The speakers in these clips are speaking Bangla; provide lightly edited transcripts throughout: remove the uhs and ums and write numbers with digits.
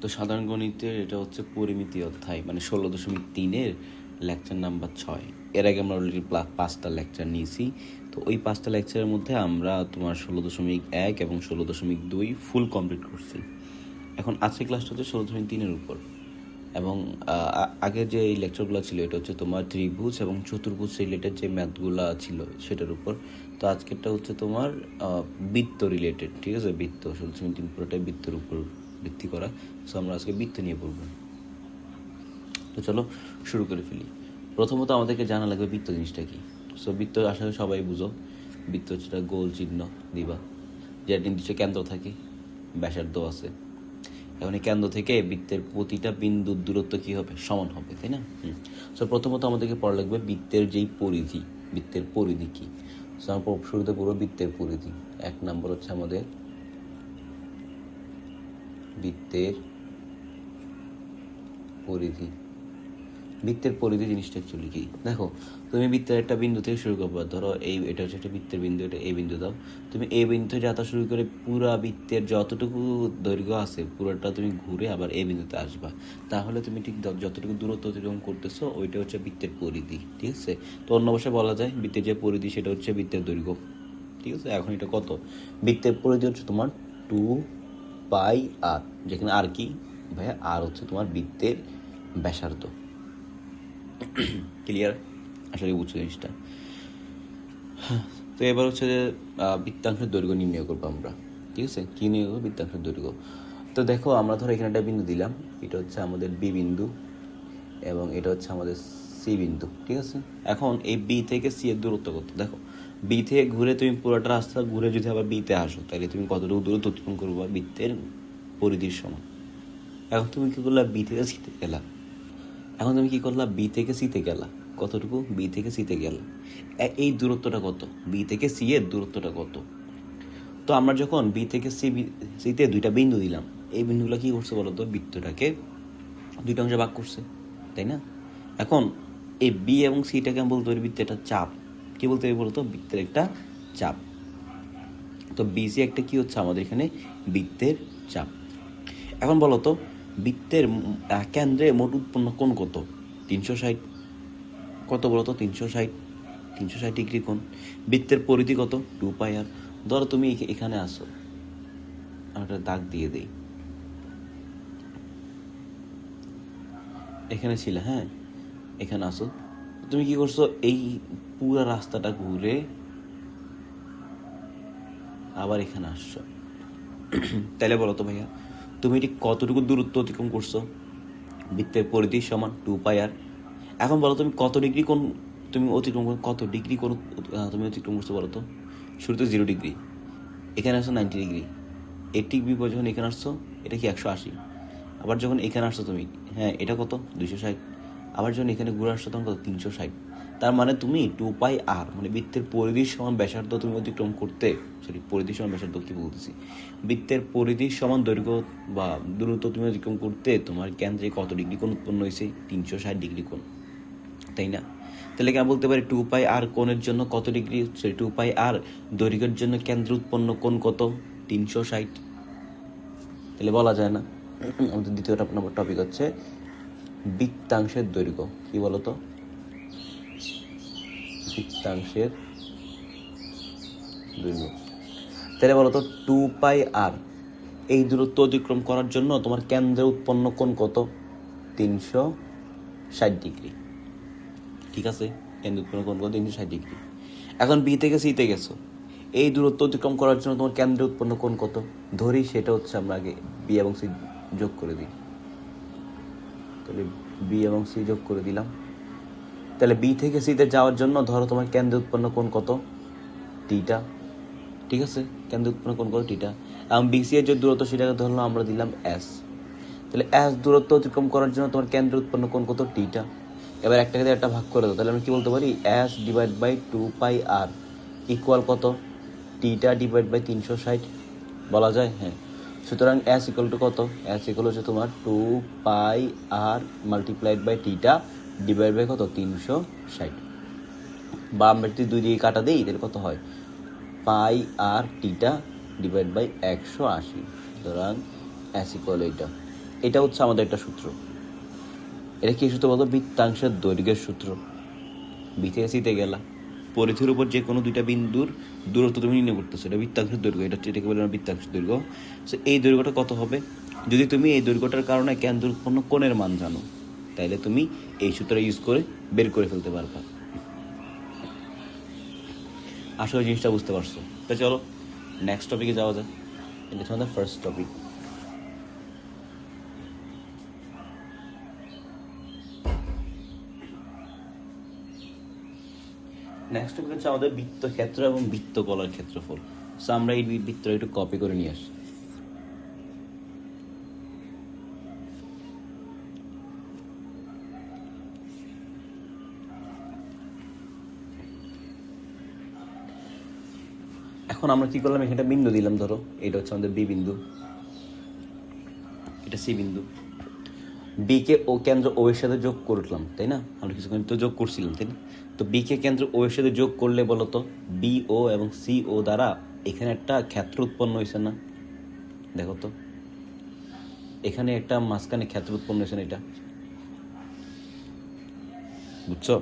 তো সাধারণ গণিতের এটা হচ্ছে পরিমিতি অধ্যায়, মানে 16.3-এর লেকচার নাম্বার 6। এর আগে আমরা অলরেডি 5টা লেকচার নিয়েছি। তো ওই 5টা লেকচারের মধ্যে আমরা তোমার 16.1 এবং 16.2 ফুল কমপ্লিট করছি। এখন আজকের ক্লাসটা হচ্ছে 16.3-এর উপর। এবং আগে যে এই লেকচারগুলো ছিল এটা হচ্ছে তোমার ত্রিভুজ এবং চতুর্ভুজ রিলেটেড যে ম্যাথগুলো ছিল সেটার উপর। তো আজকেরটা হচ্ছে তোমার বৃত্ত রিলেটেড, ঠিক আছে? বৃত্ত 16.3 পুরোটাই বৃত্তের উপর ভিত্তি করা। সো আমরা আজকে বৃত্ত নিয়ে পড়ব। তো চলো শুরু করে ফেলি। প্রথমত আমাদেরকে জানা লাগবে বৃত্ত জিনিসটা কি। সো বৃত্ত আসলে সবাই বুঝো, বৃত্ত হচ্ছে গোল চিহ্ন দিবা, যেটা নির্দিষ্ট কেন্দ্র থাকে, ব্যাসার্ধ আছে। এখন এই কেন্দ্র থেকে বৃত্তের প্রতিটা বিন্দুর দূরত্ব কী হবে? সমান হবে, তাই না? সো প্রথমত আমাদেরকে পড়া লাগবে বৃত্তের যেই পরিধি, বৃত্তের পরিধি কী। সো আমরা শুরুতে পড়বো বৃত্তের পরিধি। 1 নম্বর হচ্ছে আমাদের বৃত্তের পরিধি। বৃত্তের পরিধি জিনিসটা অ্যাকচুয়ালি কি? দেখো, তুমি বৃত্তের একটা বিন্দু থেকে শুরু করবো। ধরো এটা হচ্ছে একটা বৃত্তের বিন্দু, এটা এই বিন্দু দাও। তুমি এই বিন্দু থেকে যাত্রা শুরু করে পুরা বৃত্তের যতটুকু দৈর্ঘ্য আছে পুরোটা তুমি ঘুরে আবার এই বিন্দুতে আসবা। তাহলে তুমি ঠিক যতটুকু দূরত্ব অতিক্রম করতেছো ওইটা হচ্ছে বৃত্তের পরিধি, ঠিক আছে? তো অন্য ভাষায় বলা যায় বৃত্তের যে পরিধি সেটা হচ্ছে বৃত্তের দৈর্ঘ্য, ঠিক আছে? এখন এটা কত? বৃত্তের পরিধি হচ্ছে তোমার 2πr, যেখানে আর কি ভাইয়া? আর হচ্ছে তোমার বৃত্তের ব্যাসার্ধ। ক্লিয়ার? আসলে বুঝছো জিনিসটা? তো এবার হচ্ছে যে বৃত্তাংশের দৈর্ঘ্য নির্ণয় করবো আমরা, ঠিক আছে? কী নির্ণয় করবো? বৃত্তাংশের দৈর্ঘ্য। তো দেখো, আমরা ধরো এখানে একটা বিন্দু দিলাম, এটা হচ্ছে আমাদের বি বিন্দু এবং এটা হচ্ছে আমাদের সি বিন্দু, ঠিক আছে? এখন এই বি থেকে সি এর দূরত্ব কত? দেখো, বি থেকে ঘুরে তুমি পুরোটা রাস্তা ঘুরে যদি আবার বিতে আসো তাহলে তুমি কতটুকু দূরত্ব অতিক্রম করবো? বৃত্তের পরিধির সমান। এখন তুমি কী করলা? বি থেকে সিতে গেলা। এখন তুমি কী করলা? বি থেকে সিতে গেলা। কতটুকু? বি থেকে সিতে গেলা। এই দূরত্বটা কত? বি থেকে সি এর দূরত্বটা কত? তো আমরা যখন বি থেকে সিতে দুইটা বিন্দু দিলাম, এই বিন্দুগুলো কী করছে বলো তো? বৃত্তটাকে দুইটা অংশে ভাগ করছে, তাই না? এখন এই বি এবং সিটাকে আমি বলতে পারি বৃত্তের একটা চাপ। কী বলতে পারি বলো তো? বৃত্তের একটা চাপ। তো বিসি একটা কী হচ্ছে আমাদের এখানে? বৃত্তের চাপ। এখন বলো তো, বৃত্তের কেন্দ্রে মোট উৎপন্ন কোণ কত? 360। কত বলো তো? 360 ডিগ্রি কোণ। বৃত্তের পরিধি কত? 2πr। ধরো তুমি এখানে আসো, একটা দাগ দিয়ে দেই, এখানে ছিলে, হ্যাঁ, এখানে আসো। তুমি কি করছো? এই পুরো রাস্তাটা ঘুরে আবার এখানে আসছো। তাহলে বলো তো ভাইয়া, তুমি ঠিক কতটুকু দূরত্ব অতিক্রম করছো? বৃত্তের পরিধি সমান 2πr। এখন বলো তুমি কত ডিগ্রি কোণ তুমি অতিক্রম, কত ডিগ্রি কোণ তুমি অতিক্রম করছো বলো তো? শুরুতে 0 ডিগ্রি, এখানে আসছো 90 ডিগ্রি। 80 ডিগ্রি পর যখন এখানে আসছো, এটা কি 180। আবার যখন এখানে আসছো তুমি, হ্যাঁ, এটা কত? 260। আবার যখন এখানে ঘুরে আসছো তখন কত? 360। তার মানে তুমি 2πr মানে বৃত্তের পরিধির সমান ব্যাসার্ধ তুমি অতিক্রম করতে, পরিধির সমান ব্যাসার্ধ কি বলতেছি, বৃত্তের পরিধির সমান দৈর্ঘ্য বা দূরত্ব তুমি অতিক্রম করতে তোমার কেন্দ্রে কত ডিগ্রি কোণ উৎপন্ন হয়েছে? 360 ডিগ্রি কোণ, তাই না? তাহলে কি আমি বলতে পারি 2πr কোণের জন্য কত ডিগ্রি? 2πr দৈর্ঘ্যের জন্য কেন্দ্র উৎপন্ন কোণ কত? 360। তাহলে বলা যায় না? আমাদের দ্বিতীয় নম্বর টপিক হচ্ছে বৃত্তাংশের দৈর্ঘ্য। কি বলতো? বৃত্তাংশের দৈর্ঘ্য। তাহলে বলতো 2πr এই দূরত্ব অতিক্রম করার জন্য তোমার কেন্দ্রে উৎপন্ন কোণ কত? 360 ডিগ্রি, ঠিক আছে? কেন্দ্র উৎপন্ন কোণ কত? 360 ডিগ্রি। এখন বি থেকে সিতে গেছো, এই দূরত্ব অতিক্রম করার জন্য তোমার কেন্দ্রে উৎপন্ন কোণ কত? ধরি সেটা হচ্ছে, আমরা আগে বি এবং সি যোগ করে দিই। তাহলে বি এবং সি যোগ করে দিলাম। তাহলে বি থেকে সিতে যাওয়ার জন্য ধরো তোমার কেন্দ্রে উৎপন্ন কোণ কত? টিটা, ঠিক আছে? কেন্দ্রে উৎপন্ন কোণ কত? টিটা। এবং বিসি এর যে দূরত্ব সেটাকে ধরলাম আমরা, দিলাম এস। তাহলে এস দূরত্ব অতিক্রম করার জন্য তোমার কেন্দ্রে উৎপন্ন কোণ কত? টিটা। এবার একটাকে একটা ভাগ করে দাও, তাহলে আমরা কি বলতে পারি? S divide by 2πr equal কত? টিটা ডিভাইড বাই 360 বলা যায়, হ্যাঁ। সুতরাং এস ইকুয়াল টু কত? এস ইকুয়াল হচ্ছে তোমার 2πr multiplied by theta divided by কত? 360। বা আমরা যদি 2 দিয়ে কাটা দিই তাহলে কত হয়? πr টিটা ডিভাইড বাই 180। সুতরাং এস ইকুয়াল এইটা। এটা হচ্ছে আমাদের একটা সূত্র। এটা কি সূত্র বলতো? বৃত্তাংশের দৈর্ঘ্যের সূত্র। বিতে সিতে গেলা, পরিধির উপর যে কোনো দুইটা বিন্দুর দূরত্ব তুমি নির্ণয় করতেছো, এটা বৃত্তাংশের দৈর্ঘ্য। এটাকে বলে বৃত্তাংশের দৈর্ঘ্য। সো এই দৈর্ঘ্যটা কত হবে? যদি তুমি এই দৈর্ঘ্যটার কারণে কেন্দ্র উৎপন্ন কোণের মান জানো, তাইলে তুমি এই সূত্রটা ইউজ করে বের করে ফেলতে পারবা। আসলে জিনিসটা বুঝতে পারছো? তো চলো নেক্সট টপিকে যাওয়া যায়। এটা হচ্ছে আমাদের ফার্স্ট টপিক। নেক্সট টপিক হচ্ছে আমাদের বৃত্তক্ষেত্র এবং বৃত্তকলার ক্ষেত্রফল। সো আমরা এই বৃত্তটা একটু কপি করে নিয়ে আসি। এখন আমরা কি করলাম, এখানে বিন্দু দিলাম। ধরো এটা হচ্ছে আমাদের বি বিন্দু, এটা সি বিন্দু। বি কে ও কেন্দ্র ও এর সাথে যোগ করলাম, তাই না? আমরা কিছুক্ষণ তো যোগ করছিলাম, তাই না? তো বি কে কেন্দ্র ও এর সাথে যোগ করলে বলতো বি ও এবং সি ও দ্বারা এখানে একটা ক্ষেত্র উৎপন্ন হয়েছে না? দেখো তো, এখানে একটা মাঝখানে ক্ষেত্র উৎপন্ন হয়েছে না? এটা বুঝছো?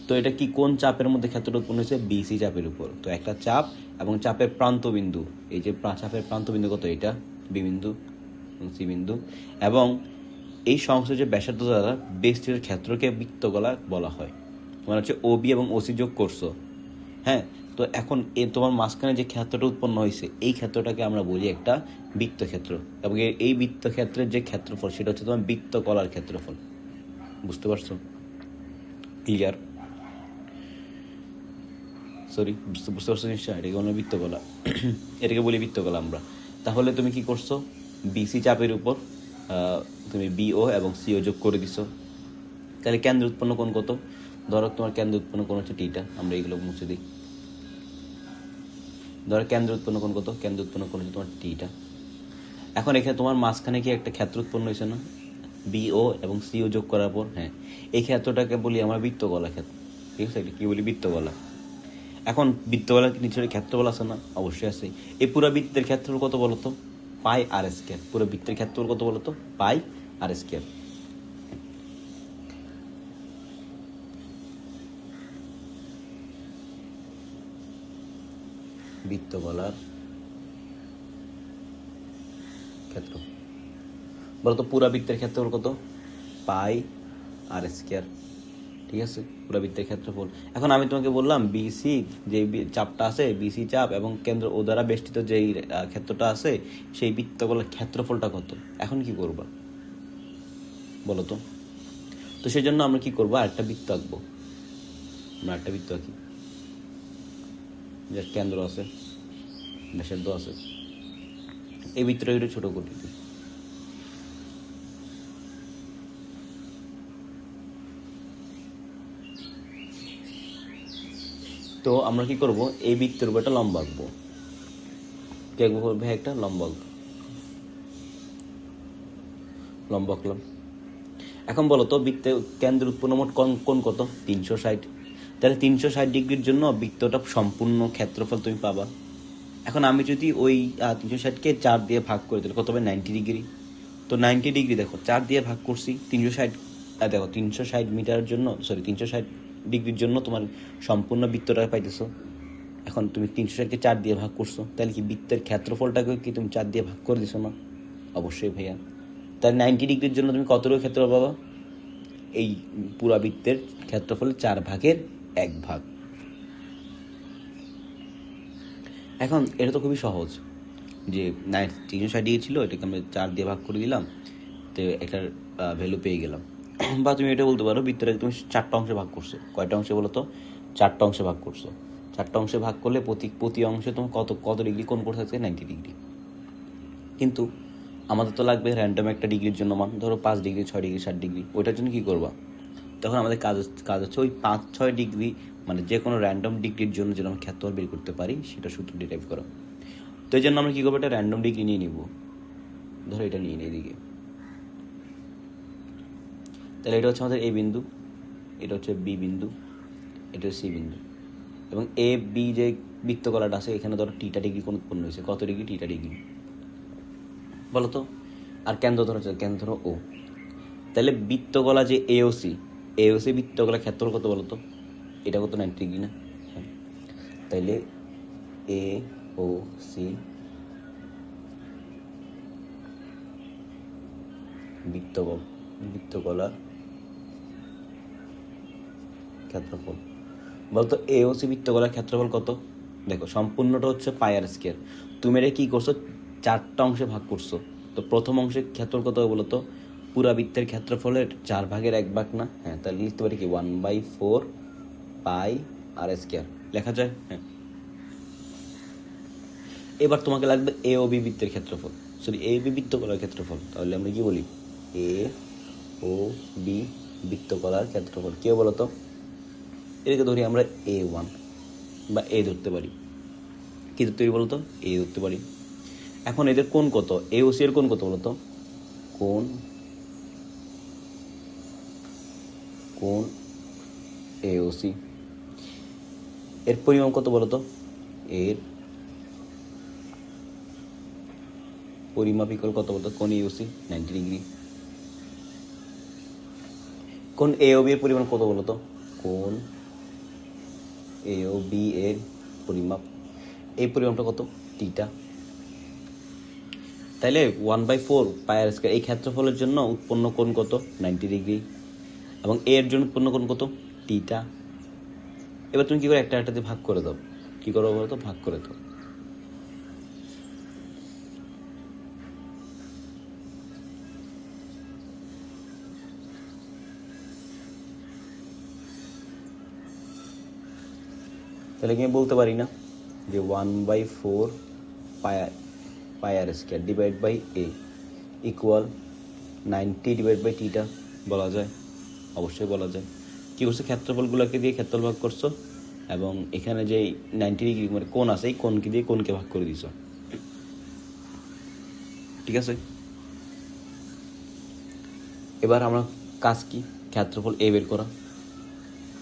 তো এটা কি কোন চাপের মধ্যে ক্ষেত্রটা উৎপন্ন হয়েছে? বিসি চাপের উপর। তো একটা চাপ এবং চাপের প্রান্ত বিন্দু, এই যে চাপের প্রান্ত বিন্দু কত? এটা বি বিন্দু সি বিন্দু। এবং এই সংশ্লিষ্ট ব্যাসার্ধ দ্বারা বেষ্টিত ক্ষেত্রকে বৃত্তকলা বলা হয়। তোমার হচ্ছে ও বি এবং ওসি যোগ করছো, হ্যাঁ? তো এখন তোমার মাঝখানে যে ক্ষেত্রটা উৎপন্ন হয়েছে, এই ক্ষেত্রটাকে আমরা বলি একটা বৃত্তক্ষেত্র। এবং এই বৃত্তক্ষেত্রের যে ক্ষেত্রফল, সেটা হচ্ছে তোমার বৃত্তকলার ক্ষেত্রফল। বুঝতে পারছো? ক্লিয়ার? সরি, বুঝতে পারছো নিশ্চয়? এটাকে বলে বৃত্তকলা। এটাকে বলি বৃত্তকলা আমরা। তাহলে তুমি কি করছো? বিসি চাপের উপর তুমি বিও এবং সিও যোগ করে দিছো। তাহলে কেন্দ্র উৎপন্ন কোণ কত? ধরো তোমার কেন্দ্র উৎপন্ন কোণ হচ্ছে টিটা। আমরা এইগুলো মুছে দিই। ধরো কেন্দ্র উৎপন্ন কোণ কত? কেন্দ্র উৎপন্ন কোণ হচ্ছে তোমার টিটা। এখন এখানে তোমার মাঝখানে কি একটা ক্ষেত্র উৎপন্ন হয়েছে না? বিও এবং সিও যোগ করার পর, হ্যাঁ, এই ক্ষেত্রটাকে বলি আমরা বৃত্তকলা ক্ষেত্র। ঠিক আছে? এটা কি বলি? বৃত্তকলা। এখন বৃত্তকলার নিচে ক্ষেত্রফল আছে না? অবশ্যই আছে। এই পুরো বৃত্তের ক্ষেত্রফল কত বলতো? পাই আর স্কয়ার। পুরো বৃত্তের ক্ষেত্রফল কত বলতো? পাই আর স্কয়ার। বৃত্তকলার ক্ষেত্র বলতো পুরো বৃত্তের ক্ষেত্রফল কত? পাই আর স্কয়ার। ঠিক আছে? পুরো বৃত্তের ক্ষেত্রফল। এখন আমি তোমাকে বললাম বিসি যে চাপটা আছে, বিসি চাপ এবং কেন্দ্র ও দ্বারা বেষ্টিত যেই ক্ষেত্রটা আছে, সেই বৃত্তকলার ক্ষেত্রফলটা কত? এখন কি করবা বলো তো? তো সেই জন্য আমরা কি করবো? আরেকটা বৃত্ত আঁকবো। আমরা একটা বৃত্ত আঁকি, যার কেন্দ্র আছে, ব্যাসার্ধ আছে। এই বৃত্তটা একটু ছোট করে দিই। তো আমরা কি করব? এই বৃত্তের উপর একটা লম্ব আঁকবো। কে করবে? একটা লম্ব আঁকবো। লম্ব আঁকলাম। এখন বলো তো, বৃত্তের কেন্দ্র উৎপন্ন মোট কোণ কত? 360। তাহলে 360 ডিগ্রির জন্য বৃত্তটা সম্পূর্ণ ক্ষেত্রফল তুমি পাবা। এখন আমি যদি ওই 360কে 4 দিয়ে ভাগ করে দিলে কত হবে? 90 ডিগ্রি। তো 90 ডিগ্রি দেখো 4 দিয়ে ভাগ করছি, 360। দেখো 360 মিটারের জন্য, সরি 360 ডিগ্রির জন্য তোমার সম্পূর্ণ বৃত্তটা পাইতেছো। এখন তুমি 360কে 4 দিয়ে ভাগ করছো, তাহলে কি বৃত্তের ক্ষেত্রফলটাকে কি তুমি 4 দিয়ে ভাগ করে দিছো না? অবশ্যই ভাইয়া। তাহলে 90 ডিগ্রির জন্য তুমি কতটুকু ক্ষেত্রফল পাবা? এই পুরা বৃত্তের ক্ষেত্রফলের 4/1 ভাগ। এখন এটা তো খুবই সহজ, যে 360 ডিগ্রি ছিল, এটাকে আমরা 4 দিয়ে ভাগ করে দিলাম, তো এটার ভ্যালু পেয়ে গেলাম। বা তুমি এটা বলতে পারো বৃত্তটাকে তুমি 4টা অংশে ভাগ করছো। কয়টা অংশে বলো তো? 4টা অংশে ভাগ করছো। 4টা অংশে ভাগ করলে প্রতি অংশে তোমার কত ডিগ্রি কোণ করতে থাকছে? 90 ডিগ্রি। কিন্তু আমাদের তো লাগবে র্যান্ডম একটা ডিগ্রির জন্য মান। ধরো 5 ডিগ্রি, 6 ডিগ্রি, 7 ডিগ্রি। ওইটার জন্য কী করবা? তখন আমাদের কাজ হচ্ছে ওই 5-6 ডিগ্রি, মানে যে কোনো র্যান্ডম ডিগ্রির জন্য যেন আমরা ক্ষেত্রফল বের করতে পারি, সেটা সূত্র ডিরাইভ করা। তো এই জন্য আমরা কী করবো? একটা র্যান্ডম ডিগ্রি নিয়ে নিব। ধরো এটা নিয়ে নিই এদিকে। তাহলে এটা হচ্ছে আমাদের এ বিন্দু, এটা হচ্ছে বি বিন্দু, এটা হচ্ছে সি বিন্দু। এবং এ বি যে বৃত্তকলাটা আছে, এখানে ধরো টিটা ডিগ্রি কোণ উৎপন্ন হয়েছে। কত ডিগ্রি? টিটা ডিগ্রি। বলো তো আর কেন্দ্র ধরো কেন্দ্র ধরো ও। তাহলে বৃত্তকলা যে এওসি, এওসি বৃত্তকলা ক্ষেত্রফল কত বলো তো? এটা কত 90 ডিগ্রি না? হ্যাঁ। তাইলে এ ও সি বৃত্তকলার ক্ষেত্রফল বলতো। এওসি বৃত্তকলার ক্ষেত্রফল কত? দেখো সম্পূর্ণটা হচ্ছে পাই আর স্কয়ার। তুমি এটা কি করছো, 4টা অংশে ভাগ করছো। তো প্রথম অংশের ক্ষেত্রফল কত বলো তো? পুরা বৃত্তের ক্ষেত্রফলের 4/1 না? হ্যাঁ, তাহলে লিখতে পারি কি 1/4 পাই আর স্কয়ার লেখা যায়। হ্যাঁ, এবার তোমাকে লাগবে এ ও বি বৃত্তের ক্ষেত্রফল, সরি এ বি বৃত্তকলার ক্ষেত্রফল। তাহলে আমরা কি বলি? এ ও বি বৃত্তকলার ক্ষেত্রফল কি বলো তো? এটাকে ধরি আমরা A1 বা এ ধরতে পারি। কি ধরতে পারি বলতো? এ ধরতে পারি। এখন এদের কোণ কত? এ ও সি এর কোণ কত বলতো? কোণ এ ও সি এর পরিমাণ কত বলতো? এর পরিমাপ ইকুয়াল কত বলতো? কোণ এ ও সি 90 ডিগ্রি। কোণ এ ও বি এর পরিমাণ কত বলতো? কোণ এ ও বি এর পরিমাপ, এই পরিমাপটা কত? টিটা। তাইলে 1/4 পাই আর স্কয়ার এই ক্ষেত্রফলের জন্য উৎপন্ন কোণ কত? 90 ডিগ্রি। এবং এর জন্য উৎপন্ন কোণ কত? টিটা। এবার তুমি কি করে একটা একটাতে ভাগ করে দাও। কি করো বলতো? ভাগ করে দাও। তাহলে কি আমি বলতে পারি না যে 1/4 pi r square divided by A equal 90 divided by theta? বলা যায়, অবশ্যই বলা যায়। কী করছো? ক্ষেত্রফলগুলোকে দিয়ে ক্ষেত্রফল ভাগ করছো, এবং এখানে যে 90 ডিগ্রি মানে কোণ আছে, এই কোণকে দিয়ে কোণকে ভাগ করে দিছো। ঠিক আছে, এবার আমরা কাজ কি? ক্ষেত্রফল এ বের করা।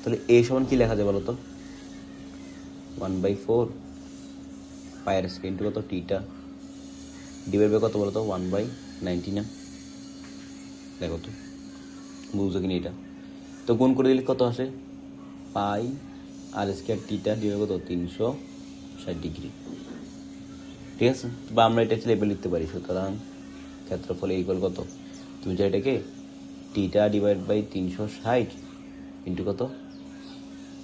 তাহলে এ সমান কি লেখা যায় বলো তো? 1/4 পাই আর স্কয়ার ইন্টু কত? টিটা ডিভাইড বাই কত বলো তো? 1/90 না? দেখো তো বুঝছো কিনা এটা? তো গুণ করে দিলে কত আসে? পাই আর স্কয়ার টিটা ডিভাইড কত? 360 ডিগ্রি। ঠিক আছে, বা আমরা এটা লেবেল লিখতে পারি। সুতরাং ক্ষেত্রফল ইকুয়াল কত? তুমি যে এটাকে টিটা ডিভাইড বাই 360 ইন্টু কত?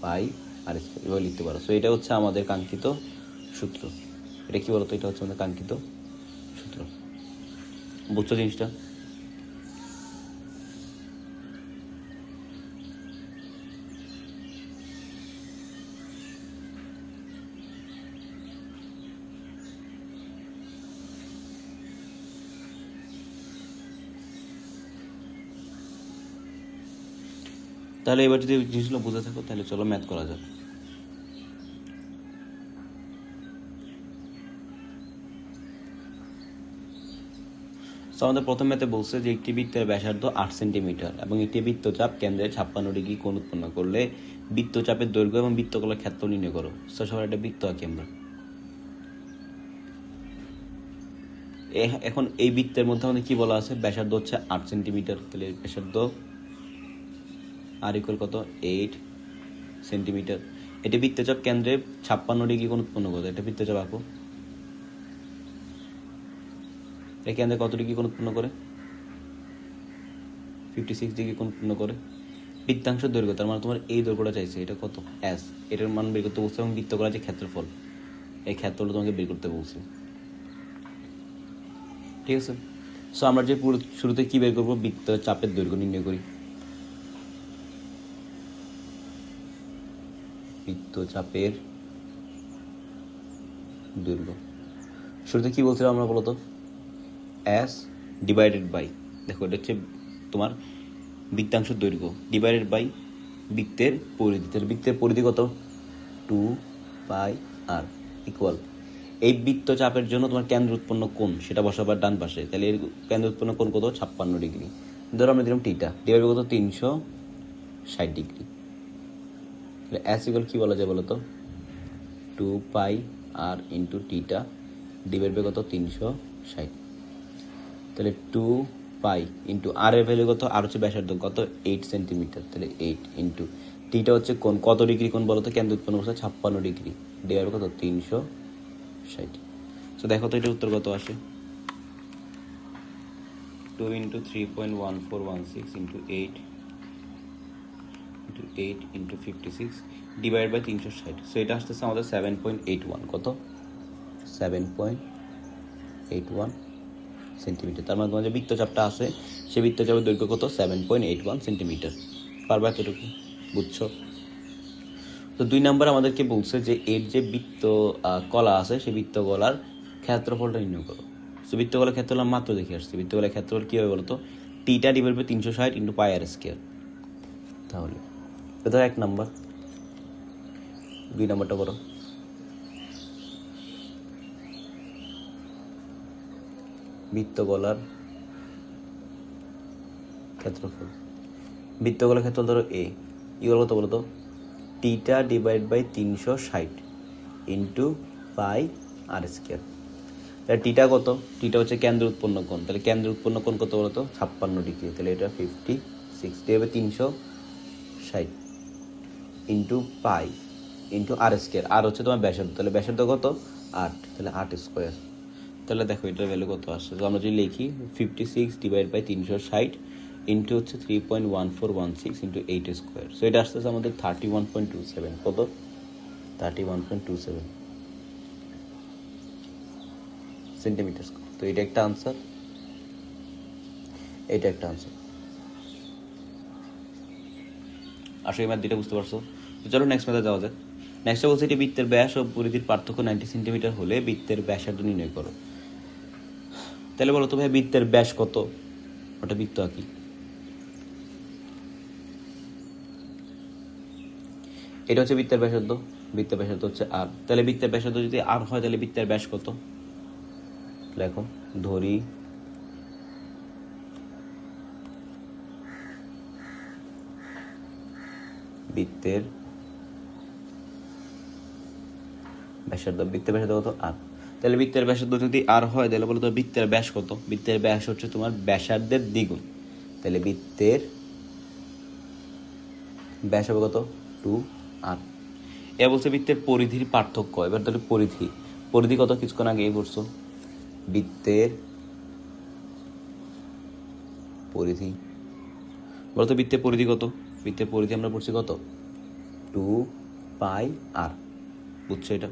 পাই আর স্কয়ার এভাবে লিখতে পারো। সো এটা হচ্ছে আমাদের কাঙ্ক্ষিত সূত্র। এটা কি বলতো? এটা হচ্ছে আমাদের কাঙ্ক্ষিত সূত্র। বুঝছো জিনিসটা? তাহলে এবার যদি জিনিসগুলো বুঝে থাকো তাহলে চলো ম্যাথ করা যাক। আমাদের প্রথম ম্যাথে বলছে যে একটি বৃত্তের ব্যাসার্ধ 8 সেন্টিমিটার এবং একটি বৃত্তচাপ কেন্দ্রে 56 ডিগ্রি কোণ উৎপন্ন করলে বৃত্তচাপের দৈর্ঘ্য এবং বৃত্তকলার ক্ষেত্র নির্ণয় করো। সবার একটা বৃত্ত আঁকি আমরা। এখন এই বৃত্তের মধ্যে আমাদের কি বলা আছে? ব্যাসার্ধ হচ্ছে 8 সেন্টিমিটার। তাহলে ব্যাসার্ধ আর ইকুয়াল কত? 8 সেন্টিমিটার। এটি বৃত্তচাপ কেন্দ্রে 56 ডিগ্রি কোণ উৎপন্ন করে। এটা বৃত্তচাপ আঁকো। এটা কেন্দ্রে কত ডিগ্রি কোণ উৎপন্ন করে? 56 ডিগ্রি কোণ উৎপন্ন করে। বৃত্তাংশের দৈর্ঘ্য, তার মানে তোমার এই দৈর্ঘ্যটা চাইছে, এটা কত? এস। এটার মান বের করতে বলছে এবং বৃত্তকলার যে ক্ষেত্রফল, এই ক্ষেত্রফলটা তোমাকে বের করতে বলছে। ঠিক আছে, সো আমরা যে পুরো শুরুতে কি বের করবো? বৃত্তচাপের দৈর্ঘ্য নির্ণয় করি। বৃত্তচাপের দৈর্ঘ্য শুরুতে কি বলছিলাম আমরা বলতো? এস ডিভাইডেড বাই, দেখো এটা হচ্ছে তোমার বৃত্তাংশের দৈর্ঘ্য ডিভাইডেড বাই বৃত্তের পরিধি। তাহলে বৃত্তের পরিধি কত? 2 পাই আর ইকুয়াল এই বৃত্তচাপের জন্য তোমার কেন্দ্র উৎপন্ন কোণ সেটা বসাবার ডান পাশে। তাহলে এর কেন্দ্র উৎপন্ন কোণ কত? 56 ডিগ্রি। ধরো আমরা দিলাম টিটা ডিভাইড কত? 360 ডিগ্রি। তাহলে এস ইকুয়াল কি বলা যায় বলো তো? 2 পাই আর ইন্টু টিটা ডিভাইড বাই কত? 360। তাহলে 2 পাই ইন্টু আর এর ভ্যালু কত, আর হচ্ছে ব্যাসার্ধ কত 8 সেন্টিমিটার, তাহলে 8 ইন্টু টিটা হচ্ছে কোন, কত ডিগ্রি কোন বলো তো, কেন্দ্র উৎপন্ন করছে 56 ডিগ্রি, ডিভাইড কত 360। তো দেখো তো এটা উত্তর কত আসে, 2 into 3.1416 into 8 into 56 divide by 360। So এটা আসতেছে আমাদের 7.81, কত 7.81 সেন্টিমিটার। তার মানে তোমার যে বৃত্তচাপটা আছে সে বৃত্তচাপের দৈর্ঘ্য কত 7.81 সেন্টিমিটার। পারবা এতটুকু, বুঝছো? তো 2 নম্বর আমাদেরকে বলছে যে এর যে বৃত্ত কলা আছে সেই বৃত্ত কলার ক্ষেত্রফলটা নির্ণয় করো। তো বৃত্তকলার ক্ষেত্রফল মাত্র দেখে আসছি, বৃত্তকলার ক্ষেত্রফল কী হবে বলতো, theta divided by 360 into pi r square. তাহলে এটা 1 নম্বর। 2 নম্বরটা করো, বৃত্তকলার ক্ষেত্রফল, বৃত্তকলার ক্ষেত্রফল ধরো এ ইকুয়াল কত বলো তো, theta divided by 360 into pi r square. তাহলে টিটা কত, টিটা হচ্ছে কেন্দ্র উৎপন্ন কোণ, তাহলে কেন্দ্র উৎপন্ন কোণ কত বলো তো 56 ডিগ্রি, তাহলে এটা 56 ডিভাইড 360 ইন্টু পাই ইন্টু আর স্কোয়ার, আর হচ্ছে তোমার ব্যাসার্ধ, তাহলে ব্যাসার্ধ কত 8, তাহলে 8 স্কোয়ার। তাহলে দেখো এটার ভ্যালু কত আসছে, তো আমরা যদি লিখি 56 ডিভাইড বাই 360 ইন্টু হচ্ছে 3.1416 ইন্টু 8 স্কোয়ার। সো এটা আসতেছে আমাদের 31.27, কত 31.27 সেন্টিমিটার স্কোয়ার। তো এটা একটা আনসার, এটা একটা আনসার। আসলে এই ম্যাথ দুইটা বুঝতে পারছো। তো চলো নেক্সট ম্যাথে যাওয়া যাক। নেক্সটে বলছে এটি বৃত্তের ব্যাস ও পরিধির পার্থক্য 90 সেন্টিমিটার হলে বৃত্তের ব্যাসার্ধ নির্ণয় করো। তাহলে বলো তো ভাই বৃত্তের ব্যাস কত, ওটা বৃত্ত আঁকি। এটা হচ্ছে বৃত্তের ব্যাসার্ধ, বৃত্তের ব্যাসার্ধ হচ্ছে আর, তাহলে বৃত্তের ব্যাসার্ধ যদি আর হয় তাহলে বৃত্তের ব্যাস কত, দেখো ধরি বৃত্তের ব্যাসার্ধ, বৃত্তের ব্যাসার্ধ কত আর, তাহলে বৃত্তের ব্যাসার্ধ যদি আর হয় তাহলে বলো তো বৃত্তের ব্যাস কত, বৃত্তের ব্যাস হচ্ছে তোমার ব্যাসার্ধের দ্বিগুণ, তাহলে বৃত্তের ব্যাস হবে কত 2r। এ বলছে বৃত্তের পরিধির পার্থক্য, এবার তাহলে পরিধি, পরিধি কত কিছুক্ষণ আগেই বলছো, বৃত্তের পরিধি বলতো বৃত্তের পরিধি কত, বৃত্তের পরিধি আমরা পড়ছি কত 2πr, বুঝছো এটা।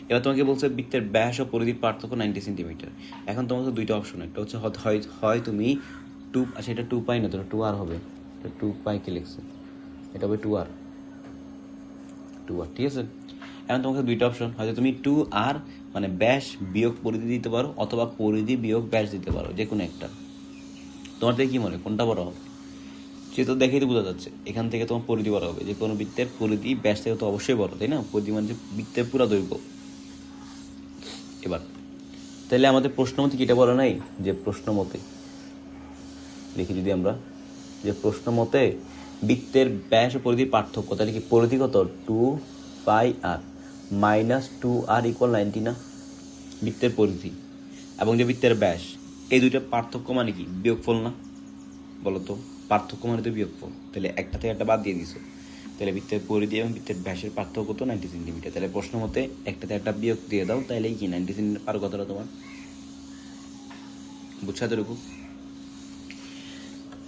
এবার তোমাকে বলছে বৃত্তের ব্যাস ও পরিধির পার্থক্য 90 সেন্টিমিটার। এখন তোমার কাছে দুইটা অপশন, একটা হচ্ছে হয় তুমি 2, আচ্ছা এটা 2π না, তো 2r হবে, 2π কে লিখছে, এটা হবে 2r, ঠিক আছে। এখন তোমাকে দুইটা অপশন, হয়তো তুমি 2r মানে ব্যাস বিয়োগ পরিধি দিতে পারো, অথবা পরিধি বিয়োগ ব্যাস দিতে পারো, যে কোনো একটা। তোমার থেকে কি মনে হয় কোনটা বড় হবে? সে তো দেখেই তো বোঝা যাচ্ছে, এখান থেকে তোমার পরিধি বড় হবে, যে কোনো বৃত্তের পরিধি ব্যাস থেকে তো অবশ্যই বড়, তাই না? পরিধি মানে যে বৃত্তের পুরা দৈর্ঘ্য। এবার তাহলে আমাদের প্রশ্ন মতে কিটা বলা নাই, যে প্রশ্ন মতে দেখি যদি আমরা, যে প্রশ্ন মতে বৃত্তের ব্যাস ও পরিধির পার্থক্য, তাহলে কি পরিধি কত 2πr মাইনাস 2r ইকুয়াল 90 না, বৃত্তের পরিধি এবং যে বৃত্তের ব্যাস, এই দুইটা পার্থক্য মানে কি বিয়োগফল না, বলতো পার্থক্য মানে তো বিয়োগফল, তাহলে একটা থেকে একটা বাদ দিয়ে দিছো, তাহলে বৃত্তের পরিধি এবং বৃত্তের ব্যাসের পার্থক্য তো 90 সেন্টিমিটার, তাহলে প্রশ্ন মতে একটা থেকে একটা বিয়োগ দিয়ে দাও, তাইলেই কি 90 সেন্টিমিটার পার কথাটা তোমার, বুঝছো এতটুকু।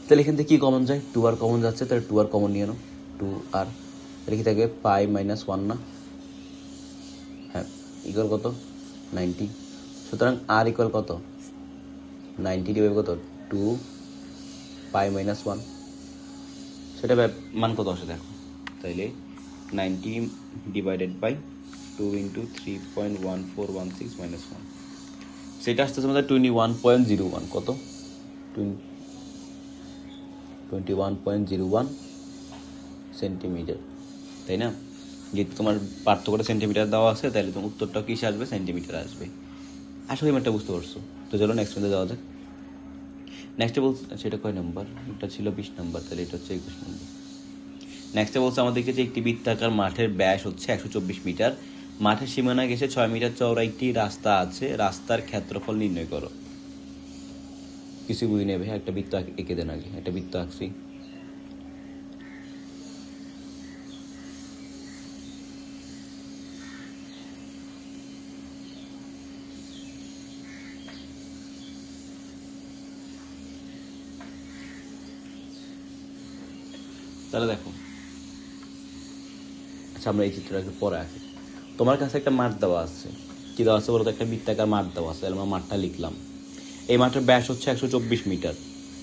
তাহলে এখান থেকে কি কমন যায়, 2r কমন যাচ্ছে, তাহলে 2r কমন নিয়ে নাও, 2r তাহলে কি থাকে পাই মাইনাস 1 না, হ্যাঁ ইকুয়াল কত 90, সুতরাং r ইকুয়াল কত 90 ডিভাইড কত 2π মাইনাস 1, সেটা মান কত আসে দেখো, তাইলে 90 ডিভাইডেড বাই 2 ইন্টু 3.1416 মাইনাস 1, সেটা আসতেছে আমাদের 21.01, কত 21.01 সেন্টিমিটার, তাই না? যেহেতু তোমার পার্থক্যটা সেন্টিমিটার দেওয়া আছে, তাহলে তোমার উত্তরটা কি আসবে, সেন্টিমিটার আসবে। আশা করি ম্যাথটা বুঝতে পারছো। তো চলো নেক্সট ম্যাথে যাওয়া যাক। নেক্সটে বলছে, সেটা কয় নম্বর, এটা ছিল 20 নম্বর, তাহলে এটা হচ্ছে 21 নম্বর। নেক্সটে বলছে আমাদেরকে যে একটি বৃত্তাকার মাঠের ব্যাস হচ্ছে 124 মিটার, মাঠের সীমানা গেছে 6 মিটার চওড়া একটি রাস্তা আছে, রাস্তার ক্ষেত্রফল নির্ণয় করো। কিছু বুঝি নেবে, একটা বৃত্ত এঁকে দেন আগে। একটা বৃত্ত আঁকছি, তাহলে দেখো। আচ্ছা আমরা এই চিত্রটাকে পরে আঁকি। তোমার কাছে একটা মাঠ দেওয়া আছে, কি দেওয়া আছে বলতো? একটা বৃত্তাকার মাঠ দেওয়া আছে, তাহলে আমরা মাঠটা লিখলাম। এই মাঠের ব্যাস হচ্ছে 124 মিটার।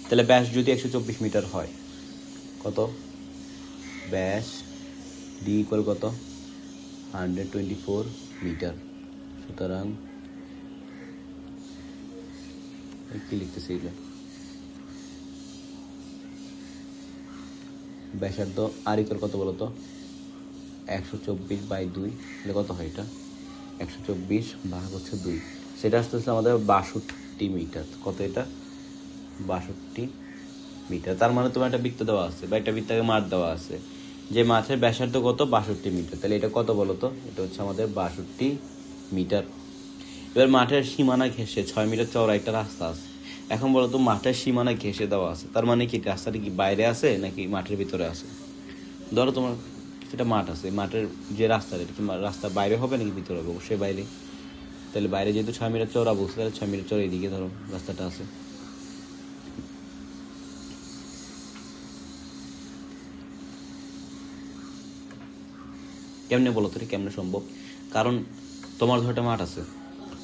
তাহলে ব্যাস যদি 124 মিটার হয়, কত ব্যাস? ডি ইকুয়াল কত? 124 মিটার। সুতরাং কি লিখতেছি, এটা ব্যাসার্ধ আর ইকুয়াল কত বলো তো? 124/2, তাহলে কত হয় এটা? 124 ভাগ হচ্ছে 2, সেটা আসতে হচ্ছে আমাদের 62 মিটার। কত এটা? 62 মিটার। তার মানে তোমার একটা বৃত্ত দেওয়া আছে বা একটা বৃত্তাকে মাঠ দেওয়া আছে, যে মাছের ব্যাসার্ধ কত? 62 মিটার। তাহলে এটা কত বলো তো? এটা হচ্ছে আমাদের 62 মিটার। এবার মাঠের সীমানা ঘেঁষে 6 মিটার চওড়া একটা রাস্তা আছে। এখন বলো তো, মাঠের সীমানা ঘেঁষে দেওয়া আছে, তার মানে কি রাস্তাটা কি বাইরে আছে নাকি মাঠের ভিতরে আছে? ধরো তোমার সেটা মাঠ আছে, মাঠের যে রাস্তাটা, এটা কি রাস্তার বাইরে হবে নাকি ভিতরে হবে? অবশ্যই বাইরে। তাহলে বাইরে যেহেতু 6 মিটার চওড়া বলছে, তাহলে 6 মিটার চওড়া এদিকে ধরো রাস্তাটা আছে। কেমনে বলো তো, কেমনে সম্ভব? কারণ তোমার ধরো একটা মাঠ আছে,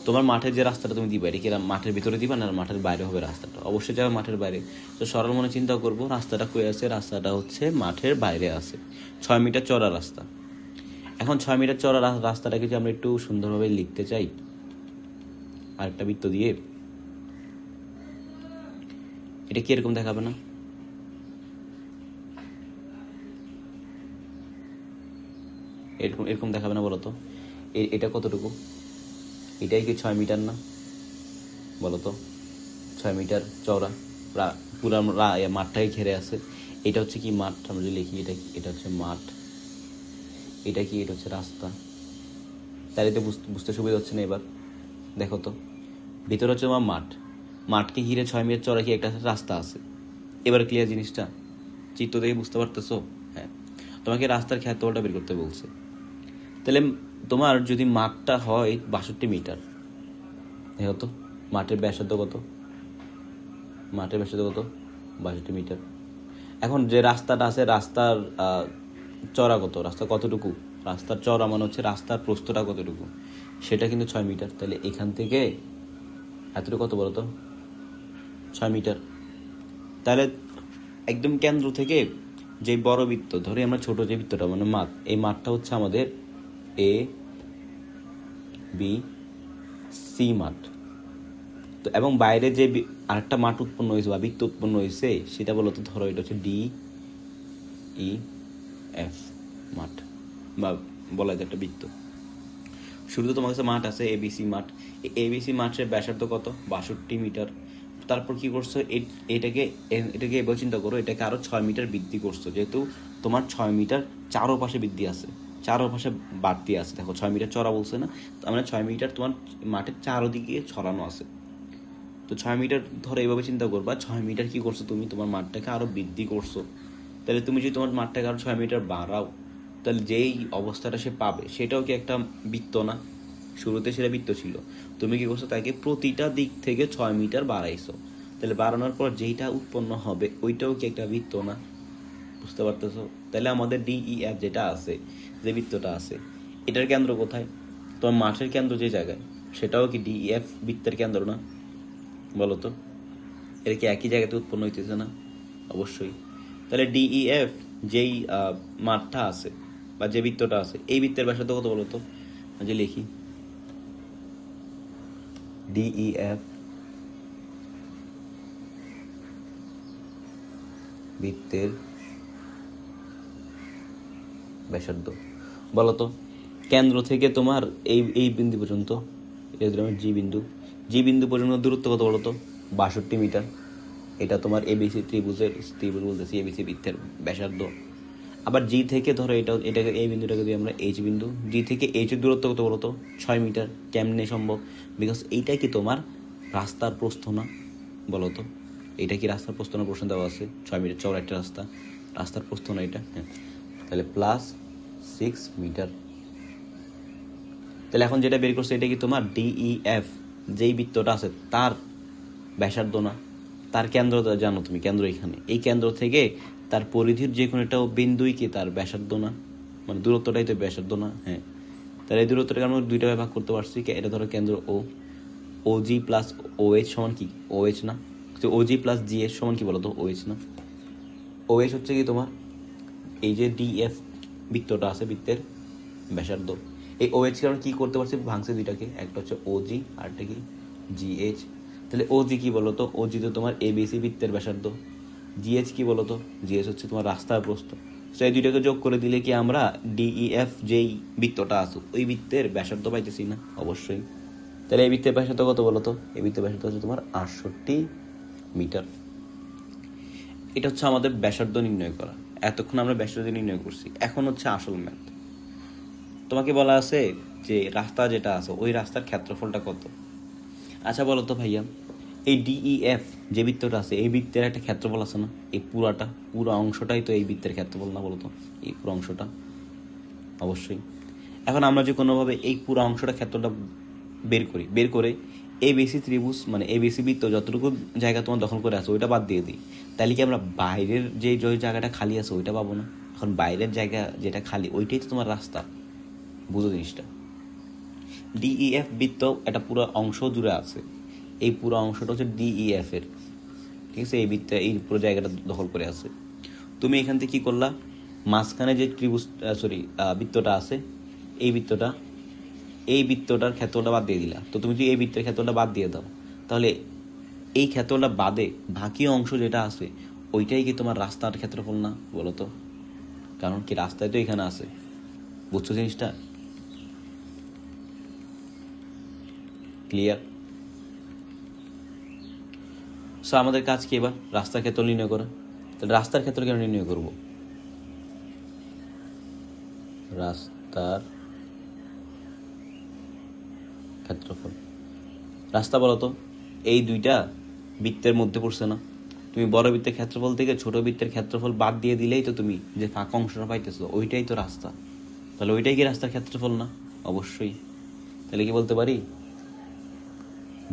তোমার মাঠের যে রাস্তাটা তুমি দিবা, এটা কি মাঠের ভিতরে দিবা না মাঠের বাইরে হবে রাস্তাটা? অবশ্যই যাবে মাঠের বাইরে। তো সরল মনে চিন্তা করবো, রাস্তাটা কই আছে? রাস্তাটা হচ্ছে মাঠের বাইরে আছে, 6 মিটার চওড়া রাস্তা। এখন 6 মিটার চওড়া রাস্তাটাকে যদি আমরা একটু সুন্দরভাবে লিখতে চাই আরেকটা বৃত্ত দিয়ে, এটা কি এরকম দেখাবে না? এরকম এরকম দেখাবে না বলো তো? এটা কতটুকু? এটাই কি 6 মিটার না? বলো তো, 6 মিটার চওড়া পুরা মাঠটাই ঘেরে আছে। এটা হচ্ছে কি মাঠ? আমরা যদি লিখি এটা কি, এটা হচ্ছে মাঠ। এটা কি? এটা হচ্ছে রাস্তা। তাহলে তো বুঝতে সুবিধা হচ্ছে না? এবার দেখো তো, ভিতরে হচ্ছে আমার মাঠ, মাঠকে ঘিরে 6 মিটার চওড়া কি একটা রাস্তা আছে। এবার ক্লিয়ার জিনিসটা? চিত্র দেখে বুঝতে পারতেছো? হ্যাঁ, তোমাকে রাস্তার ক্ষেত্রফলটা বের করতে বলছে। তাহলে তোমার যদি মাঠটা হয় 62 মিটার, দেখো তো মাঠের ব্যাসার্ধ কত? মাঠের ব্যাসার্ধ কত? 62 মিটার। এখন যে রাস্তাটা আছে, রাস্তার চওড়া কত? রাস্তা কতটুকু? রাস্তার চওড়া মানে হচ্ছে রাস্তার প্রস্থটা কতটুকু, সেটা কিন্তু 6 মিটার। তাহলে এখান থেকে এতটুকু কত বলো তো? 6 মিটার। তাহলে একদম কেন্দ্র থেকে যে বড় বৃত্ত ধরে আমরা, ছোট যে বৃত্তটা মানে মাঠ, এই মাঠটা হচ্ছে আমাদের এ বি সি মাঠ। তো এবং বাইরে যে আরেকটা মাঠ উৎপন্ন হয়েছে বা বৃত্ত উৎপন্ন হয়েছে, সেটা বলতো ধরো এটা হচ্ছে ডি ই এফ মাঠ, বা বলা যায় একটা বৃত্ত। শুরুতে তোমার কাছে মাঠ আছে এবিসি মাঠ। এবিসি মাঠের ব্যাসার্ধ কত? 62 মিটার। তারপর কি করছো? এটাকে এটাকে এবার চিন্তা করো, এটাকে আরো 6 মিটার বৃদ্ধি করছো, যেহেতু তোমার 6 মিটার চারোপাশে বৃদ্ধি আছে, চারোপাশে বাড়তি আছে। দেখো 6 মিটার চড়া বলছে না, তার মানে 6 মিটার তোমার মাঠের চারোদিকে ছড়ানো আছে। তো 6 মিটার ধরো এইভাবে চিন্তা করবা, 6 মিটার কি করছো তুমি? তোমার মাঠটাকে আরো বৃদ্ধি করছো। তাহলে তুমি যদি তোমার মাঠটাকে আরো 6 মিটার বাড়াও, তাহলে যেই অবস্থাটা সে পাবে সেটাও কি একটা বৃত্ত না? শুরুতে সেটা বৃত্ত ছিল, তুমি কি করছো? তাকে প্রতিটা দিক থেকে 6 মিটার বাড়াইছো। তাহলে বাড়ানোর পর যেইটা উৎপন্ন হবে ওইটাও কি একটা বৃত্ত না? বুঝতে পারতেছো? তাহলে আমাদের ডিইএফ যেটা আছে, যে বৃত্তটা আছে, এটার কেন্দ্র কোথায়? তোমার মাঠের কেন্দ্র যে জায়গায়, সেটাও কি ডিইএফ বৃত্তের কেন্দ্র না? বলো তো, এটা কি একই জায়গাতে উৎপন্ন হইতেছে না? অবশ্যই। তাহলে ডিইএফ যেই মাঠটা আছে বা যে বৃত্তটা আছে, এই বৃত্তের ব্যাসার্ধ কত বলো তো? যে লিখি ডিইএফ বৃত্তের ব্যাসার্ধ বলো তো, কেন্দ্র থেকে তোমার এই এই বিন্দু পর্যন্ত, এটা ধরো জি বিন্দু, জি বিন্দু পর্যন্ত দূরত্ব কত বলো তো? 62 মিটার। এটা তোমার এবিসি ত্রিভুজ বলতেছি, এবিসি বৃত্তের ব্যাসার্ধ। আবার জি থেকে ধরো এটাকে এই বিন্দুটাকে যদি আমরা এইচ বিন্দু, জি থেকে এইচ এর দূরত্ব কত বলো তো? 6 মিটার। কেমনে সম্ভব? বিকজ এইটা কি তোমার রাস্তার প্রস্থ না? বলো তো। এটা কি রাস্তার প্রস্থ না প্রশ্ন দেওয়া আছে? 6 মিটার চওড়া একটা রাস্তা, রাস্তার প্রস্থ না এটা? হ্যাঁ, তাহলে প্লাস 6 মিটার। তাহলে এখন যেটা বের করছে এটা কি তোমার DEF যেই বৃত্তটা আছে তার ব্যাসার্ধ না? তার কেন্দ্র জানো তুমি, কেন্দ্র এখানে, এই কেন্দ্র থেকে তার পরিধির যে কোনো একটা বিন্দুই কি তার ব্যাসার্ধ না? মানে দূরত্বটাই তো ব্যাসার্ধ না? হ্যাঁ, তাহলে এই দূরত্বটাকে আমরা দুইটা ভাগ করতে পারছি। এটা ধরো কেন্দ্র OG প্লাস OH সমান কি OH না? তো OG প্লাস GH সমান কি বলো তো? OH না? OH হচ্ছে কি তোমার এই যে DF বৃত্তটা আছে, বৃত্তের ব্যাসার্ধ। এই OH কে আমরা কি করতে পারছি? ভাঙছে দুইটাকে, একটা হচ্ছে OG আর একটা কি GH। তাহলে OG কি বলো তো? OG তো তোমার ABC বৃত্তের ব্যাসার্ধ। GH কি বলো তো? GH হচ্ছে তোমার রাস্তার প্রস্থ। তো এই দুইটাকে যোগ করে দিলে কি আমরা DEF যেই বৃত্তটা আছে ওই বৃত্তের ব্যাসার্ধ পাইতেছি না? অবশ্যই। তাহলে এই বৃত্তের ব্যাসার্ধ কত বলো তো? এই বৃত্তের ব্যাসার্ধ হচ্ছে তোমার 68 মিটার। এটা হচ্ছে আমাদের ব্যাসার্ধ নির্ণয় করা। এতক্ষণ আমরা ব্যাসার্ধ নির্ণয় করছি, এখন হচ্ছে আসল ম্যাথ। তোমাকে বলা আছে যে রাস্তা যেটা আছে ওই রাস্তার ক্ষেত্রফলটা কত। আচ্ছা বলো তো ভাইয়া, এই DEF যে বৃত্তটা আছে এই বৃত্তের একটা ক্ষেত্রফল আছে না? এই পুরো অংশটাই তো এই বৃত্তের ক্ষেত্রফল না? বলো তো, এই পুরো অংশটা। অবশ্যই। এখন আমরা যে কোনোভাবে এই পুরো অংশটা ক্ষেত্রটা বের করে ABC ত্রিভুজ মানে ABC বৃত্ত যতটুকু জায়গা তোমার দখল করে আছে ওইটা বাদ দিয়ে দিই, তাহলে কি আমরা বাইরের যে জায়গাটা খালি আছে ওইটা পাবো না? এখন বাইরের জায়গা যেটা খালি ওইটাই তো তোমার রাস্তা। বুঝো জিনিসটা। DEF বৃত্ত একটা পুরো অংশ জুড়ে আছে, এই পুরো অংশটা হচ্ছে DEF এর, ঠিক আছে? এই বৃত্তে এই পুরো জায়গাটা দখল করে আছে। তুমি এখান থেকে কি করলা? মাঝখানে যে বৃত্তটা আছে এই বৃত্তটার ক্ষেত্রটা বাদ দিয়ে দিলা। তো তুমি যদি এই বৃত্তের ক্ষেত্রটা বাদ দিয়ে দাও তাহলে এই ক্ষেত্রটা বাদে বাকি অংশ যেটা আছে ওইটাই কি তোমার রাস্তার ক্ষেত্রফল না? বলো তো, কারণ কি রাস্তায় তো এখানে আছে। বুঝছো জিনিসটা? ক্লিয়ার? সো আমাদের কাজ কি এবার? রাস্তার ক্ষেত্র নির্ণয় করা। তাহলে রাস্তার ক্ষেত্র কেন নির্ণয় করব? রাস্তার ক্ষেত্রফল। রাস্তা বলো তো এই দুইটা বৃত্তের মধ্যে পড়ছে না? তুমি বড় বৃত্তের ক্ষেত্রফল থেকে ছোট বৃত্তের ক্ষেত্রফল বাদ দিয়ে দিলেই তো তুমি যে ফাঁকা অংশটা পাইতেছো ওইটাই তো রাস্তা। তাহলে ওইটাই কি রাস্তার ক্ষেত্রফল না? অবশ্যই। তাহলে কি বলতে পারি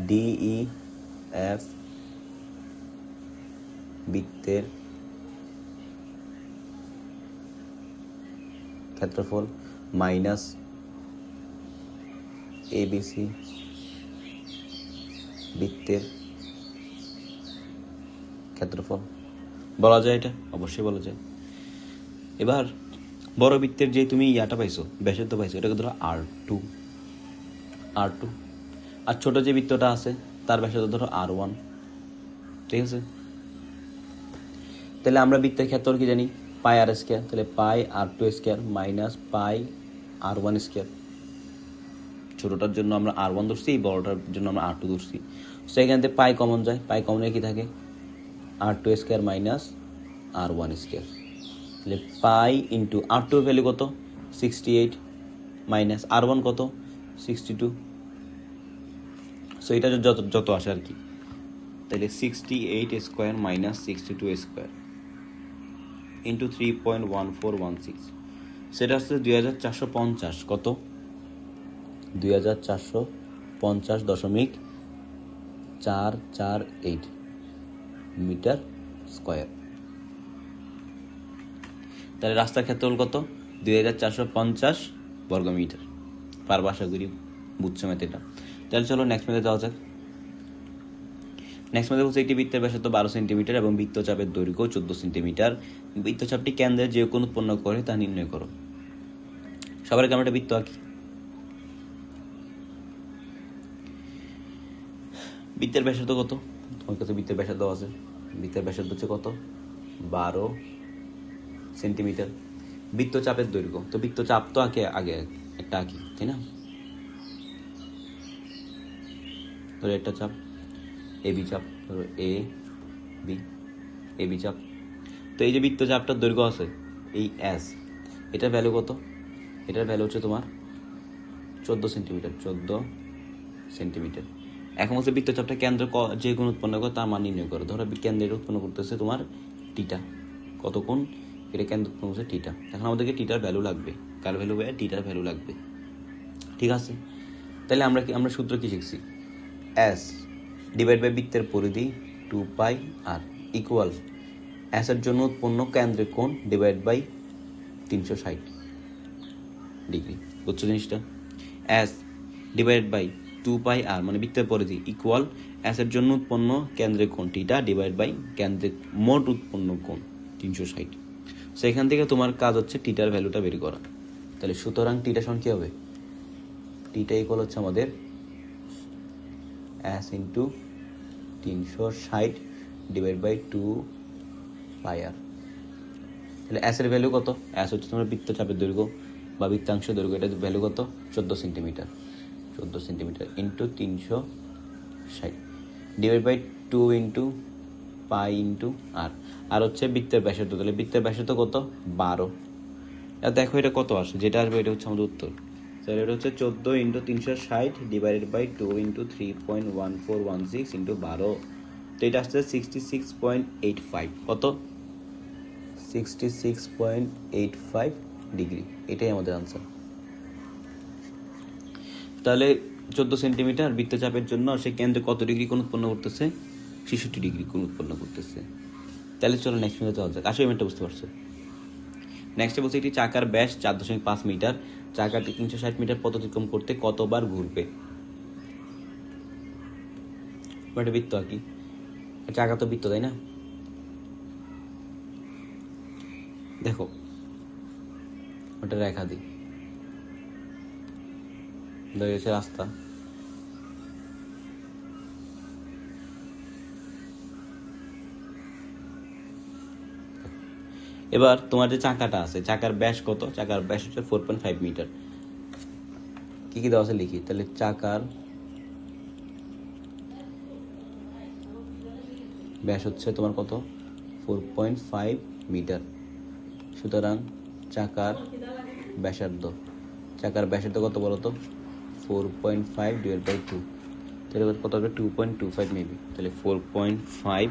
DEF বৃত্তের ক্ষেত্রফল মাইনাস ABC বৃত্তের ক্ষেত্রফল। বলা যায় এটা? অবশ্যই বলা যায়। এবার বড় বৃত্তের যে তুমি ইয়াটা পাইছো, ব্যাসার্ধ পাইছো, এটাকে ধরো R2। আর ছোট যে বৃত্তটা আছে তার ব্যাসার্ধ ধরো R1। ঠিক আছে? তাহলে আমরা বৃত্তের ক্ষেত্রফল কি জানি? Pi R square. তাহলে pi R2 square minus pi R1 square. ছোটোটার জন্য আমরা R1 ধরছি, বড়োটার জন্য আমরা R2 ধরছি। সো এখান থেকে পাই কমন যায়, পাই কমনে কি থাকে? R2 square minus R1 square. তাহলে পাই ইন্টু R2 ভ্যালু কত? 68 মাইনাস R1 কত? 62। সো এটা যত আসে আর কি। তাহলে 68 স্কোয়ার মাইনাস 62 স্কোয়ার ইন্টু 3.1416, সেটা হচ্ছে 2450। কত? 2450.448 মিটার স্কোয়ার। তাহলে রাস্তার ক্ষেত্রফল কত? 2450 বর্গমিটার। পারবো আশা করি, বুঝছো ম্যাথ এটা। তাহলে চলো নেক্সট ম্যাথে যাওয়া যাক। নেক্সট ম্যাথে হচ্ছে একটি বৃত্তের ব্যাসার্ধ 12 সেন্টিমিটার এবং বৃত্তচাপের দৈর্ঘ্য 14 সেন্টিমিটার। বৃত্তচাপটি কেন্দ্রে যে কোণ উৎপন্ন করে তা নির্ণয় করো। সবার আগে আমরা একটা বৃত্ত আঁকি। বৃত্তের ব্যাসার্ধ কত? তোমার কাছে বৃত্তের ব্যাসার্ধ আছে। বৃত্তের ব্যাসার্ধ হচ্ছে কত? 12 সেন্টিমিটার। বৃত্তচাপের দৈর্ঘ্য, তো বৃত্তচাপ তো আগে একটা আঁকি, তাই না? ধরো একটা চাপ এবি চাপ, ধরো এবি চাপ। তো এই যে বৃত্তচাপটার দৈর্ঘ্য আছে এই S, এটার ভ্যালু কত? এটার ভ্যালু হচ্ছে তোমার 14 সেন্টিমিটার। এখন হচ্ছে বৃত্তচাপটা কেন্দ্র যে কোণ উৎপন্ন করে তার মান নির্ণয় করো। ধরো কেন্দ্রের উৎপন্ন করতেছে তোমার টিটা, কত কোণ, এটা কেন্দ্র উৎপন্ন করছে টিটা। এখন আমাদেরকে টিটার ভ্যালু লাগবে, কার ভ্যালু ভাইয়া, টিটার ভ্যালু লাগবে, ঠিক আছে। তাহলে আমরা সূত্র কি শিখছি, এস ডিভাইড বাই বৃত্তের পরিধি 2πr ইকুয়াল এস এর জন্য উৎপন্ন কেন্দ্রের কোণ ডিভাইড বাই 360 ডিগ্রি। বুঝছো জিনিসটা? এস ডিভাইড বাই 2πr মানে বৃত্তের পরিধি ইকুয়াল এস এর জন্য উৎপন্ন কেন্দ্রের কোণ টিটা ডিভাইড বাই কেন্দ্রের মোট উৎপন্ন কোণ 360। সেখান থেকে তোমার কাজ হচ্ছে টিটার ভ্যালুটা বের করা। তাহলে সুতরাং টিটা সমান কি হবে, টিটা ইকুয়াল হচ্ছে আমাদের S into 360 divide by 2πr। তাহলে এস এর ভ্যালু কত, এস হচ্ছে তোমার বৃত্তচাপের দৈর্ঘ্য বা বৃত্তাংশ দৈর্ঘ্য, এটা ভ্যালু কত 14 centimetre, 14 centimetre into 360 divide by 2 into pi into r হচ্ছে বৃত্তের ব্যাসার্ধ। তাহলে বৃত্তের ব্যাসার্ধ কত 12। আর দেখো এটা কত আসে, যেটা আসবে এটা হচ্ছে আমাদের উত্তর। তাহলে এটা হচ্ছে 14 into 360 divided by 2 into 3.1416 into 12। তো এটা আসছে 66.85, কত 66.85 ডিগ্রি, এটাই আমাদের আনসার। তাহলে 14 সেন্টিমিটার বৃত্তচাপের জন্য সে কেন্দ্রে কত ডিগ্রি কোণ উৎপন্ন করতেছে, 66 ডিগ্রি কোণ উৎপন্ন করতেছে। তাহলে চলো নেক্সট মিনিটে যাওয়া যাক। আসলে এটা বুঝতে পারছো। নেক্সটে বলছে একটি চাকার ব্যাস 4.5 মিটার, চাকাটি 360 মিটার পথ অতিক্রম করতে কতবার ঘুরবে। একটা বৃত্ত আঁকি, চাকা তো বৃত্ত তাই না। দেখো ওটা রেখা দিই, দাঁড়িয়েছে রাস্তা, এবার তোমার যে চাকাটা আছে চাকার ব্যাস কত, চাকার ব্যাস হচ্ছে 4.5 মিটার। কি কি দেওয়া আছে লিখি। তাহলে চাকার ব্যাস হচ্ছে তোমার কত 4.5 মিটার। সুতরাং চাকার ব্যাসার্ধ কত বলো তো 4.5 ডিভাইড বাই 2, তাহলে কত হবে 2.25 মেবি। তাহলে 4.5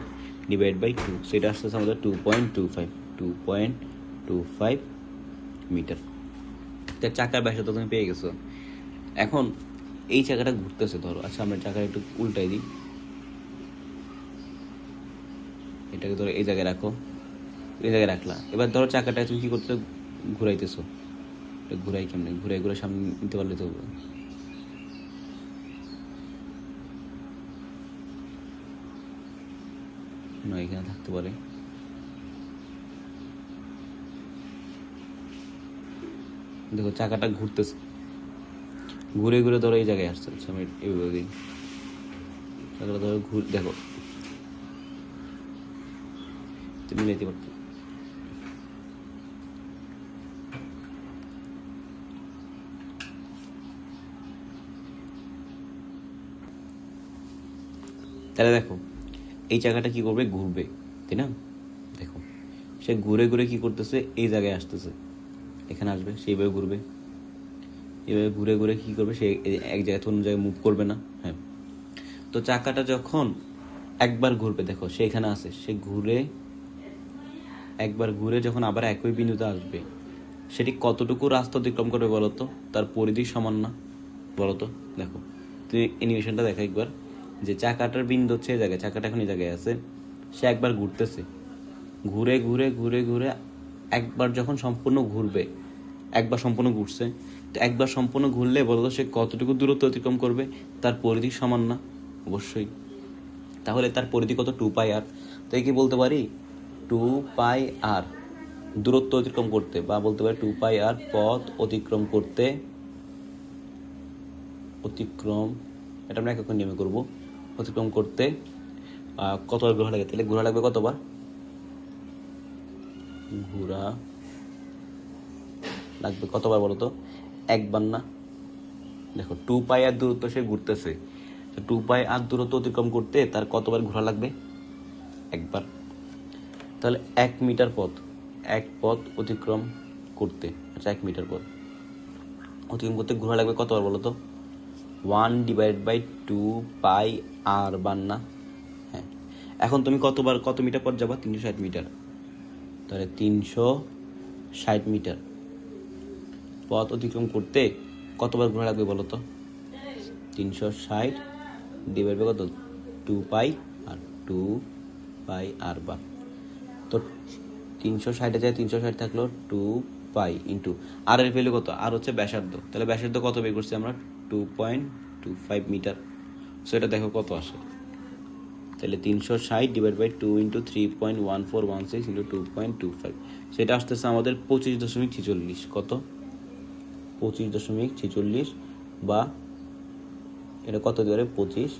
ডিভাইড বাই 2, সেটা আসতেছে আমাদের 2.25 মিটার। তার চাকার ব্যাসার্ধ তুমি পেয়ে গেছো। এখন এই চাকাটা ঘুরতেছে, ধরো আচ্ছা আমরা চাকাটা একটু উল্টাই দিই, এটাকে ধরো এই জায়গায় রাখো, এই জায়গায় রাখলা। এবার ধরো চাকাটা তুমি কি করতে ঘুরাইতেছো, ঘুরাই কেমনে, ঘুরে সামনে নিতে পারলে তো না, এখানে থাকতে পারে। দেখো চাকাটা ঘুরতেছে, ঘুরে ধরো এই জায়গায় আসছে। আচ্ছা আমি এইভাবে দিই, চাকাটা ধরো দেখো তুমি মিলাইতে পারতো। তাহলে দেখো এই চাকাটা কি করবে, ঘুরবে, তাই না। দেখো সে ঘুরে কি করতেছে, এই জায়গায় আসতেছে, এখানে আসবে, সেইভাবে ঘুরবে, এভাবে ঘুরে কি করবে, সে এক জায়গা থেকে অন্য জায়গায় মুভ করবে না। হ্যাঁ, তো চাকাটা যখন একবার ঘুরবে, দেখো সে এখানে আসে, সে একবার ঘুরে যখন আবার একই বিন্দুতে আসবে, সেটি কতটুকু রাস্তা অতিক্রম করবে বলতো, তার পরিধি সমান না বলতো। দেখো তুমি অ্যানিমেশনটা দেখো একবার, যে চাকাটার বিন্দু হচ্ছে এই জায়গায়, চাকাটা এখন এই জায়গায় আছে, সে একবার ঘুরতেছে, ঘুরে একবার যখন সম্পূর্ণ ঘুরবে, একবার সম্পূর্ণ ঘুরছে, তো একবার সম্পূর্ণ ঘুরলে বলতো সে কতটুকু দূরত্ব অতিক্রম করবে, তার পরিধি সমান না অবশ্যই। তাহলে তার পরিধি কত 2πr। তাই কি বলতে পারি 2πr দূরত্ব অতিক্রম করতে, বা বলতে পারি 2πr পথ অতিক্রম করতে, এটা আমরা একক নিয়মে করবো, অতিক্রম করতে কতবার ঘোরা লাগে। তাহলে ঘোরা লাগবে কতবার, ঘোরা লাগবে কতবার বলো তো, একবার না। দেখো 2πr দূরত্ব সে ঘুরতেছে, তো 2πr দূরত্ব অতিক্রম করতে তার কতবার ঘোরা লাগবে, একবার। তাহলে 1 মিটার পথ অতিক্রম করতে, আচ্ছা 1 মিটার পথ অতিক্রম করতে ঘোরা লাগবে কতবার বলো তো, 1/2 পাই r1 না? হ্যাঁ, এখন তুমি কত মিটার পর যাবা? 360 মিটার। তাহলে 360 মিটার পথ অতিক্রম করতে কতবার ঘোরা লাগবে বলো তো? 360 কত? 2 পাই আর 2 পাই r1। তো 360 যায় 360 থাকলো 2 পাই ইন্টু আর এর ভ্যালু কত? আর হচ্ছে ব্যাসার্ধ। তাহলে ব্যাসার্ধ কত বের করছি আমরা? 2.25 মিটার। সো এটা দেখো কত আসে। তাহলে 360/2 ইন্টু 3.1416 ইন্টু 2.25, সেটা আসতেছে আমাদের 25.46। কত? 25.46, বা এটা কত দিবারে? 25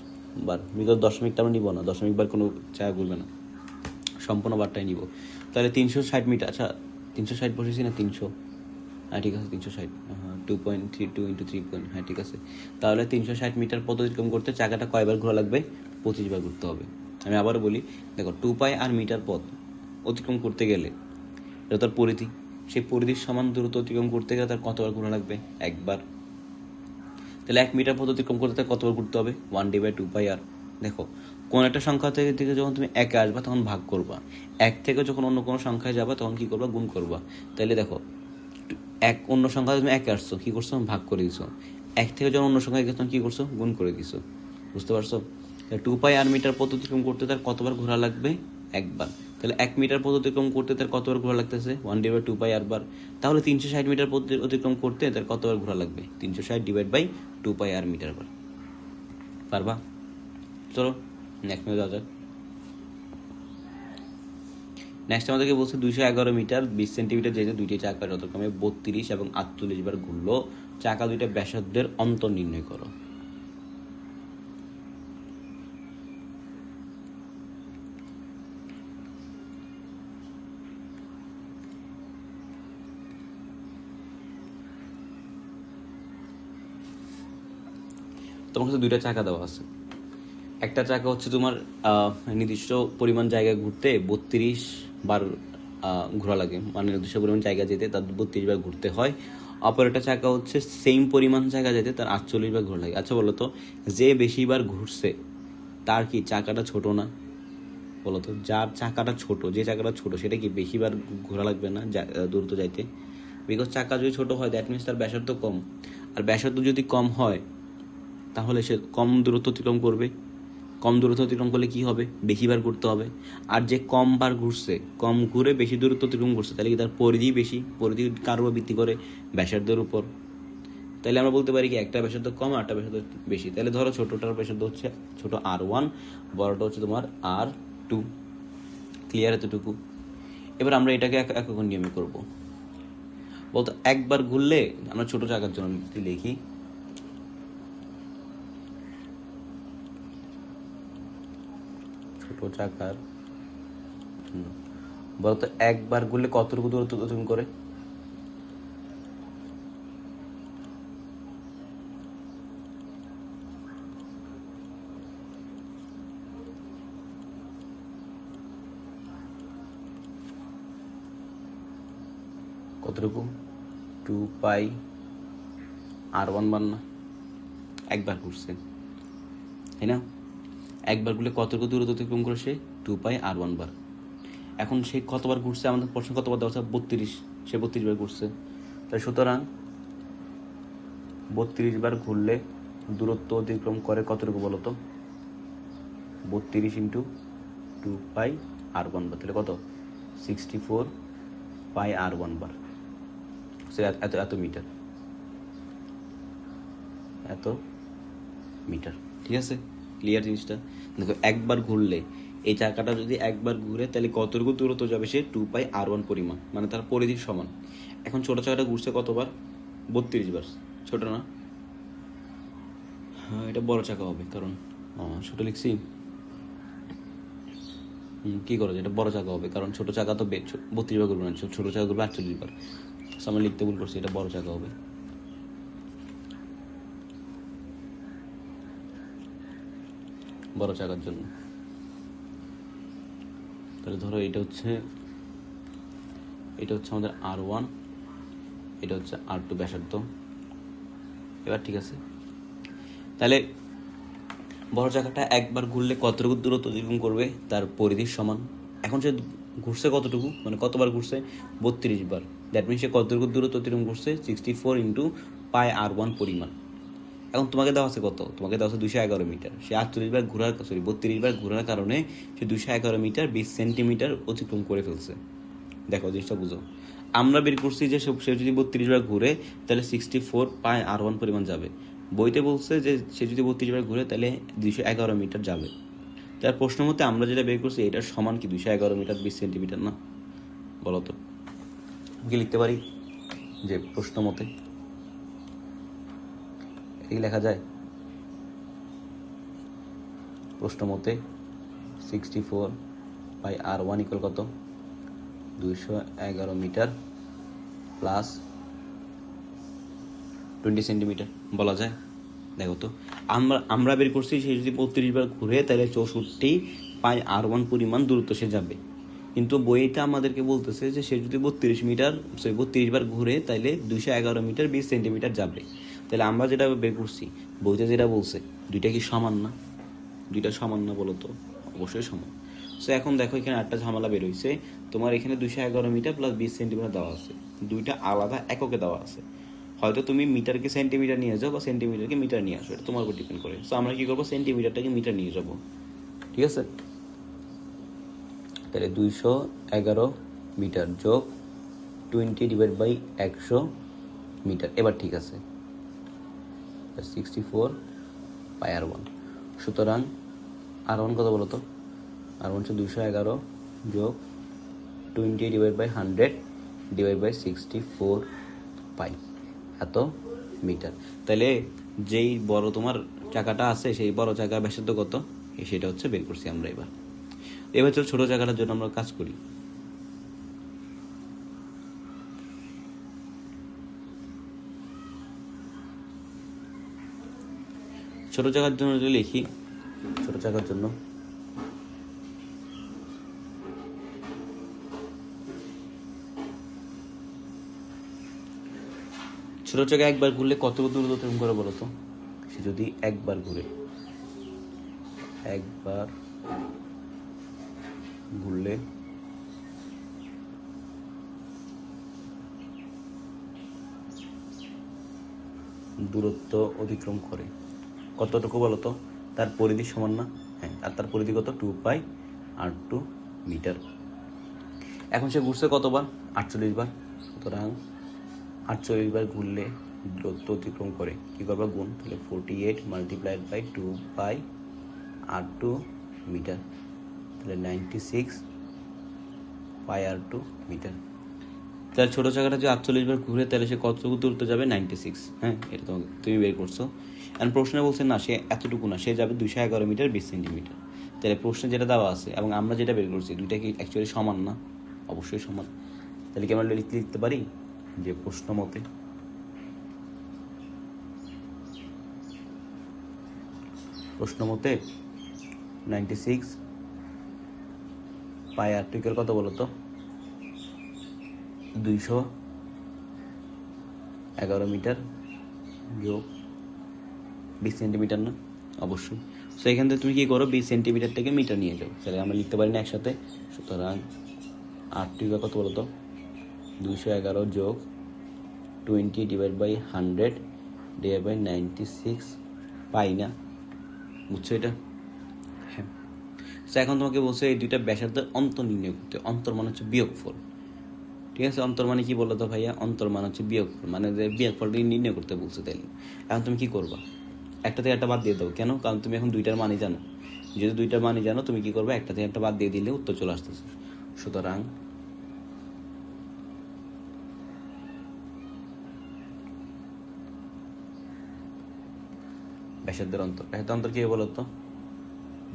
বার। বিগত দশমিকটা আমরা নিব না, দশমিক বার কোনো জায়গা ঘুরবে না, সম্পূর্ণ বারটাই নিব। তাহলে 360 মিটার, আচ্ছা 360 বসেছি না? 300, হ্যাঁ ঠিক আছে 360, 2.32 ইন্টু 3 পয়েন্ট, হ্যাঁ ঠিক আছে। তাহলে 360 মিটার পথ অতিক্রম করতে চাকাটা কয়বার ঘোরা লাগবে? 25 বার ঘুরতে হবে। আমি আবারও বলি, দেখো 2 পাই আর মিটার পথ অতিক্রম করতে গেলে, এটা তার পরিধি, সেই পরিধির সমান দূরত্ব অতিক্রম করতে গেলে তার কতবার ঘোরা লাগবে? একবার। তাহলে 1 মিটার পথ অতিক্রম করতে কতবার ঘুরতে হবে? 1/2 পাই আর। দেখো কোন একটা সংখ্যা থেকে যখন তুমি একে আসবা তখন ভাগ করবা, এক থেকে যখন অন্য কোনো সংখ্যায় যাবা তখন কি করবা? গুণ করবা। তাহলে দেখো অন্য সংখ্যা তুমি একে আসছো, কি করছো? ভাগ করে দিছো। এক থেকে যখন অন্য সংখ্যায় গেছো তখন কি করছো? গুণ করে দিছো। বুঝতে পারছো? 2 পাই আর মিটার পথ অতিক্রম করতে তার কতবার ঘোরা লাগবে? একবার। তাহলে 1 মিটার পথ অতিক্রম করতে তার কতবার ঘোরা লাগতেছে? 1/2 পাই আর বার। তাহলে 360 মিটার পথ অতিক্রম করতে তার কতবার ঘোরা লাগবে? 360/2 পাই আর মিটার বার। পারবা? চলো নেক্সট যাওয়া যাক। নেক্সট আমাদেরকে বলছে 211 মিটার 20 সেন্টিমিটার যেহেতু দুইটি চাকা যথাক্রমে 32 এবং 48 বার ঘুরলো, চাকা দুইটা ব্যাসার্ধের অন্তর নির্ণয় করো। তোমার কাছে দুইটা চাকা দেওয়া আছে। একটা চাকা হচ্ছে তোমার নির্দিষ্ট পরিমাণ জায়গায় ঘুরতে 32 বার ঘোরা লাগে, মানে নির্দিষ্ট পরিমাণ জায়গা যেতে তার 32 বার ঘুরতে হয়। অপর একটা চাকা হচ্ছে সেম পরিমাণ জায়গা যেতে তার 48 বার ঘোরা লাগে। আচ্ছা বলো তো, যে বেশিবার ঘুরছে তার কি চাকাটা ছোট না? বলো তো, যার চাকাটা ছোট, যে চাকাটা ছোট সেটা কি বেশিবার ঘোরা লাগবে না দূরত্ব যাইতে? বিকজ চাকা যদি ছোট হয় দ্যাট মিনস তার ব্যাসার্ধ কম, আর ব্যাসার্ধ যদি কম হয় তাহলে সে কম দূরত্ব অতিক্রম করবে। কম দূরত্ব অতিক্রম করলে কি হবে? বেশিবার ঘুরতে হবে। আর যে কম বার ঘুরছে, কম ঘুরে বেশি দূরত্ব অতিক্রম করছে, তাহলে কি তার পরিধি বেশি? পরিধি কার উপর ভিত্তি করে? ব্যাসার্ধের উপর। তাহলে আমরা বলতে পারি কি একটা ব্যাসার্ধ কম আর একটা ব্যাসার্ধ বেশি। তাহলে ধরো ছোটটার ব্যাসার্ধ হচ্ছে ছোট r1, বড়টা হচ্ছে তোমার r2। ক্লিয়ার এতটুকু? এবার আমরা এটাকে একক নিয়মে করব। বলতো একবার ঘুরলে, আমরা ছোট চাকার জন্য লিখি, ছোট চাকার বলতো একবার ঘুরলে কতটুকু দূরত্ব অতিক্রম করে? কতটুকু? 2 পাই আর1 বার না? একবার ঘুরছে, তাই না? একবার ঘুরলে কতটুকু দূরত্ব অতিক্রম করে সে? 2 পাই আর1 বার। এখন সে কতবার ঘুরছে? আমাদের প্রশ্ন কতবার দেওয়া আছে? 32। সে 32 বার ঘুরছে। তাই সুতরাং 32 বার ঘুরলে দূরত্ব অতিক্রম করে কতটুকু বলো তো? 32 ইন্টু 2 পাই আর1 বার, তাহলে কত? 64 পাই আর1 বার। সে এত মিটার, এত মিটার। ঠিক আছে? ক্লিয়ার জিনিসটা? দেখো একবার ঘুরলে, এই চাকাটা যদি একবার ঘুরে তাহলে কতটুকু দূরত্ব যাবে সে? 2 পাই আর1 পরিমাণ, মানে তার পরিধির সমান। এখন ছোট চাকাটা ঘুরছে কতবার? 32 বার। ছোট না? হ্যাঁ, এটা বড় চাকা হবে, কারণ ছোট লিখছি। কী করা যায়? এটা বড় চাকা হবে, কারণ ছোট চাকা তো 32 বার ঘুরবে না, ছোট চাকা ঘুরবে 48 বার। আমরা লিখতে ভুল করছি, এটা বড় চাকা হবে। বড় চাকার জন্য। তাহলে ধরো এটা হচ্ছে আমাদের r1, এটা হচ্ছে r2 ব্যাসার্ধ। এবার ঠিক আছে, তাহলে বড় চাকাটা একবার ঘুরলে কতটুকু দূরত্ব অতিক্রম করবে তার পরিধির সমান। এখন সে ঘুরছে কতটুকু, মানে কতবার ঘুরছে, 32 বার। দ্যাট মিনস সে কতটুকু দূরত্ব অতিক্রম করছে, 64 ইন্টু পাই R1 পরিমাণ। এখন তোমাকে দেওয়া আছে কত, তোমাকে দেওয়া আছে 211 মিটার। সে 48 বার ঘোরার 32 বার ঘোরার কারণে সে 211 মিটার 20 সেন্টিমিটার অতিক্রম করে ফেলছে। দেখো জিনিসটা বুঝো, আমরা বের করছি যে সে যদি 32 বার ঘুরে তাহলে 64 পাই R1 পরিমাণ যাবে। বইতে বলছে যে সে যদি 32 বার ঘুরে তাহলে 211 মিটার যাবে। তার প্রশ্ন মতে আমরা যেটা বের করছি এটার সমান কি 211 মিটার 20 সেন্টিমিটার না? বলো তো, কি লিখতে পারি যে প্রশ্ন মতে এই লেখা যায়, প্রশ্ন মতে 64 বাই R1 ইকুয়াল কত, 211 মিটার প্লাস 20 সেন্টিমিটার বলা যায়। দেখো তো, আমরা বের করছি সে যদি 32 বার ঘুরে তাহলে 64 পাই R1 পরিমাণ দূরত্ব সে যাবে। কিন্তু বইটা আমাদেরকে বলতেছে যে সে যদি 32 বার ঘুরে তাহলে 211 মিটার 20 সেন্টিমিটার যাবে। তাহলে আমরা যেটা বের করছি বইতে যেটা বলছে দুইটা কি সমান না? দুইটা সমান না বলো তো? অবশ্যই সমান। সো এখন দেখো এখানে একটা ঝামেলা বের হয়েছে, তোমার এখানে 211 মিটার প্লাস 20 সেন্টিমিটার দেওয়া আছে, দুইটা আলাদা এককে দেওয়া আছে। হয়তো তুমি মিটারকে সেন্টিমিটার নিয়ে যাও বা সেন্টিমিটারকে মিটার নিয়ে আসো, এটা তোমার উপর ডিপেন্ড করে। সো আমরা কি করবো, সেন্টিমিটারটাকে মিটার নিয়ে যাবো, ঠিক আছে? তাহলে 211 মিটার যোগ 20/100 মিটার, এবার ঠিক আছে, 64 পাই R1। সুতরাং R1 কত বলো তো? R1 হচ্ছে 211 যোগ 20/100/64 পাই, এত মিটার। তাহলে যেই বড় তোমার চাকাটা আছে সেই বড় চাকার ব্যাসার্ধ কত সেটা হচ্ছে বের করছি আমরা। এবার চলো ছোট চাকাটার জন্য আমরা কাজ করি। ছোট চাকার জন্য যদি লিখি, ছোট চাকার জন্য ছোট চাকা একবার ঘুরলে কত দূর অতিক্রম করে বলো তো? সে যদি একবার ঘুরে, একবার ঘুরলে দূরত্ব অতিক্রম করে কতটুকু বলো তো? তার পরিধি সমান না? হ্যাঁ, আর তার পরিধি কত? 2 পাই R2 মিটার। এখন সে ঘুরছে কতবার? 48 বার। সুতরাং 48 বার ঘুরলে দূরত্ব অতিক্রম করে, কী করবা গুণ, তাহলে 48 multiplied by 2 pi R2 metre, তাহলে 96 পাই R2 মিটার। তাহলে ছোটো চাকাটা যে 48 বার ঘুরে তাহলে সে কতটুকু দূরত্ব যাবে? 96। হ্যাঁ, এটা তুমি বের করছো। এখন প্রশ্নে বলছে না সে এতটুকু না, সে যাবে 211 মিটার 20 সেন্টিমিটার। তাহলে প্রশ্নে যেটা দেওয়া আছে এবং আমরা যেটা বের করছি দুইটা কি অ্যাকচুয়ালি সমান না? অবশ্যই সমান। তাহলে কি আমরা লিখতে পারি যে প্রশ্ন মতে প্রশ্ন মতে 96 পাই R2 ইকুয়াল কত বলো তো? 211 মিটার যোগ 20 সেন্টিমিটার না? অবশ্যই। সো এখান থেকে তুমি কী করো, 20 সেন্টিমিটার থেকে মিটার নিয়ে যাও, তাহলে আমরা লিখতে পারি না একসাথে। সুতরাং R2 ইকুয়াল কত বলো তো? 211 যোগ 20/100/96 পাই না? বুঝছো এটা? হ্যাঁ। সো এখন তোমাকে বলছে এই দুইটা ব্যাসার্ধের অন্তর নির্ণয় করতে। অন্তর মানে হচ্ছে বিয়োগফল, ঠিক আছে? অন্তর মানে কি বলো তো ভাইয়া? অন্তর মানে হচ্ছে বিয়োগফল, মানে বিয়োগফলটা নির্ণয় করতে বলছে। তাইলে এখন তুমি কি করবা? একটা থেকে একটা বাদ দিয়ে দাও। কেন? কারণ তুমি এখন দুইটার মানই জানো। যদি দুইটার মানই জানো তুমি কি করবে, একটা থেকে একটা বাদ দিয়ে দিলে উত্তর চলে আসতেছে। সুতরাং ব্যাসার্ধের অন্তর, ব্যাসার্ধের অন্তর কি বলো তো?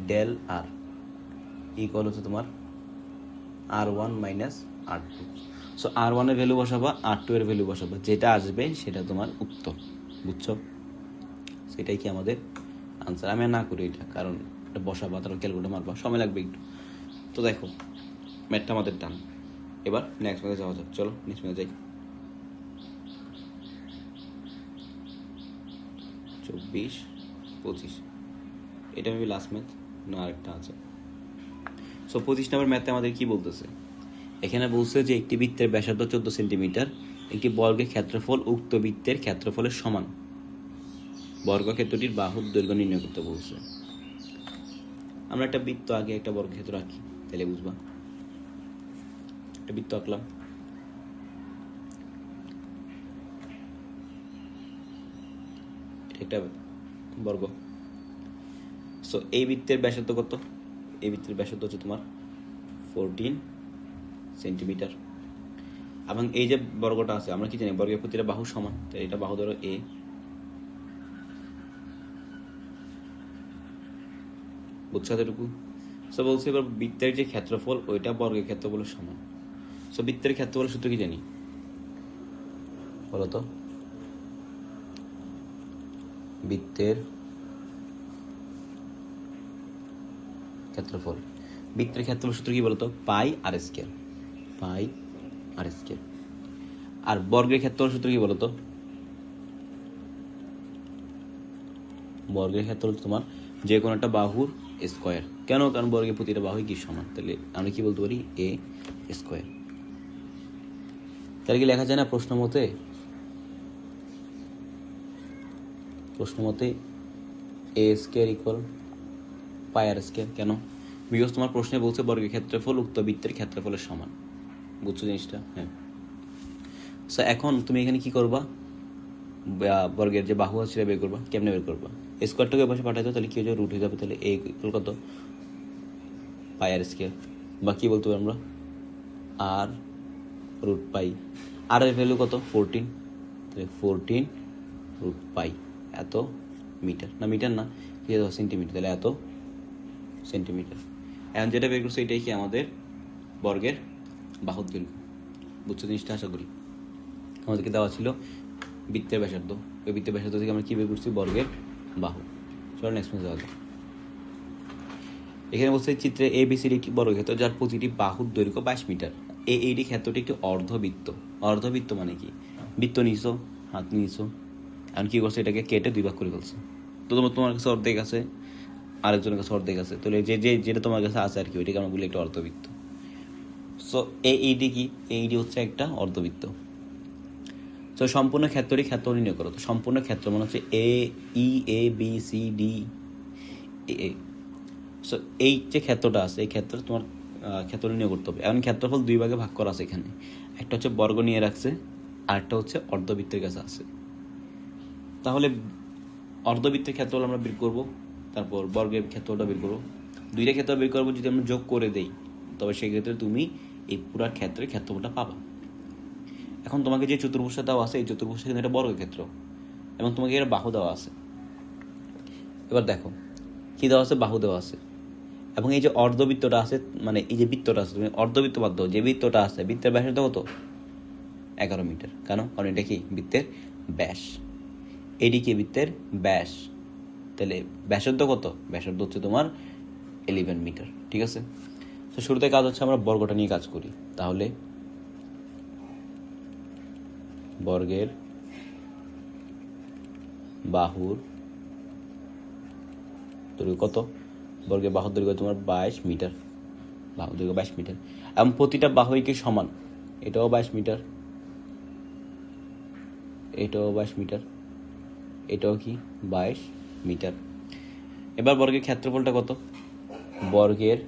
ডেল আর ইকুয়াল হচ্ছে তোমার R1 minus R2। So R1 এর ভ্যালু বসাবা, R2 এর ভ্যালু বসাবা, যেটা আসবে সেটা তোমার উত্তর। বুঝছো? সেটাই কি আমাদের আনসার। আমি আর না করি এটা, কারণ এটা বসাবা, তারপর ক্যালকুলেটর মারবা, সময় লাগবে একটু। তো দেখো ম্যাথটা আমাদের ডান। এবার নেক্সট ম্যাথে যাওয়া যাক। চলো নেক্সট ম্যাথে যাই। 24 25। এটা মেবি লাস্ট ম্যাথ, না আরেকটা আছে। সো 25 নম্বর ম্যাথে আমাদের কি বলতেছে, এখানে বলছে যে একটি বৃত্তের ব্যাসার্ধ 14 সেন্টিমিটার, একটি বর্গের ক্ষেত্রফল উক্ত বৃত্তের ক্ষেত্রফলের সমান, বর্গক্ষেত্রটির বাহুর দৈর্ঘ্য নির্ণয় করতে বলছে। আমরা একটা বৃত্ত আগে একটা বর্গক্ষেত্র আঁকি, তাহলে বুঝবা। একটা বৃত্ত আঁকলাম, এটা একটা বর্গ। সো এই বৃত্তের ব্যাসার্ধ কত? এই বৃত্তের ব্যাসার্ধ হচ্ছে তোমার 14 সেন্টিমিটার। এবং এই যে বর্গটা আছে, আমরা কি জানি বর্গের প্রতিটা বাহু সমান, তাই এটা বাহু ধরো এ, বুঝছো এতটুকু? সো বলছি এবার বৃত্তের যে ক্ষেত্রফল ওইটা বর্গের ক্ষেত্রফলের সমান। সো বৃত্তের ক্ষেত্রফলের সূত্র কি জানি বলো তো? বৃত্তের ক্ষেত্রফল, বৃত্তের ক্ষেত্রফল সূত্র কি বলতো? পাই আর স্কয়ার, পাই আর স্কয়ার। আর বর্গের ক্ষেত্রফল সূত্র কি বলতো? বর্গের ক্ষেত্রফল তোমার যে কোনো একটা বাহুর স্কয়ার। কেন? কারণ বর্গের প্রতিটা বাহুই কি সমান, তাহলে আমরা কি বলতে পারি? এ স্কয়ার। তাহলে কি লেখা যায় না প্রশ্ন মতে? প্রশ্ন মতে এ স্কয়ার ইকুয়াল পাই আর স্কয়ার। কেন? বিকজ তোমার প্রশ্নে বলছে বর্গের ক্ষেত্রফল উক্ত বৃত্তের ক্ষেত্রফলের সমান। বুঝছো জিনিসটা? হ্যাঁ। সো এখন তুমি এখানে কি করবা? বর্গের যে বাহু আছে সেটা বের করবা। কেমনে বের করবা? স্কোয়ারটাকে পাশে পাঠাই দাও, তাহলে কি হয়ে যাবে? রুট হয়ে যাবে। তাহলে এ ইকুয়াল কত? পাই আর স্কয়ার। বা কি বলতে পারি আমরা? আর রুট পাই। আর এর ভ্যালু কত? 14। তাহলে 14 রুট পাই এত মিটার, না মিটার না, কি সেন্টিমিটার। তাহলে এত সেন্টিমিটার। এখন যেটা বের করছে এটাই কি আমাদের বর্গের বাহুর দৈর্ঘ্য। বুঝছো জিনিসটা? আশা করি আমাদেরকে দেওয়া ছিল বৃত্তের ব্যাসার্ধ, ওই বৃত্তের ব্যাসার্ধ থেকে আমরা কী বের করছি? বর্গের বাহু। চলো নেক্সট ম্যাচ দেওয়া যায়। এখানে বলছে চিত্রে এ বি সির একটি বর্গক্ষেত্র যার প্রতিটি বাহুর দৈর্ঘ্য 22 মিটার। এইটি ক্ষেত্রটি একটি অর্ধবৃত্ত। অর্ধবৃত্ত মানে কি? বৃত্ত নিছো, হাত নিয়েছো, এখন কী করছে? এটাকে কেটে 2 ভাগ করে ফেলছে। তো তোমার কাছে অর্ধেক আছে, আরেকজনের কাছে অর্ধেক আছে, তাহলে যেটা তোমার কাছে আছে আর কি, ওইটাকে আমরা বলি একটা অর্ধবৃত্ত। সো এইডি কি? এইডি হচ্ছে একটা অর্ধবৃত্ত। তো সম্পূর্ণ ক্ষেত্রটি ক্ষেত্র নির্ণয় করো। তো সম্পূর্ণ ক্ষেত্র মানে হচ্ছে A B C D A. So এই যে ক্ষেত্রটা আছে, এই ক্ষেত্রে তোমার ক্ষেত্র নির্ণয় করতে হবে। এখন ক্ষেত্রফল 2 ভাগে ভাগ করা আছে এখানে। একটা হচ্ছে বর্গ নিয়ে রাখছে, আরেকটা হচ্ছে অর্ধবৃত্তের কাছে আছে। তাহলে অর্ধবৃত্তের ক্ষেত্রফল আমরা বের করবো, তারপর বর্গের ক্ষেত্রটা বের করবো। দুইটা ক্ষেত্র বের করবো। যদি আমরা যোগ করে দেই তবে সেক্ষেত্রে তুমি এই পুরা ক্ষেত্রের ক্ষেত্রফলটা পাবা। এখন তোমাকে যে চতুর্ভুজটা দেওয়া আছে, এই চতুর্ভুজটা কিন্তু একটা বর্গক্ষেত্র, এবং তোমাকে এর বাহু দেওয়া আছে। এবার দেখো কি দেওয়া আছে? বাহু দেওয়া আছে। এবং এই যে অর্ধবৃত্তটা আছে, মানে এই যে বৃত্তটা আছে, তুমি অর্ধবৃত্ত বাদ দাও, যে বৃত্তটা আছে বৃত্তের ব্যাসার্ধ কত? 11 মিটার। কেন? কারণ এটা কি? বৃত্তের ব্যাস। এটি কি? বৃত্তের ব্যাস। তাহলে ব্যাসার্ধ কত? ব্যাসার্ধ হচ্ছে তোমার 11 মিটার। ঠিক আছে? তো শুরুতে কাজ হচ্ছে আমরা বর্গটা নিয়ে কাজ করি। তাহলে বর্গের বাহুর দৈর্ঘ্য কত? বর্গের বাহুর দৈর্ঘ্য তোমার 22 মিটার। বাহুর দৈর্ঘ্য 22 মিটার। এবং প্রতিটা বাহুই কি সমান? এটাও 22 মিটার, এটাও 22 মিটার, এটাও কি 22 মিটার। এবার বর্গের ক্ষেত্রফলটা কত? বর্গের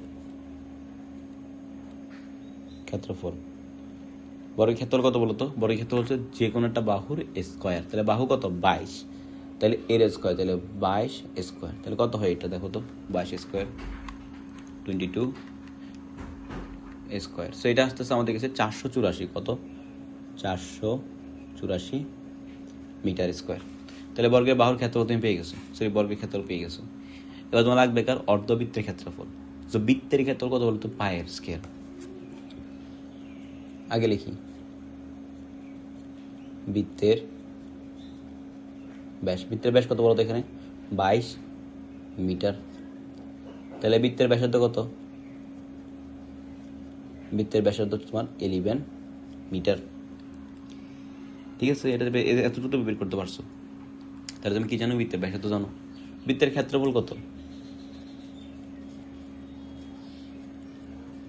ক্ষেত্রফল, বর্গের ক্ষেত্রফল কত বলতো? বর্গের ক্ষেত্রফল হচ্ছে যে কোনো একটা বাহুর স্কোয়ার। তাহলে বাহু কত? 22। তাহলে এর স্কোয়ার, তাহলে 22 স্কোয়ার। তাহলে কত হয় এটা? দেখো তো, 22 স্কোয়ার 22 স্কোয়ার। সো এটা আসতেছে আমাদের কাছে 484। কত? 484 মিটার স্কোয়ার। তাহলে বর্গের বাহুর ক্ষেত্রফল তুমি পেয়ে গেছো, সরি বর্গের ক্ষেত্রফল পেয়ে গেছো। এবার তোমার লাগবে কার? অর্ধবৃত্তের ক্ষেত্রফল। তো বৃত্তের ক্ষেত্রফল কত বলতো? পায়ের স্কোয়ার। আগে লিখি বৃত্তের ব্যাস। বৃত্তের ব্যাস কত বলতো এখানে? 22 মিটার। তাহলে বৃত্তের ব্যাসার্ধ কত? বৃত্তের ব্যাসার্ধ তোমার 11 মিটার। ঠিক আছে? এটা এতটুকু বের করতে পারছো। তাহলে তুমি কি জানো? বৃত্তের ব্যাসার্ধ জানো। বৃত্তের ক্ষেত্রফল কত?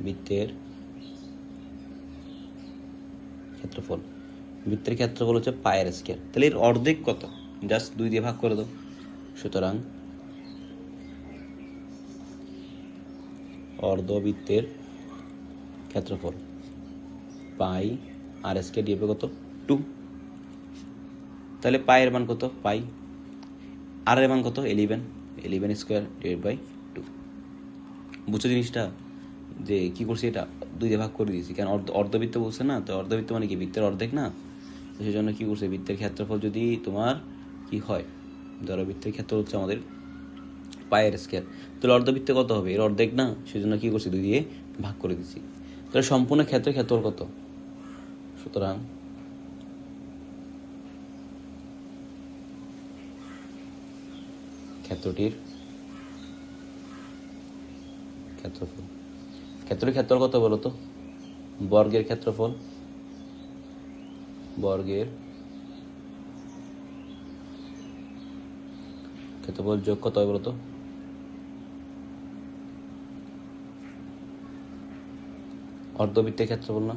বৃত্তের ক্ষেত্রফল হচ্ছে পায়ের স্কয়ার। তাহলে এর অর্ধেক কত? জাস্ট 2 দিয়ে ভাগ করে দাও। সুতরাং অর্ধবৃত্তের ক্ষেত্রফল পাই আর স্কয়ার ডিভাইড কত? 2। তাহলে পায়ের মান কত? পাই। আর এর মান কত? 11 স্কয়ার ডিভাইড বাই 2। বুঝছো জিনিসটা? যে কি করছি, এটা 2 দিয়ে ভাগ করে দিয়েছি, কারণ অর্ধবৃত্ত বলছে না, তো অর্ধবৃত্ত মানে কি? বৃত্তের অর্ধেক না, তো সেই জন্য কী করছে, বৃত্তের ক্ষেত্রফল যদি তোমার কি হয়, ধরো বৃত্তের ক্ষেত্র হচ্ছে আমাদের পায়ের স্কয়ার, তাহলে অর্ধবৃত্ত কত হবে? এর অর্ধেক না, সেই জন্য কী করছি, 2 দিয়ে ভাগ করে দিচ্ছি। তাহলে সম্পূর্ণ ক্ষেত্রের ক্ষেত্রফল কত? সুতরাং ক্ষেত্রটির ক্ষেত্রফল কত বলো তো? বর্গের ক্ষেত্রফল যোগ কত হয় বলো তো? অর্ধবৃত্তের ক্ষেত্রফল না?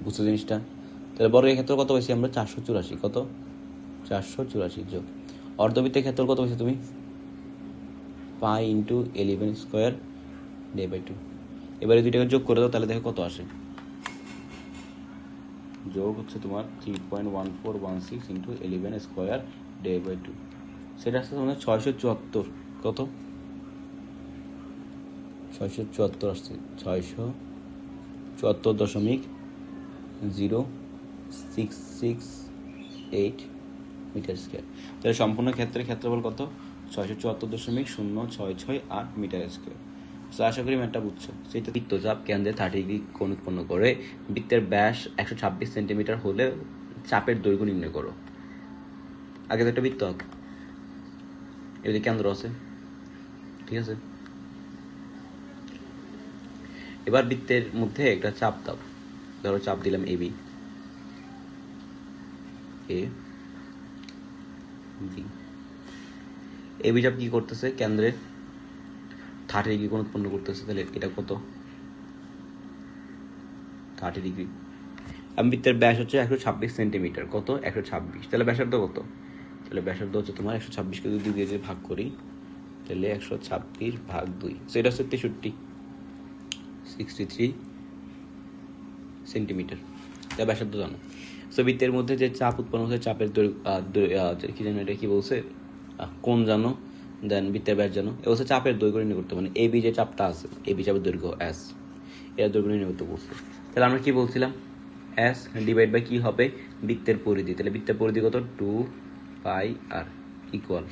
বুঝছো জিনিসটা? তাহলে বর্গের ক্ষেত্র কত পাইছি আমরা? 484। কত? 484 যোগ অর্ধবৃত্তের ক্ষেত্র কত পাইছি তুমি? Pi into 11 square divide by 2। এবারে দুইটাকে যোগ করে দাও, তাহলে দেখো কত আসে। যোগ হচ্ছে তোমার 3.1416 ইন্টু 11 স্কোয়ার ডিভাইড বাই 2, সেটা আসছে তোমাদের 674। কত? 674 আসছে, 674.0668 মিটার স্কোয়ার। তাহলে সম্পূর্ণ ক্ষেত্রের ক্ষেত্রফল কত? 674.0668 মিটার স্কোয়ার। তো আশা করি ম্যাটটা বুঝছো। সেটা বৃত্তচাপ কেন্দ্রে 30 ডিগ্রি কোণ উৎপন্ন করে বৃত্তের ব্যাস 126 সেন্টিমিটার হলে চাপের দৈর্ঘ্য নির্ণয় করো। আগে তো একটা বৃত্ত আঁক, এদিকে কেন্দ্র আছে, ঠিক আছে? এবার বৃত্তের মধ্যে একটা চাপ দাও, ধরো চাপ দিলাম এ বি, এবি চাপ কি করতেছে? কেন্দ্রে 30 ডিগ্রি কোণ উৎপন্ন করতেছে। তাহলে এটা কত? 30 ডিগ্রি। বৃত্তের ব্যাস হচ্ছে 126 সেন্টিমিটার। কত? 126। তাহলে ব্যাসার্ধ কত? তাহলে ব্যাসার্ধ হচ্ছে তোমার 126কে যদি 2 দিয়ে ভাগ করি, তাহলে 126 ভাগ 2, সেটা হচ্ছে 63 সেন্টিমিটার। তাই ব্যাসার্ধ জানো। সো বৃত্তের মধ্যে যে চাপ উৎপন্ন হচ্ছে, চাপের কি জানো, এটা কি বলছে? কোণ জানো, দেন বৃত্তের ব্যাস জানো, এ হচ্ছে চাপের দৈর্ঘ্য নির্ণয় করতে। মানে এবি যে চাপটা আছে, এবি চাপের দৈর্ঘ্য এস, এর দৈর্ঘ্য নির্ণয় করতে বলছে। তাহলে আমরা কি বলছিলাম? এস ডিভাইড বাই কি হবে? বৃত্তের পরিধি। তাহলে বৃত্তের পরিধি কত? 2 পাই আর ইকুয়াল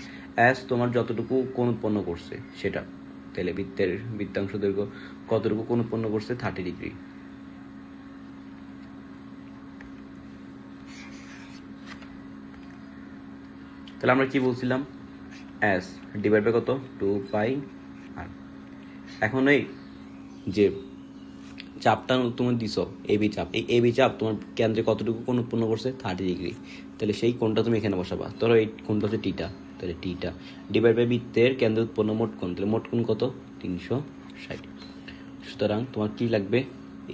এস তোমার যতটুকু কোণ উৎপন্ন করছে সেটা। তাহলে বৃত্তাংশ দৈর্ঘ্য কতটুকু কোণ উৎপন্ন করছে? 30 ডিগ্রি। তাহলে আমরা কি বলছিলাম? এস ডিভাইড বাই কত? 2 পাই আর। এখন এই যে চাপটা তুমি দিছো এবি চাপ, এই এবি চাপ তোমার কেন্দ্রে কতটুকু কোণ উৎপন্ন করছে? 30 ডিগ্রি। তাহলে সেই কোণটা তুমি এখানে বসাবা। ধরো এই কোণটা হচ্ছে টিটা, তাহলে টিটা ডিভাইড বাই বৃত্তের কেন্দ্রে উৎপন্ন মোট কোণ। তাহলে মোট কোণ কত? 360। সুতরাং তোমার কি লাগবে?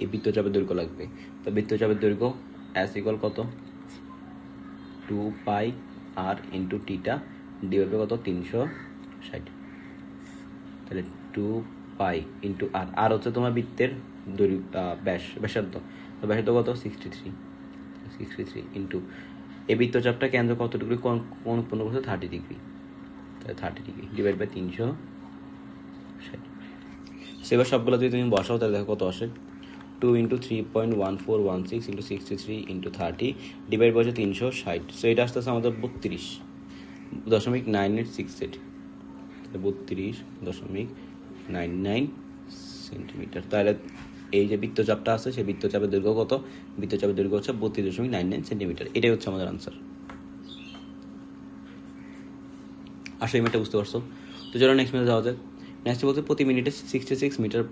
এই বৃত্তচাপের দৈর্ঘ্য লাগবে। তো বৃত্তচাপের দৈর্ঘ্য এস ইকুয়াল কত? 2 পাই আর ইন্টু টিটা ডিভাইড বাই কত? 360। তাহলে 2 পাই ইন্টু আর, আর হচ্ছে তোমার বৃত্তের ব্যাসার্ধ। তো ব্যাসার্ধ কত? 63 ইন্টু এই বৃত্তচাপটা কেন্দ্র কত ডিগ্রি কোণ উৎপন্ন করছে? 30 ডিগ্রি। তাহলে 30 ডিগ্রি ডিভাইড বাই 360। সেবার সবগুলো যদি তুমি বসাও, তাহলে দেখো কত আসে। 2 into 3.1416 into 63 into 30 divide by 360। So এটা আসতে আসতে আমাদের 32.9868, তাহলে 32.99 সেন্টিমিটার। তাহলে এই যে বৃত্তচাপটা আছে, সেই বৃত্তচাপের দৈর্ঘ্য কত? বৃত্তচাপের দৈর্ঘ্য হচ্ছে 32.99 সেন্টিমিটার। এটাই হচ্ছে আমাদের আনসার। আসলে মিটার বুঝতে পারছো? তো চলো নেক্সট মিনিটে যাওয়া যায়। নেক্সট বলতে প্রতি মিনিটে 66 মিটার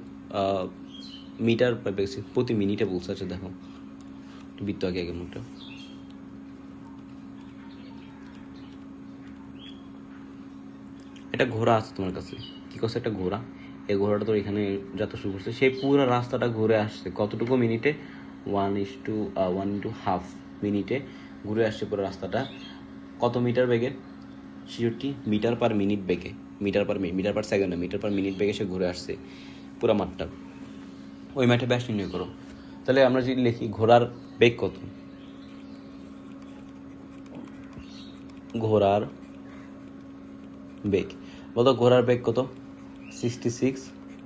প্রতি মিনিটে বলছে। আচ্ছা দেখো বৃত্ত আগে মুখটা, এটা ঘোড়া আছে তোমার কাছে, কী করছে একটা ঘোড়া, এই ঘোড়াটা তো এখানে যত শুরু করছে সেই পুরো রাস্তাটা ঘুরে আসছে কতটুকু মিনিটে, 1:1.5 মিনিটে ঘুরে আসছে পুরো রাস্তাটা। কত মিটার বেগে? 66 মিটার পার মিনিট বেগে, মিটার পার সেকেন্ড না, মিটার পার মিনিট বেগে সে ঘুরে আসছে পুরো মাঠটা। ওই মাঠে ব্যাস নির্ণয় করো। তাহলে আমরা যদি লিখি ঘোড়ার বেগ কত, ঘোড়ার বেগ বলতো, ঘোড়ার বেগ কত? 66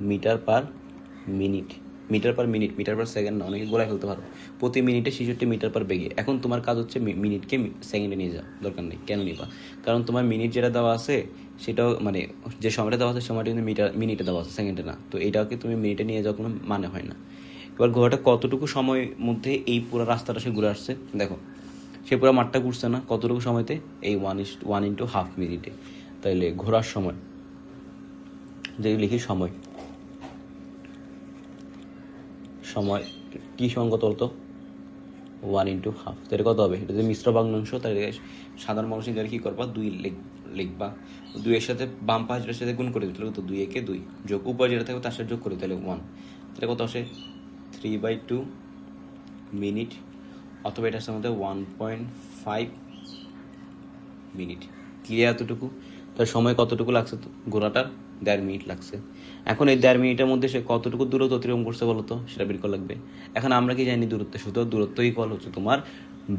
metre per minute, metre per second না, অনেকে গোলায় ফেলতে পারো। প্রতি মিনিটে 66 মিটার পার বেগে। এখন তোমার কাজ হচ্ছে মিনিটকে সেকেন্ডে নিয়ে যাও, দরকার নেই। কেন নিবা? কারণ তোমার মিনিট যেটা দেওয়া আছে সেটাও মানে যে সময়টা দেওয়া আছে সময়টা কিন্তু মিনিটে দেওয়া আছে, সেকেন্ডে না। তো এইটাকে তুমি মিনিটে নিয়ে যাওয়ার কোনো মানে হয় না। এবার ঘোড়াটা কতটুকু সময়ের মধ্যে এই পুরো রাস্তাটা সে ঘুরে আসছে দেখো, সে পুরো মাঠটা ঘুরছে না কতটুকু সময়তে? এই 1:1.5 মিনিটে। তাইলে ঘোরার সময় যদি লিখি সময় কি সমান কত বলতো? 1:2। তো এটা কত হবে? এটা যদি মিশ্র ভগ্নাংশ তাহলে সাধারণ মানুষ এটা কি করবা? 2 লিখবা, 2 এর সাথে বাম পাশের সাথে গুণ করে দিতে হবে। তো 2 একে 2 যোগ উপরে যেটা থাকবে তার সাথে যোগ করে তাহলে 1। তাহলে কত আসে? 3/2 মিনিট, অথবা এটার সাথে 1.5 মিনিট। ক্লিয়ার এতটুকু? তার সময় কতটুকু লাগছে ঘোড়াটার? 1.5 মিনিট লাগছে। এখন এই 1.5 মিনিটের মধ্যে সে কতটুকু দূরত্ব অতিক্রম করছে বলো তো, সেটা বের করা লাগবে। এখন আমরা কি জানি দূরত্ব শুধু দূরত্ব ইকুয়াল হচ্ছে তোমার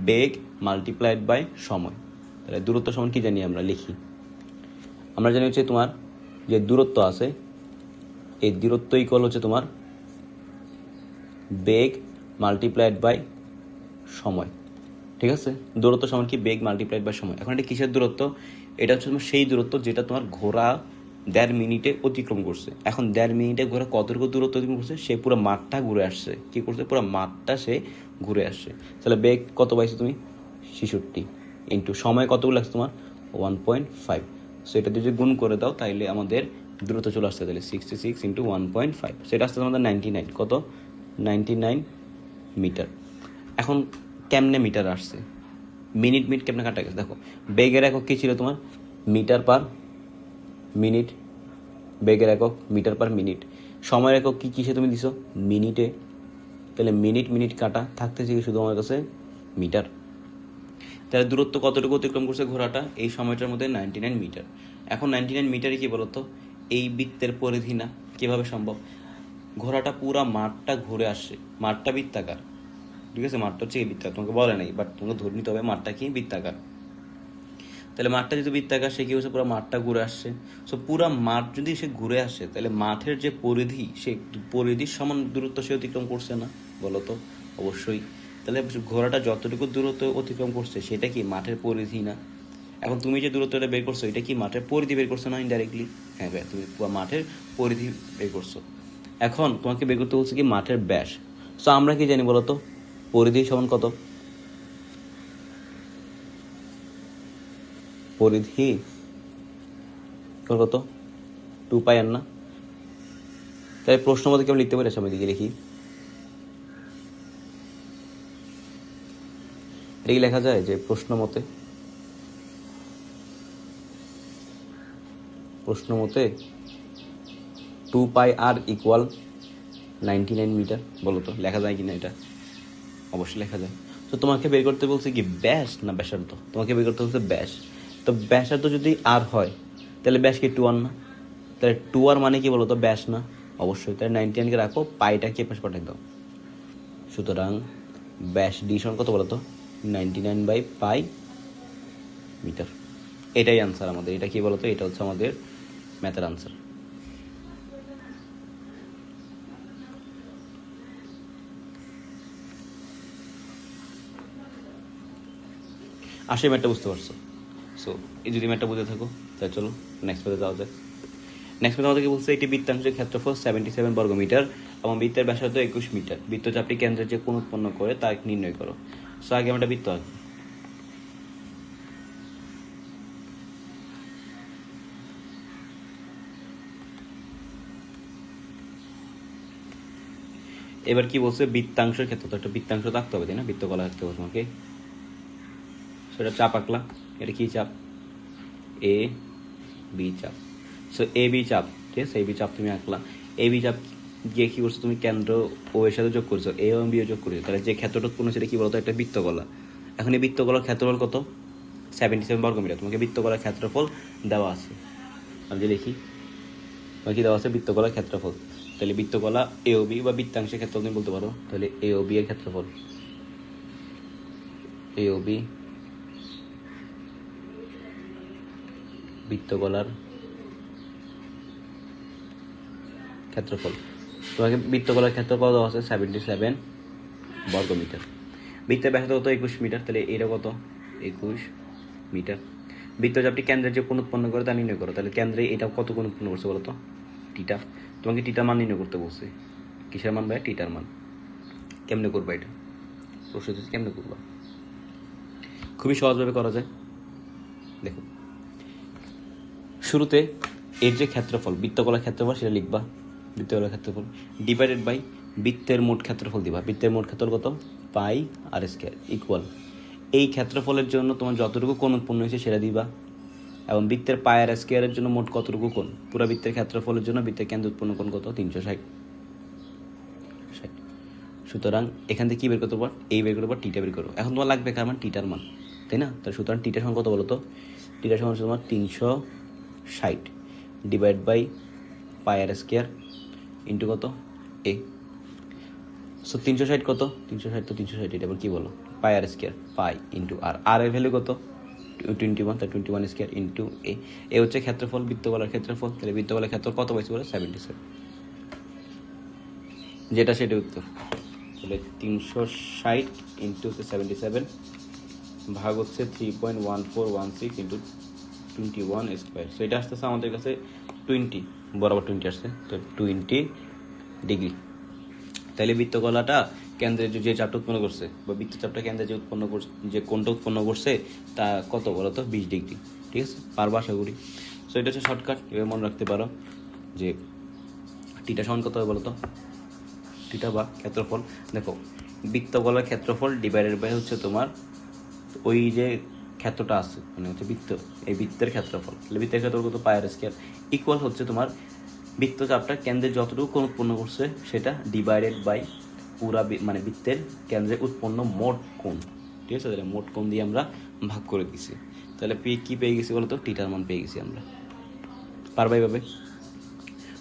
বেগ মাল্টিপ্লাইড বাই সময়। তাহলে দূরত্ব সমান কি জানি আমরা? লিখি, আমরা জানি হচ্ছে তোমার যে দূরত্ব আছে এই দূরত্ব ইকুয়াল হচ্ছে তোমার বেগ মাল্টিপ্লাইড বাই সময়। ঠিক আছে, দূরত্ব সমান কি? বেগ মাল্টিপ্লাইড বাই সময়। এখন এটা কিসের দূরত্ব? এটা হচ্ছে তোমার সেই দূরত্ব যেটা তোমার ঘোড়া 1.5 মিনিটে অতিক্রম করছে। এখন 1.5 মিনিটে ঘোড়া কতটুকু দূরত্ব অতিক্রম করছে? সে পুরো মাঠটা ঘুরে আসছে। কি করছে? পুরো মাঠটা সে ঘুরে আসছে। তাহলে বেগ কত পাইছো তুমি? 66 ইন্টু সময় কতগুলো লাগছে তোমার? 1.5। সো এটা যদি গুণ করে দাও তাইলে আমাদের দূরত্ব চলে আসছে। তাহলে 66 ইন্টু 1.5, সেটা আসছে আমাদের 99। কত? 99 মিটার। এখন কেমনে মিটার আসছে? মিনিট কেমনে কাটা গেছে দেখো। বেগের একক কী ছিল তোমার? Metre per minute. বেগের একক মিটার পার মিনিট। সময়ের একক কী কিসে তুমি দিছো? মিনিটে। তাহলে মিনিট কাটা থাকতেছে কি শুধু আমার কাছে? মিটার। তাহলে দূরত্ব কতটুকু অতিক্রম করছে ঘোড়াটা এই সময়টার মধ্যে? 99 মিটার। এখন 99 মিটারে কি বলতো? এই বৃত্তের পরিধি না? কীভাবে সম্ভব? ঘোড়াটা পুরা মাঠটা ঘুরে আসছে, মাঠটা বৃত্তাকার। ঠিক আছে, মাঠটা হচ্ছে এই বৃত্তাকার, তোমাকে বলে নাই, বাট তোমাকে ধরে নিতে হবে মাঠটা কি বৃত্তাকার। তাহলে মাঠটা যদি বৃত্তাকার, সে কি হচ্ছে? পুরো মাঠটা ঘুরে আসছে। সো পুরো মাঠ যদি সে ঘুরে আসে তাহলে মাঠের যে পরিধি, সে পরিধির সমান দূরত্ব সে অতিক্রম করছে না বলো তো? অবশ্যই। তাহলে ঘোড়াটা যতটুকু দূরত্ব অতিক্রম করছে সেটা কি মাঠের পরিধি না? এখন তুমি যে দূরত্বটা বের করছো এটা কি মাঠের পরিধি বের করছো না ইনডাইরেক্টলি? হ্যাঁ ভাই, তুমি পুরো মাঠের পরিধি বের করছো। এখন তোমাকে বের করতে বলছে কি মাঠের ব্যাস। সো আমরা কি জানি বলো তো? পরিধি সমান কত? পরিধি কত? 2πr না? তাহলে প্রশ্ন মধ্যে কেমন লিখতে পারি? আমি দিকে লিখি, এটা কি লেখা যায় যে প্রশ্ন মতে 2πr ইকুয়াল 99 মিটার। বলো তো লেখা যায় কিনা এটা? অবশ্যই লেখা যায়। তো তোমাকে বের করতে বলছে কি ব্যাস না ব্যাসার্ধ? তোমাকে বের করতে বলছে ব্যাস। তো ব্যাসার্ধ যদি আর হয় তাহলে ব্যাস কি 2r না? তাহলে 2r মানে কি বলো তো? ব্যাস না? অবশ্যই। তাহলে 99কে রাখো, পাইটা কি পাশে পাঠাই দাও। সুতরাং ব্যাস ডি সমান কত বলো তো? 99/π মিটার। এটাই আনসার আমাদের। এটা কি বলতো? এটা হচ্ছে আমাদের ম্যাথের আনসার। আশা ম্যাথটা বুঝতে পারছো? সো এই যদি ম্যাথটা বুঝে থাকো তাহলে চলো নেক্সট পেজে যাওয়া যায়। নেক্সট পেজে আমাদেরকে বলছে একটি বৃত্তাংশের ক্ষেত্রফল 77 বর্গমিটার এবং বৃত্তের ব্যাসার্ধ 21 মিটার। বৃত্তচাপটি কেন্দ্রের যে কোণ উৎপন্ন করে তা নির্ণয় করো। সো আগে আমরা বৃত্ত আঁকি। এবার কি বলছে? বৃত্তাংশের ক্ষেত্রে তো একটা বৃত্তাংশ থাকতে হবে, তাই না? বৃত্তকলা থাকতে হবে তোমাকে। সেটা চাপ আঁকলা। এটা কি চাপ? এ বি চাপ। সো এ বি চাপ, ঠিক আছে, এ বি চাপ তুমি আঁকলা, এ বি চাপ গিয়ে কী করছো তুমি, কেন্দ্র ও এর সাথে যোগ করছো, এ এবং বিও যোগ করছো, তাহলে যে ক্ষেত্রটা উৎপন্ন সেটা কী বলতো, একটা বৃত্তকলা। এখন এই বৃত্তকলার ক্ষেত্রফল কত, 77 বর্গমিটার। তোমাকে বৃত্তকলার ক্ষেত্রফল দেওয়া আছে, আমি যে লিখি তোমার কি দেওয়া আছে, বৃত্তকলার ক্ষেত্রফল। তাহলে বৃত্তকলা এ ও বি বা বৃত্তাংশের ক্ষেত্রফল তুমি বলতে পারো। তাহলে এ ও বি এর ক্ষেত্রফল, এ ও বি বৃত্তকলার ক্ষেত্রফল। তোমাকে বৃত্তকলার ক্ষেত্রফল দেওয়া আছে 77 বর্গমিটার। বৃত্তের ব্যাসার্ধ কত, 21 মিটার। তাহলে এটা কত, 21 মিটার। বৃত্তচাপটি কেন্দ্রের যে কোণ উৎপন্ন করে তা নির্ণয় করো। তাহলে কেন্দ্রে এটা কত কোণ উৎপন্ন করছে বলো তো, টিটা। তোমাকে টিটার মান নির্ণয় করতে বলছে। কিসের মান ভাই, টিটার মান। কেমনে করবা এটা, প্রশ্ন কেমনে করবা, খুবই সহজভাবে করা যায়। দেখো, শুরুতে এর যে ক্ষেত্রফল, বৃত্তকলার ক্ষেত্রফল সেটা লিখবা, বৃত্তকলার ক্ষেত্রফল ডিভাইডেড বাই বৃত্তের মোট ক্ষেত্রফল দিবা। বৃত্তের মোট ক্ষেত্রফল কত, পাই আর স্কয়ার ইকুয়াল এই ক্ষেত্রফলের জন্য তোমার যতটুকু কোণ উৎপন্ন হয়েছে সেটা দিবা, এবং বৃত্তের পাই আর স্কয়ারের জন্য মোট কতটুকু কোণ, পুরো বৃত্তের ক্ষেত্রফলের জন্য বৃত্তের কেন্দ্র উৎপন্ন কোণ কত, 360। সুতরাং এখান থেকে কী বের করতে পারো, এই বের করতে পারো, টিটা বের করো। এখন তোমার লাগবে কার মান, টিটার মান, তাই না? তাহলে সুতরাং টিটার সমান কত বলো তো, টিটার সমান হচ্ছে তোমার 360 divide by pi r square into কত, এ। সো 360 কত, 360 তো 360, এটা আবার কী বলো, পাই আর স্কয়ার, পাই ইন্টু আর, আর এর ভ্যালু কত 21, তাই 21 স্কয়ার ইন্টু এ। এ হচ্ছে ক্ষেত্রফল, বৃত্তকলার ক্ষেত্রফল। তাহলে বৃত্তকলার ক্ষেত্রফল কত পাইছে বলে, 77, যেটা সেটা উত্তর। তাহলে 360 ইন্টু 77 ভাগ হচ্ছে 3.1416 ইন্টু 21 স্কোয়ার। সো এটা আসতেছে আমাদের কাছে 20, বরাবর 20 আসছে, তো 20 ডিগ্রি। তাহলে বৃত্তকলাটা কেন্দ্রে যে চাপটা উৎপন্ন করছে, বা বৃত্তচাপটা কেন্দ্রে যে উৎপন্ন করছে, যে কোণটা উৎপন্ন করছে তা কত বলো তো, 20 ডিগ্রি। ঠিক আছে, পারবা আশা করি। সো এটা হচ্ছে শর্টকাট, এবার মনে রাখতে পারো যে টিটা সমান কত হবে বলো তো, টিটা বা ক্ষেত্রফল। দেখো, বৃত্তকলার ক্ষেত্রফল ডিভাইডেড বাই হচ্ছে তোমার ওই যে ক্ষেত্রটা আছে, মানে হচ্ছে বৃত্ত, এই বৃত্তের ক্ষেত্রফল। তাহলে বৃত্তের ক্ষেত্রফল কত, পাই আর স্কয়ার ইকুয়াল হচ্ছে তোমার বৃত্তচাপটা কেন্দ্রে যতটুকু কোণ উৎপন্ন করছে সেটা ডিভাইডেড বাই পুরা মানে বৃত্তের কেন্দ্রে উৎপন্ন মোট কোণ। ঠিক আছে, তাহলে মোট কোণ দিয়ে আমরা ভাগ করে দিছি। তাহলে কী পেয়ে গেছি বলো তো, টিটার মান পেয়ে গেছি আমরা। পারবা এইভাবে।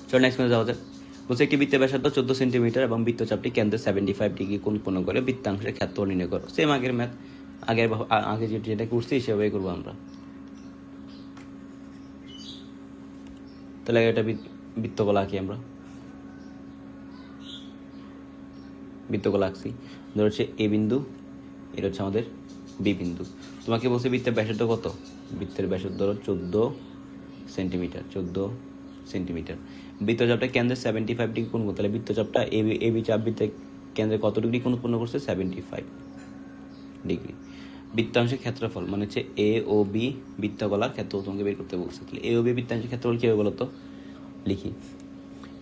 চলো নেক্সট মেনে যাওয়া যায়। বলছে একটি বৃত্তের ব্যাসার্ধ 14 সেন্টিমিটার এবং বৃত্তচাপটি কেন্দ্রে 75 ডিগ্রি কোণ উৎপন্ন করে বৃত্তাংশের ক্ষেত্রফল নির্ণয় করো। সেম আগের ম্যাথ, আগে যেটা করছি সেভাবেই করবো আমরা। তাহলে এটা বৃত্তকলা আঁকি আমরা, বৃত্তকলা আঁকছি। ধর হচ্ছে এ বিন্দু, এটা হচ্ছে আমাদের বি বিন্দু। তোমাকে বলছে বৃত্তের ব্যাসার্ধ কত, বৃত্তের ব্যাসার্ধ ধরো 14 সেন্টিমিটার, 14 সেন্টিমিটার। বৃত্তচাপটা কেন্দ্রে 75 ডিগ্রি কোণ, তাহলে বৃত্তচাপটা এ বি চাপ বৃত্তের কেন্দ্রে কত ডিগ্রি কোণ উৎপন্ন করছে, 75 ডিগ্রি। বৃত্তাংশের ক্ষেত্রফল মানে হচ্ছে এ ও বি বৃত্তকলার ক্ষেত্রফল তোমাকে বের করতে বলছে। তাহলে এ ও বি বৃত্তাংশের ক্ষেত্রফল কী হবে বলো তো, লিখি।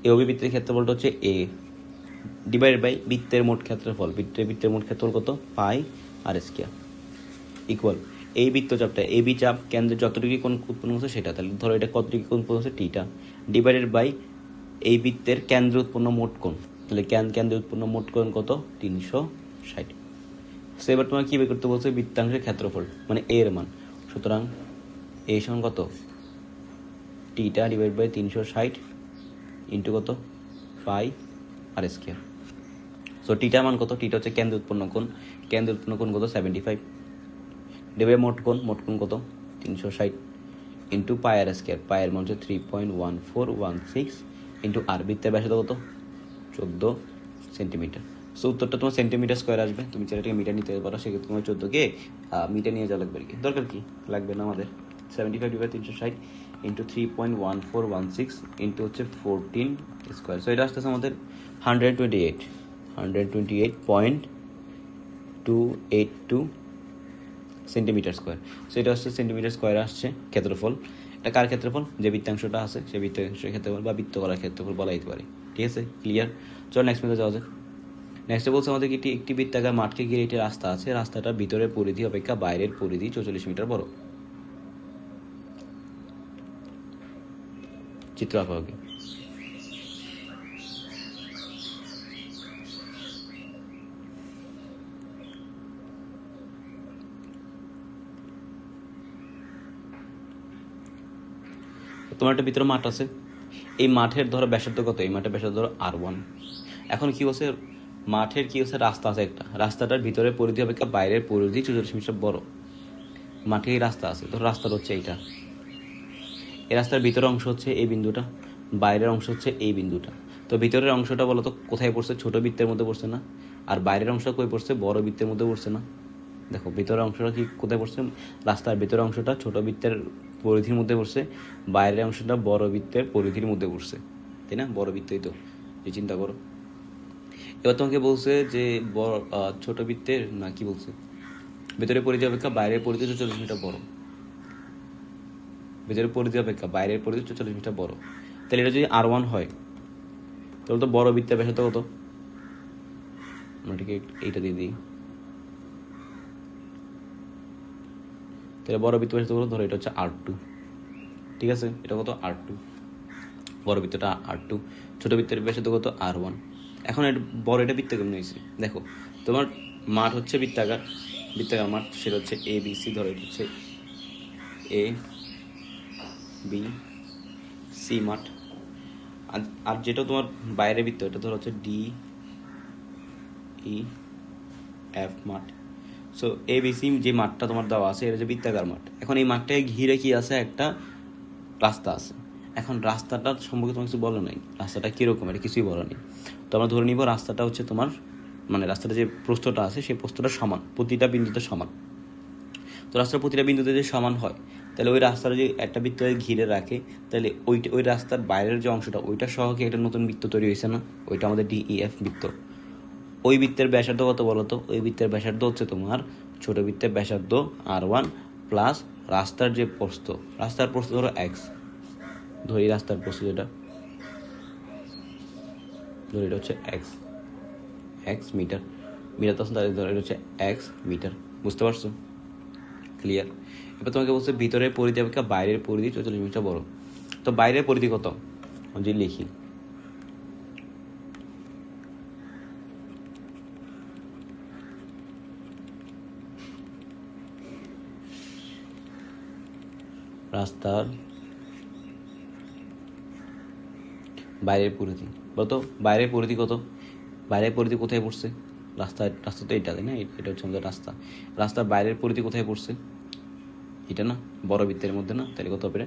এ ও বি বৃত্তের ক্ষেত্রফলটা হচ্ছে এ ডিভাইডেড বাই বৃত্তের মোট ক্ষেত্রফল, বৃত্তের মোট ক্ষেত্রফল কত, পাই আর স্কয়ার ইকুয়াল এই বৃত্তচাপটা এ বি চাপ কেন্দ্রে যত ডিগ্রি কোণ উৎপন্ন করছে সেটা, তাহলে ধরো এটা কত ডিগ্রি কোণ উৎপন্ন হচ্ছে, টিটা, ডিভাইডেড বাই এই বৃত্তের কেন্দ্রে উৎপন্ন মোট কোণ। তাহলে কেন্দ্রে উৎপন্ন মোট কোণ কত, 360। সো এবার তোমার কী বের করতে বলছে, বৃত্তাংশের ক্ষেত্রফল মানে এর মান। সুতরাং এ সমান কত, টিটা ডিভাইড বাই 360 ইন্টু কত, পাই আর স্কয়ার। সো টিটার মান কত, টিটা হচ্ছে কেন্দ্রে উৎপন্ন কোণ, কেন্দ্রে উৎপন্ন কোণ কত, 75 ডিভাইড মোট কোণ কত, 360 ইন্টু পাই আর স্কয়ার, পায়ের মান হচ্ছে 3.1416 ইন্টু আর, বৃত্তের ব্যাসার্ধ কত, 14 সেন্টিমিটার। সো উত্তরটা তোমার সেন্টিমিটার স্কোয়ার আসবে। তুমি ছেলেটাকে মিটার নিতে পারো, সেক্ষেত্রে তোমার 14কে মিটার নিয়ে যাওয়া লাগবে আর কি, দরকার কি লাগবে না আমাদের। 75 ডিভাইড 360 ইন্টু 3.1416 ইন্টু হচ্ছে 14 স্কোয়ার। সো এটা আসতেছে আমাদের 128.282 সেন্টিমিটার স্কোয়ার। সো এটা হচ্ছে সেন্টিমিটার স্কোয়ার আসছে ক্ষেত্রফল। এটা কার ক্ষেত্রফল, যে বৃত্তাংশটা আছে সেই বৃত্তাংশের ক্ষেত্রফল বা বৃত্তকলার ক্ষেত্রফল বলা যেতে পারে। ঠিক আছে, ক্লিয়ার। চলো নেক্সট মেথডে যাওয়া যায়। নেক্সটে বলছে আমাদের একটি বৃত্তাকার মাঠকে ঘিরে একটি রাস্তা আছে, রাস্তাটার ভিতরের পরিধি অপেক্ষা বাইরের পরিধি 44 মিটার বড়। চিত্র আঁকা আগে। তোমার একটা ভিতরে মাঠ আছে, এই মাঠের ধরো ব্যাসার্ধ কত, এই মাঠের ব্যাসার্ধ ধরো R1। এখন কি হচ্ছে, মাঠের কি হচ্ছে, রাস্তা আছে একটা, রাস্তাটার ভিতরে পরিধি অপেক্ষা বাইরের পরিধি 44 মিটার বড়। মাঠে এই রাস্তা আছে, ধরো রাস্তাটা হচ্ছে এইটা, এই রাস্তার ভিতরের অংশ হচ্ছে এই বিন্দুটা, বাইরের অংশ হচ্ছে এই বিন্দুটা। তো ভিতরের অংশটা বলো তো কোথায় পড়ছে, ছোট বৃত্তের মধ্যে পড়ছে না? আর বাইরের অংশটা কই পড়ছে, বড় বৃত্তের মধ্যে পড়ছে না? দেখো ভিতরের অংশটা কি কোথায় পড়ছে, রাস্তার ভিতরের অংশটা ছোট বৃত্তের পরিধির মধ্যে পড়ছে, বাইরের অংশটা বড় বৃত্তের পরিধির মধ্যে পড়ছে, তাই না? বড় বৃত্তই তো, এই চিন্তা করো। এবার তোমাকে বলছে যে ছোট বৃত্তের না কি বলছে, ভেতরের পরিধি অপেক্ষা বাইরের পরিধি 44 মিটার বড়, ভেতরের পরিধি অপেক্ষা বাইরের পরিধি 44 মিটার বড়। তাহলে এটা যদি R1 হয়, তাহলে তো বড় বৃত্তের ব্যাসার্ধ কত? আমরা ঠিক এইটা দিয়ে দিই, তাহলে বড় বৃত্তের ব্যাসার্ধ কত, ধরো এটা হচ্ছে R2, ঠিক আছে? এটা কত, R2, বড় বৃত্তটা R2, ছোট বৃত্তের ব্যাসার্ধ কত, R1। এখন এটা বড়, এটা বৃত্ত কেমন হয়েছে দেখো, তোমার মাঠ হচ্ছে বৃত্তাকার, বৃত্তাকার মাঠ, সেটা হচ্ছে ABC, ধরো এটা হচ্ছে ABC মাঠ। আর যেটা তোমার বাইরে বৃত্ত, এটা ধরো হচ্ছে DEF মাঠ। সো ABC যে মাঠটা তোমার দেওয়া আছে, এটা হচ্ছে বৃত্তাকার মাঠ। এখন এই মাঠটাকে ঘিরে কি আছে, একটা রাস্তা আছে। এখন রাস্তাটা সম্পর্কে তোমার কিছু বলো নাই, রাস্তাটা কীরকম এটা কিছুই বলো নেই। তো আমরা ধরে নিব রাস্তাটা হচ্ছে তোমার, মানে রাস্তাটা যে প্রস্থটা আছে সেই প্রস্থটা সমান, প্রতিটা বিন্দুতে সমান। তো রাস্তার প্রতিটা বিন্দুতে যে সমান হয়, তাহলে ওই রাস্তাটা যে একটা বৃত্ত ঘিরে রাখে, তাহলে ওই রাস্তার বাইরের যে অংশটা, ওইটা সহকে একটা নতুন বৃত্ত তৈরি হয়েছে না? ওইটা আমাদের DEF বৃত্ত। ওই বৃত্তের ব্যাসার্ধ কত বলো তো? ওই বৃত্তের ব্যাসার্ধ হচ্ছে তোমার ছোট বৃত্তের ব্যাসার্ধ R1 প্লাস রাস্তার যে প্রস্থ, রাস্তার প্রস্থ ধরো X, ধরি রাস্তার প্রস্থ যেটা, ধরি এটা হচ্ছে X মিটার, মিটার তো তাহলে ধরো এটা হচ্ছে X মিটার। বুঝতে পারছো? ক্লিয়ার? এবার তোমাকে বলছে ভিতরের পরিধি অপেক্ষা বাইরের পরিধি 44 মিটার বড়। তো বাইরের পরিধি কত যদি লিখি, রাস্তার বাইরের পরিধি বলতো, বাইরের পরিধি কত, বাইরের পরিধি কোথায় পড়ছে, রাস্তা তো এটা, তাই না? এটা হচ্ছে আমাদের রাস্তা, রাস্তার বাইরের পরিধি কোথায় পড়ছে, এটা না, বড় বৃত্তের মধ্যে না? তাহলে কত হবে,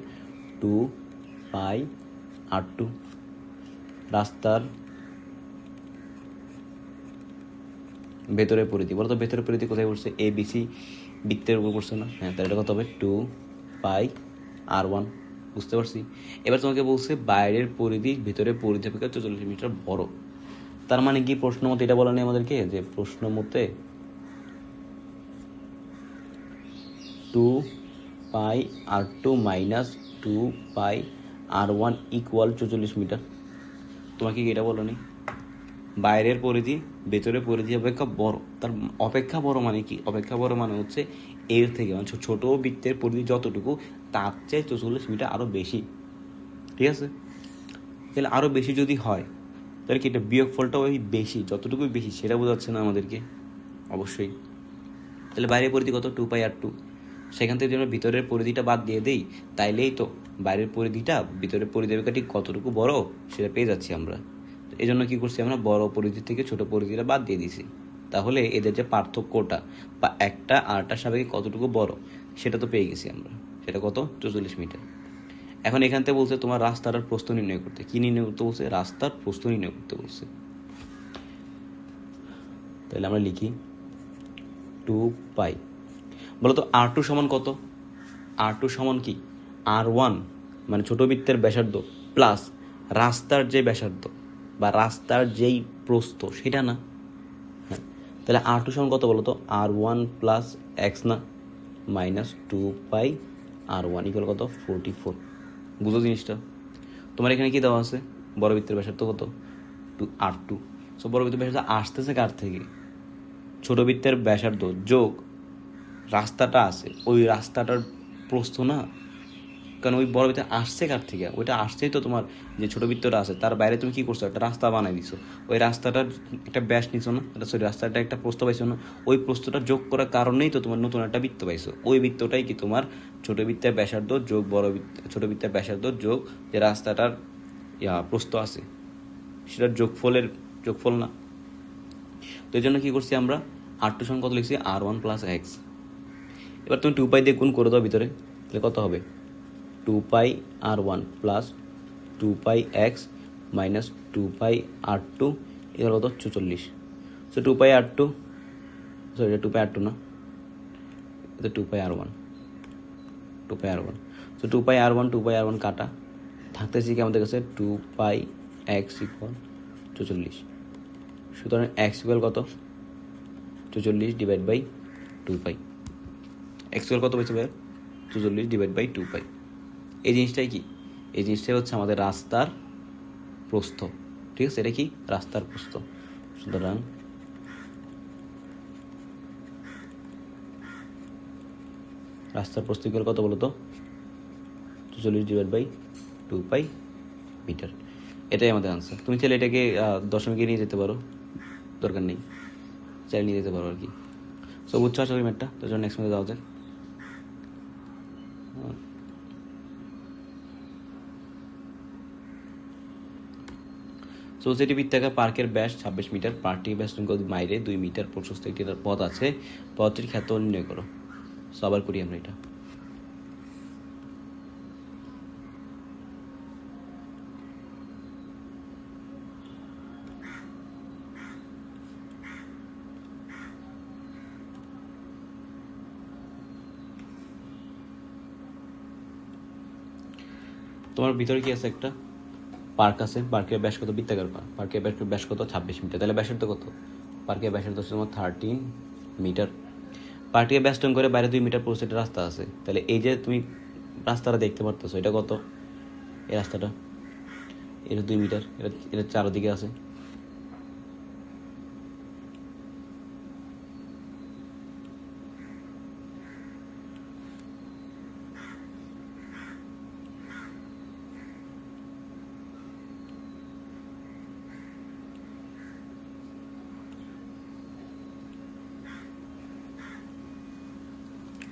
2πr2। রাস্তার ভেতরের পরিধি বলতো, ভেতরের পরিধি কোথায় পড়ছে, ABC বৃত্তের উপর পড়ছে না? হ্যাঁ, তাহলে এটা কত হবে, 2πr1। বুঝতে পারছি? এবার তোমাকে বলছে বাইরের পরিধি ভিতরের পরিধি অপেক্ষা 44 মিটার বড়। তার মানে কি প্রশ্ন মতে এটা বলা নেই আমাদেরকে, যে প্রশ্ন মতে 2πr2 minus 2πr1 equal 44 metre. তোমাকে কি এটা বলো নেই? বাইরের পরিধি ভেতরের পরিধি অপেক্ষা বড়, তার অপেক্ষা বড় মানে কি, অপেক্ষা বড় মানে হচ্ছে এর থেকে, মানে ছোট বৃত্তের পরিধি যতটুকু, তার চেয়ে 44 মিটার আরও বেশি, ঠিক আছে? তাহলে আরও বেশি যদি হয়, তাহলে কি এটা বিয়োগফলটা ওই বেশি, যতটুকু বেশি সেটা বোঝাচ্ছে না আমাদেরকে? অবশ্যই। তাহলে বাইরের পরিধি কত, 2πr2। সেখান থেকে যদি আমরা ভিতরের পরিধিটা বাদ দিয়ে দিই, তাইলেই তো বাইরের পরিধিটা ভিতরের পরিধি অপেক্ষা ঠিক কতটুকু বড় সেটা পেয়ে যাচ্ছি আমরা। এই জন্য কী করছি আমরা, বড় পরিধি থেকে ছোট পরিধিটা বাদ দিয়ে দিছি। তাহলে এদের যে পার্থক্যটা বা একটা আরটার সাপেক্ষে কতটুকু বড় সেটা তো পেয়ে গেছি আমরা। সেটা কত, 44 মিটার। এখন এখান থেকে বলছে তোমার রাস্তাটার প্রস্থ নির্ণয় করতে। কি নির্ণয় করতে বলছে? রাস্তার প্রস্থ নির্ণয় করতে বলছে। তাহলে আমরা লিখি 2π, বলতো R2 সমান কত? R2 সমান কি, R1 মানে ছোট বৃত্তের ব্যাসার্ধ প্লাস রাস্তার যে ব্যাসার্ধ বা রাস্তার যেই প্রস্থ সেটা না? হ্যাঁ, তাহলে R2 সমান কত বলতো, R1 প্লাস X না, মাইনাস 2πr1 ইকুয়াল কত, 44। বুঝো জিনিসটা? তোমার এখানে কি দেওয়া আছে, বড় বৃত্তের ব্যাসার্ধ কত, R2। সো বড় বৃত্তের ব্যাসার্ধ আসতেছে কার থেকে, ছোট বৃত্তের ব্যাসার্ধ যোগ রাস্তাটা আছে, ওই রাস্তাটার প্রস্থ না, কারণ ওই বড় বৃত্ত আসছে কার থেকে, ওইটা আসছেই তো তোমার যে ছোটো বৃত্তটা আছে তার বাইরে তুমি কী করছো, একটা রাস্তা বানাই দিছো, ওই রাস্তাটার একটা ব্যাস নিছো না, সরি রাস্তাটা একটা প্রস্থ পাইছো না, ওই প্রস্থটা যোগ করার কারণেই তো তোমার নতুন একটা বৃত্ত পাইছো। ওই বৃত্তটাই কি তোমার ছোটো বৃত্তের ব্যাসার্ধ যোগ বড় বৃত্ত, ছোটো বৃত্তের ব্যাসার্ধ যোগ যে রাস্তাটার প্রস্থ আছে সেটার যোগফল না। তো এই জন্য কী করছি আমরা, R2 সমান কত লিখছি, R1 প্লাস এক্স। এবার তুমি 2 পাই দিয়ে গুণ করে দাও ভিতরে, তাহলে কত হবে 2 পাই R1 plus 2 pi x minus 2 পাই R2 এর কত 44। সো 2 পাই R2, সরি এটা 2 পাই R2 না, এটা 2 পাই R1, 2 পাই R1। সো 2 পাই R1 2 পাই R1 কাটা, থাকতেছি কি আমাদের কাছে 2 পাই এক্স ইকুয়াল 44। সুতরাং এক্স ইকুয়াল কত 44 divide by 2 pi, x equal কত পেয়েছে ভাই 44 ডিভাইড বাই 2 পাই। এই জিনিসটাই কি, এই জিনিসটাই হচ্ছে আমাদের রাস্তার প্রস্থ, ঠিক আছে, এটা কি রাস্তার প্রস্থ। সুতরাং রাস্তার প্রস্থ ইকুয়াল কত বলো তো 44 ডিভাইড বাই 2 পাই মিটার। এটাই আমাদের আনসার। তুমি চাইলে এটাকে দশমিকে নিয়ে যেতে পারো, দরকার নেই, চাইলে নিয়ে যেতে পারো আর কি। সো বুঝছো আসলে ম্যাটটা, তো জন্য নেক্সট ম্যাথে যাওয়া যাক। সোসাইটি বৃত্তাকার পার্কের ব্যাস 26 মিটার, পার্কটির ব্যাস বাইরে 2 মিটার প্রশস্ত একটি পথ আছে, পথটির ক্ষেত্রফল নির্ণয় করো। সো আবার করি আমরা এটা। তোমার ভিতরে কি আছে, একটা পার্ক আছে, পার্কের ব্যাস কত, বৃত্তাকার পার্ক, পার্কের ব্যাস কত 26 মিটার, তাহলে ব্যাসার্ধ কত, পার্কের ব্যাসার্ধ হচ্ছে তোমার 13 মিটার। পার্কের ব্যাস করে বাইরে 2 মিটার প্রস্থ রাস্তা আছে, তাহলে এই যে তুমি রাস্তাটা দেখতে পারতেছো এটা কত, এই রাস্তাটা এটা 2 মিটার, এটা চারদিকে আছে।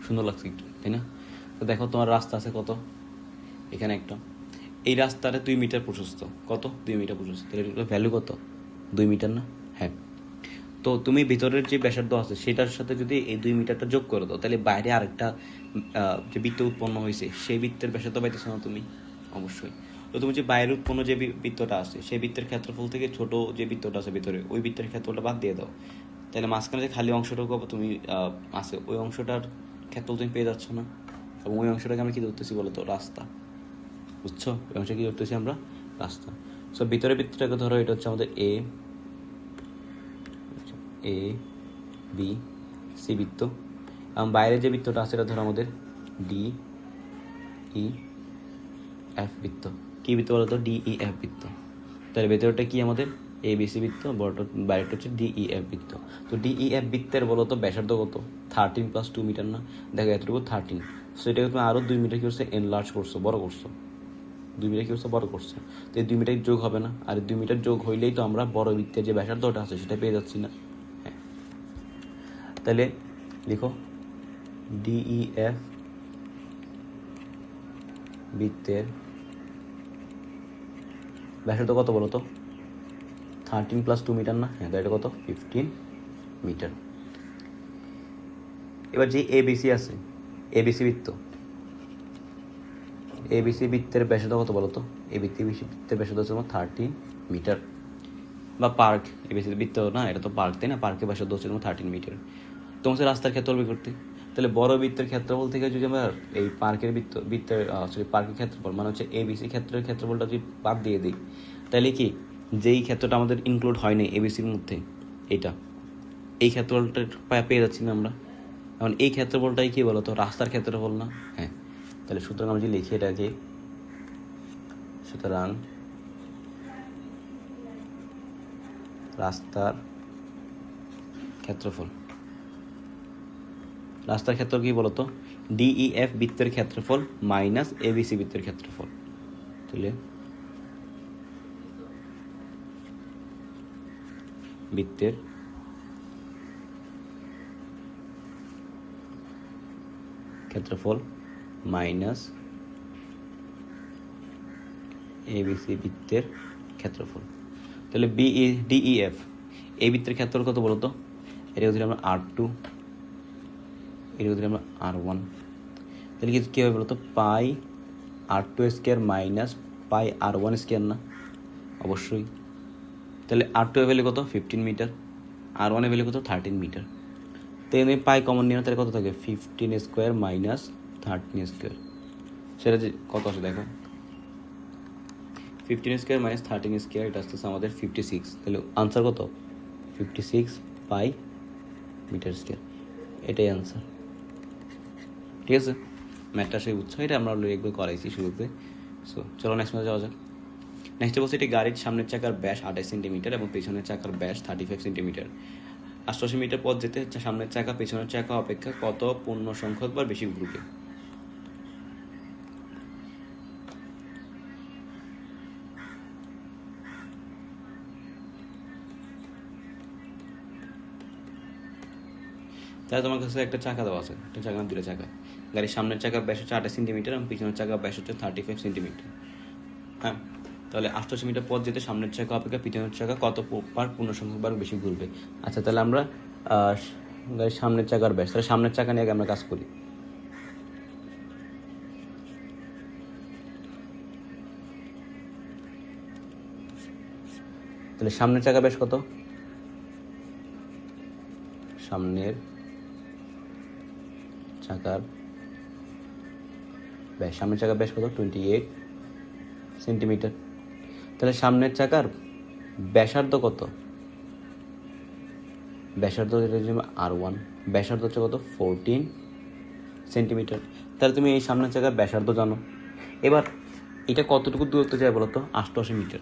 সুন্দর লাগছে একটু, তাই না? তো দেখো তোমার রাস্তা আছে কত, এখানে একটা, এই রাস্তাটা 2 মিটার প্রশস্ত, কত 2 মিটার প্রশস্ত, তাহলে এটার ভ্যালু কত 2 মিটার না? হ্যাঁ। তো তুমি ভিতরের যে ব্যাসার্ধ আছে সেটার সাথে যদি এই 2 মিটারটা যোগ করে দাও, তাহলে বাইরে আরেকটা যে বৃত্ত উৎপন্ন হয়েছে সেই বৃত্তের ব্যাসার্ধ পাইতেছো না তুমি? অবশ্যই। তো তুমি যে বাইরে উৎপন্ন যে বৃত্তটা আছে সেই বৃত্তের ক্ষেত্রফল থেকে ছোট যে বৃত্তটা আছে ভিতরে ওই বৃত্তের ক্ষেত্রফলটা বাদ দিয়ে দাও, তাহলে মাঝখানে যে খালি অংশটুকু তুমি আছে ওই অংশটার ক্ষেত্রফল তুমি পেয়ে যাচ্ছ না, এবং ওই অংশটাকে আমরা কী ধরতেছি বলো তো, রাস্তা। বুঝছো? ওই অংশটা কী ধরতেছি আমরা, রাস্তা। সো ভিতরের বৃত্তটাকে ধরো, এটা হচ্ছে আমাদের এ বি সি বৃত্ত, এবং বাইরে যে বৃত্তটা আছে এটা ধরো আমাদের ডি ই এফ বৃত্ত। কী বৃত্ত বলো তো, ডি ই এফ বৃত্ত। তাহলে ভেতরটা কি আমাদের এ বি সি বৃত্ত, বড়টা বাইরেটা হচ্ছে ডি ই এফ বৃত্ত। তো ডি ই এফ বৃত্তের বলো তো ব্যাসার্ধ কত, 13 + 2 মিটার না? দেখো এতটুকু 13, সো এটাকে তুমি আরও 2 মিটার কি করছো, এনলার্জ করছো, বড় করছো, 2 মিটার কি করছো, বড় করছো। তো এই 2 মিটার যোগ হবে না, আর 2 মিটার যোগ হইলেই তো আমরা বড় বৃত্তের যে ব্যাসার্ধটা আছে সেটা পেয়ে যাচ্ছি না? হ্যাঁ। তাহলে লিখো ডিইএফ বৃত্তের ব্যাসার্ধ কত বলো তো, 13 + 2 মিটার না? হ্যাঁ, এটা কত 15 মিটার। এবার যে এবিসি আছে, এবিসি বৃত্ত, এবিসি বৃত্তের ব্যাসার্ধ কত বলো তো, এবিসি বৃত্তের ব্যাসার্ধ হচ্ছে 13 মিটার। বা পার্ক, এবিসি বৃত্ত না, এটা তো পার্ক, তাই না? পার্কের ব্যাসার্ধ হচ্ছে 13 মিটার। তোমার রাস্তার ক্ষেত্রফল বের করতে, তাহলে বড় বৃত্তের ক্ষেত্রফল থেকে যদি আমরা এই পার্কের পার্কের ক্ষেত্রফল মানে হচ্ছে এবিসি ক্ষেত্রের ক্ষেত্রফলটা যদি বাদ দিয়ে দিই, তাহলে কি যেই ক্ষেত্রটা আমাদের ইনক্লুড হয় নাই এবিসির মধ্যে, এইটা, এই ক্ষেত্রফলটা পেয়ে যাচ্ছি না আমরা। এখন এই ক্ষেত্রফলটাই কি বলতো, রাস্তার ক্ষেত্রফল না? হ্যাঁ। তাহলে সুতরাং আমি যদি লিখি এটাকে, সুতরাং রাস্তার ক্ষেত্রফল, রাস্তার ক্ষেত্র কি বলতো, ডিইএফ বৃত্তের ক্ষেত্রফল মাইনাস এবিসি বৃত্তের ক্ষেত্রফল। তাহলে বৃত্তের ক্ষেত্রফল মাইনাস এবিসি বৃত্তের ক্ষেত্রফল। তাহলে ডিইএফ এই বৃত্তের ক্ষেত্রফল কত বলো তো? এটা যদি আমরা R2, এটা যদি আমরা R1, তাহলে কী হবে বলো তো? পাই R2 square minus pi R1 square না? অবশ্যই। তাহলে R2 এর ভ্যালু কত? 15 মিটার, R1 এর ভ্যালু কত? 13 মিটার। তো এখানে পাই কমন নিয়ে তাহলে কত থাকে? 15 স্কোয়ার মাইনাস 13 স্কোয়ার। সেটা যে কত আসে দেখো, 15 স্কোয়ার মাইনাস 13 স্কোয়ার, এটা আসতেছে আমাদের 56। তাহলে আনসার কত? 56 পাই মিটার স্কোয়ার, এটাই আনসার। ঠিক আছে, ম্যাথটা সেই বুঝছো, এটা আমরা অলরেডি একবার করাইছি শুরুতে। সো চলো নেক্সট ম্যাথে যাওয়া যাক। নেক্সটে বলছে এটি গাড়ির সামনের চাকার ব্যাস 28 সেন্টিমিটার এবং পেছনের চাকার ব্যাস 35 সেন্টিমিটার। 88 মিটার পথ যেতে সামনের চাকা পেছনের চাকা অপেক্ষা কত পূর্ণ সংখ্যক বার বেশি ঘুরবে? তাহলে তোমার কাছে একটা চাকা দেওয়া আছে, একটা চাকা না দুটো চাকা। গাড়ির সামনের চাকার ব্যাস হচ্ছে 28 সেন্টিমিটার এবং পিছনের চাকার ব্যাস হচ্ছে 35 সেন্টিমিটার। হ্যাঁ, তাহলে 88 মিটার পথ যেতে সামনের চাকা অপেক্ষা পিছনের চাকা কত বার পূর্ণ সংখ্যকবার বেশি ঘুরবে? আচ্ছা, তাহলে আমরা গাড়ির সামনের চাকার ব্যাস, তাহলে সামনের চাকা নিয়ে আমরা কাজ করি। তাহলে সামনের চাকা ব্যাস কত? সামনের চাকার ব্যাস, সামনের চাকার ব্যাস কত? 28 সেন্টিমিটার। তাহলে সামনের চাকার ব্যাসার্ধ কত? ব্যাসার্ধ R1, ব্যাসার্ধ হচ্ছে কত? 14 সেন্টিমিটার। তাহলে তুমি এই সামনের চাকার ব্যাসার্ধ জানো। এবার এটা কতটুকু দূরত্ব যায় বলো তো? 88 মিটার।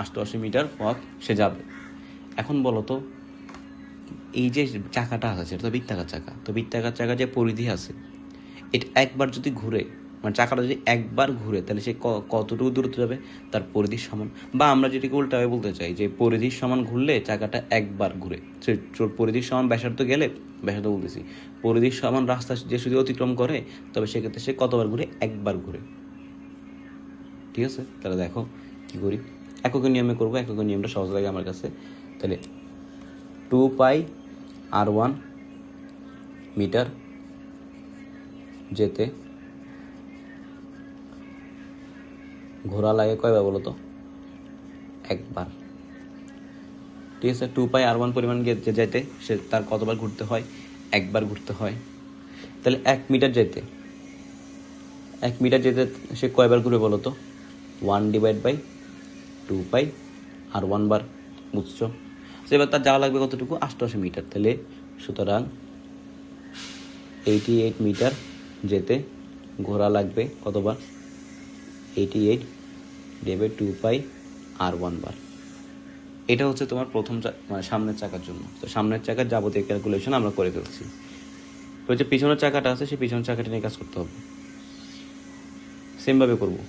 88 মিটার পথ সে যাবে। এখন বলো তো, এই যে চাকাটা আছে সেটা তো বৃত্তাকার চাকা, তো বৃত্তাকার চাকা যে পরিধি আছে, এটা একবার যদি ঘুরে, মানে চাকাটা যদি একবার ঘুরে, তাহলে সে কতটুকু দূরত্ব যাবে? তার পরিধির সমান। বা আমরা যেটিকে উল্টাভাবে বলতে চাই যে পরিধির সমান ঘুরলে চাকাটা একবার ঘুরে, সে পরিধির সমান ব্যাসার্ধ গেলে, ব্যাসার্ধ বলতেছি, পরিধির সমান রাস্তা যে শুধু অতিক্রম করে, তবে সেক্ষেত্রে সে কতবার ঘুরে? একবার ঘুরে। ঠিক আছে, তাহলে দেখো কী করি। একক নিয়মে করবো, একক নিয়মটা সহজ লাগে আমার কাছে। তাহলে 2 পাই R1 মিটার যেতে ঘোরা লাগে কয়বার বলো তো? একবার। ঠিক আছে, 2 পাই R1 পরিমাণ যেতে সে তার কতবার ঘুরতে হয়? একবার ঘুরতে হয়। তাহলে 1 মিটার যেতে সে কয়বার ঘুরে বলো তো? 1/2 পাই R1 বার। বুঝছো? এবার তার যাওয়া লাগবে কতটুকু? 88 মিটার। তাহলে সুতরাং 88 মিটার যেতে ঘোরা লাগবে কতবার? 88/2 পাই R1 বার। এটা হচ্ছে তোমার প্রথম মানে সামনের চাকার জন্য। তো সামনের চাকার যাবতীয় ক্যালকুলেশন আমরা করে ফেলছি। তো যে পিছনের চাকাটা আছে, সেই পিছনের চাকাটা নিয়ে কাজ করতে হবে, সেমভাবে করবো।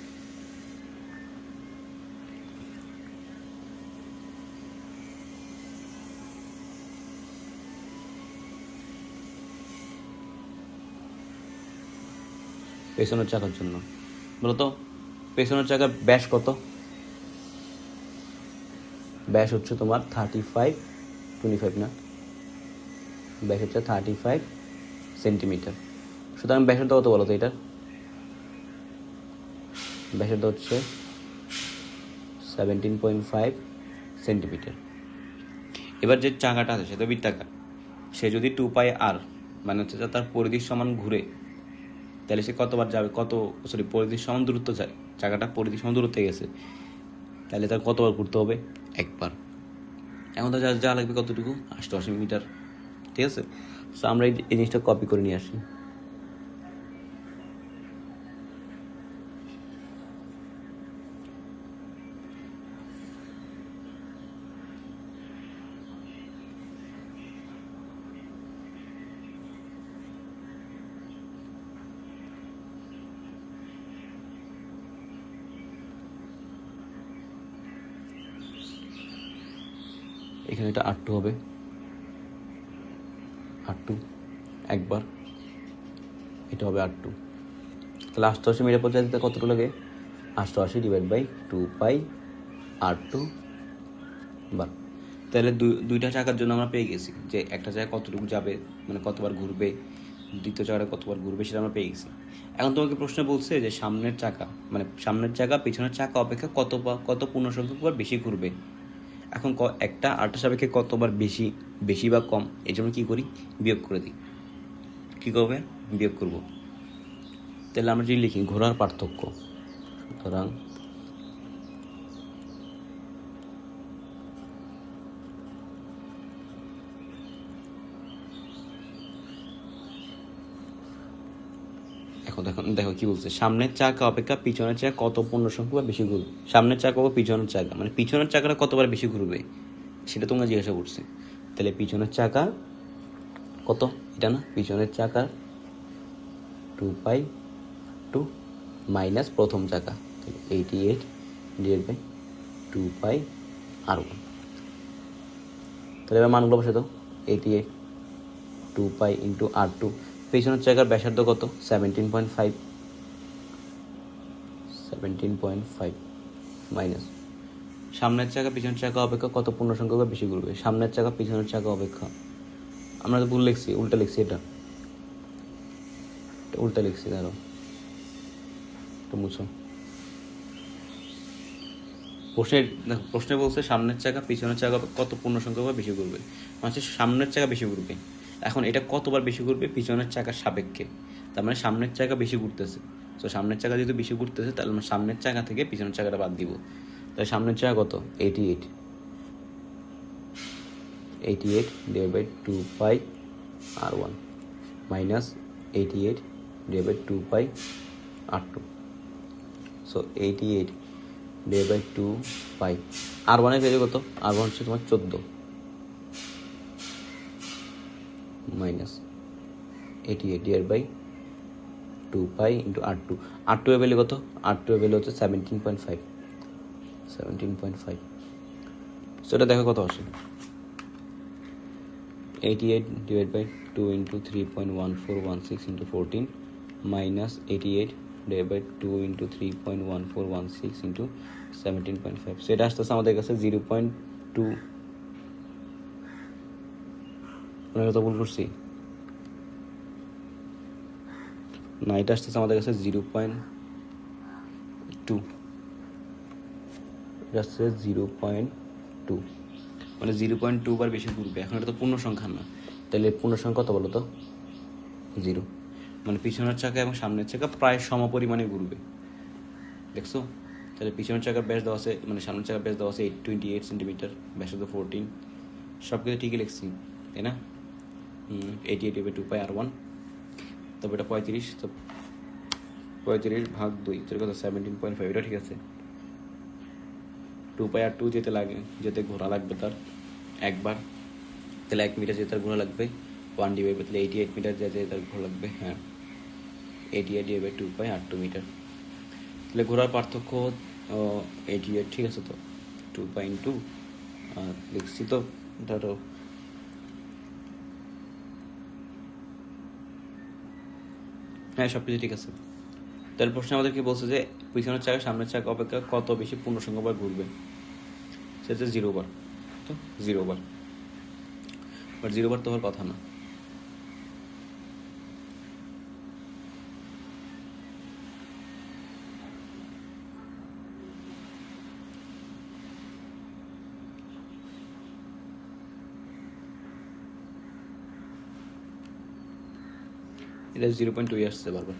পেছনের চাকার জন্য বলো তো, পেছনের চাকার ব্যাস কত? ব্যাস হচ্ছে তোমার 25 না, ব্যাস হচ্ছে 35 সেন্টিমিটার। সুতরাং ব্যাসার্ধ কত বলো তো? এটার ব্যাসার্ধ হচ্ছে 17.5 সেন্টিমিটার। এবার যে চাকাটা আছে সেটা বৃত্তাকার, সে যদি 2 পাই R মানে হচ্ছে তার পরিধির সমান ঘুরে, তাহলে সে কতবার যাবে? পরিধির সমান দূরত্ব যায়, চাকাটা পরিধির সমান দূরত্বে গেছে, তাহলে তার কতবার ঘুরতে হবে? একবার। এখন তো যা লাগবে কতটুকু? 88 মিটার। ঠিক আছে, তো আমরা এই জিনিসটা কপি করে নিয়ে আসি। এখানে এটা R2 হবে, R2 একবার, এটা হবে R2। তাহলে 88 মিটার পর্যায়ে দিতে কতটুকু লাগে? 88 ডিভাইড বাই 2πr2 বার। তাহলে দুইটা চাকার জন্য আমরা পেয়ে গেছি যে একটা চাকা কতটুকু যাবে, মানে কতবার ঘুরবে, দ্বিতীয় চাকাটা কতবার ঘুরবে, সেটা আমরা পেয়ে গেছি। এখন তোমাকে প্রশ্ন বলছে যে সামনের চাকা, মানে সামনের চাকা পিছনের চাকা অপেক্ষা কত পূর্ণ সংখ্যকবার বেশি ঘুরবে। এখন একটা আরেকটা সাপেক্ষে কতবার বেশি বা কম, এই জন্য কী করি? বিয়োগ করে দিই। কী করবে? বিয়োগ করব। তাহলে আমরা যদি লিখি ঘোরার পার্থক্য, সুতরাং দেখো কি বলছে, সামনের চাকা অপেক্ষা পিছনের চাকা কত পূর্ণ সংখ্যক বেশি ঘুরবে। সামনের চাকা ও পিছনের চাকা, মানে পিছনের চাকাটা কতবার বেশি ঘুরবে সেটা তোমরা জিজ্ঞাসা করছে। তাহলে পিছনের চাকা কত, এটা না, পিছনের চাকা 2π2 মাইনাস প্রথম চাকা 88 ডিভাইড বাই 2πr1। তাহলে এবার মানগুলো বসে তো, 88 2π ইন্টু R2, পিছনের চাকার ব্যাসার্ধ কত? 17.5 মাইনাস সামনের চাকা পিছনের চাকা অপেক্ষা কত পূর্ণ সংখ্যক বেশি ঘুরবে। সামনের চাকা পিছনের চাকা অপেক্ষা, আমরা তো ভুল লিখছি, উল্টা লিখছি, এটা উল্টা লিখছি, ধরো একটু মুছো। প্রশ্নে বলছে সামনের চাকা পিছনের চাকা কত পূর্ণ সংখ্যক বেশি ঘুরবে, মানে সামনের চাকা বেশি ঘুরবে। এখন এটা কতবার বেশি ঘুরবে? পিছনের চাকার সাপেক্ষে। তার মানে সামনের চাকা বেশি ঘুরতেছে, তো সামনের চাকা যেহেতু বেশি ঘুরতেছে তাহলে আমরা সামনের চাকা থেকে পিছনের চাকাটা বাদ দিব। তাহলে সামনের চাকা কত? 88 divide by 2πr1 minus 88 divide by 2πr2। So 88 divide by 2π, R1-এর ভ্যালু কত? R1 হচ্ছে তোমার 14 minus 88 divide by 2π into R2। R2 এর ভ্যালু কত? R2 এর ভ্যালু হচ্ছে 17.5। সো এটা দেখো কত আসে, 88 divide by 2 into 3.1416 into 14 minus 88 divide by 2 into 3.1416 into 17.5। So এটা আসতেছে আমাদের কাছে 0.2। অনেক কথা ভুল করছি না, এটা আসতেছে আমাদের কাছে 0.2, এটা আসছে 0.2, মানে 0.2 বার বেশি ঘুরবে। এখন এটা তো পূর্ণ সংখ্যা না, তাহলে পূর্ণ সংখ্যা কত বলো তো? 0। মানে পিছনের চাকা এবং সামনের চাকা প্রায় সমপরিমাণে ঘুরবে, দেখছো? তাহলে পিছনের চাকার ব্যাস দেওয়া আছে, মানে সামনের চাকার ব্যাস দেওয়া আছে 28 সেন্টিমিটার, ব্যাসার্ধ 14, সব কিছু ঠিকই লিখছি, তাই না? 88 বাই 2πr1, তবে এটা 35, তো 35 ভাগ 2, তোর কথা 17.5, এটা ঠিক আছে। 2πr2 যেতে ঘোরা লাগবে তার একবার, তাহলে 1 মিটার যেতে তার ঘোরা লাগবে 1 ডিভাইড বাই, তাহলে 88 মিটার যেতে তার ঘোরা লাগবে, হ্যাঁ 88 ডিভাইড বাই 2πr2 মিটার। তাহলে ঘোরার পার্থক্য 88, ঠিক আছে, তো 2π ইন্টু লিখছি তো, ধরো হ্যাঁ সব কিছু ঠিক আছে। তাহলে প্রশ্ন আমাদেরকে বলছে যে পিছনের চাকা সামনের চাকা অপেক্ষা কত বেশি পূর্ণ সংখ্যকবার ঘুরবে, সেটা 0 বার। তো 0 বার, বাট 0 বার তো হওয়ার কথা না। এটা 0.2 আসছে বারবার,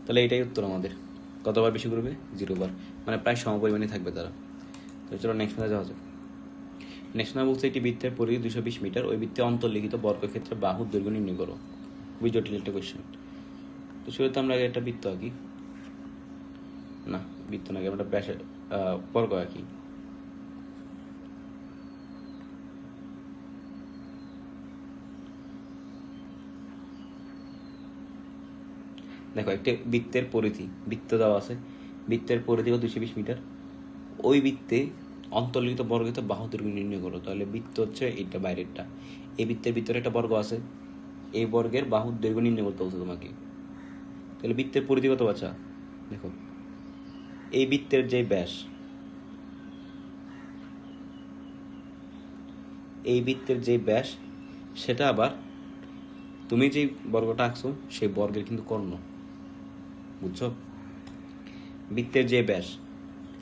তাহলে এটাই উত্তর আমাদের। কতবার বেশি ঘুরবে? 0 বার, মানে প্রায় সমপরিমাণে থাকবে তারা। তো চলো নেক্সট ম্যাচে যাওয়া যাক। নেক্সট ম্যাচ বলছে একটি বৃত্তের পরিধি 220 মিটার, ওই বৃত্তে অন্তর্লিখিত বর্গক্ষেত্রে বাহুর দৈর্ঘ্য নির্ণয় করো। খুবই জটিল একটা কোয়েশ্চেন। তো শুরুতে আমরা একটা বৃত্ত আঁকি, না বৃত্ত না, আমরা একটা বর্গ আঁকি। দেখো একটা বৃত্তের পরিধি, বৃত্ত দেওয়া আছে, বৃত্তের পরিধিও 220 মিটার। ওই বৃত্তে অন্তর্লিখিত বর্গের বাহু দৈর্ঘ্য নির্ণয় করো। তাহলে বৃত্ত হচ্ছে এইটা বাইরেরটা, এই বৃত্তের ভিতরে একটা বর্গ আছে, এই বর্গের বাহুর দৈর্ঘ্য নির্ণয় করতে বলছে তোমাকে। তাহলে বৃত্তের পরিধি কত বাচ্চা? দেখো এই বৃত্তের যে ব্যাস, এই বৃত্তের যে ব্যাস সেটা আবার তুমি যে বর্গটা আঁকছো সেই বর্গের কিন্তু কর্ণ, বুঝছো? বৃত্তের যে ব্যাস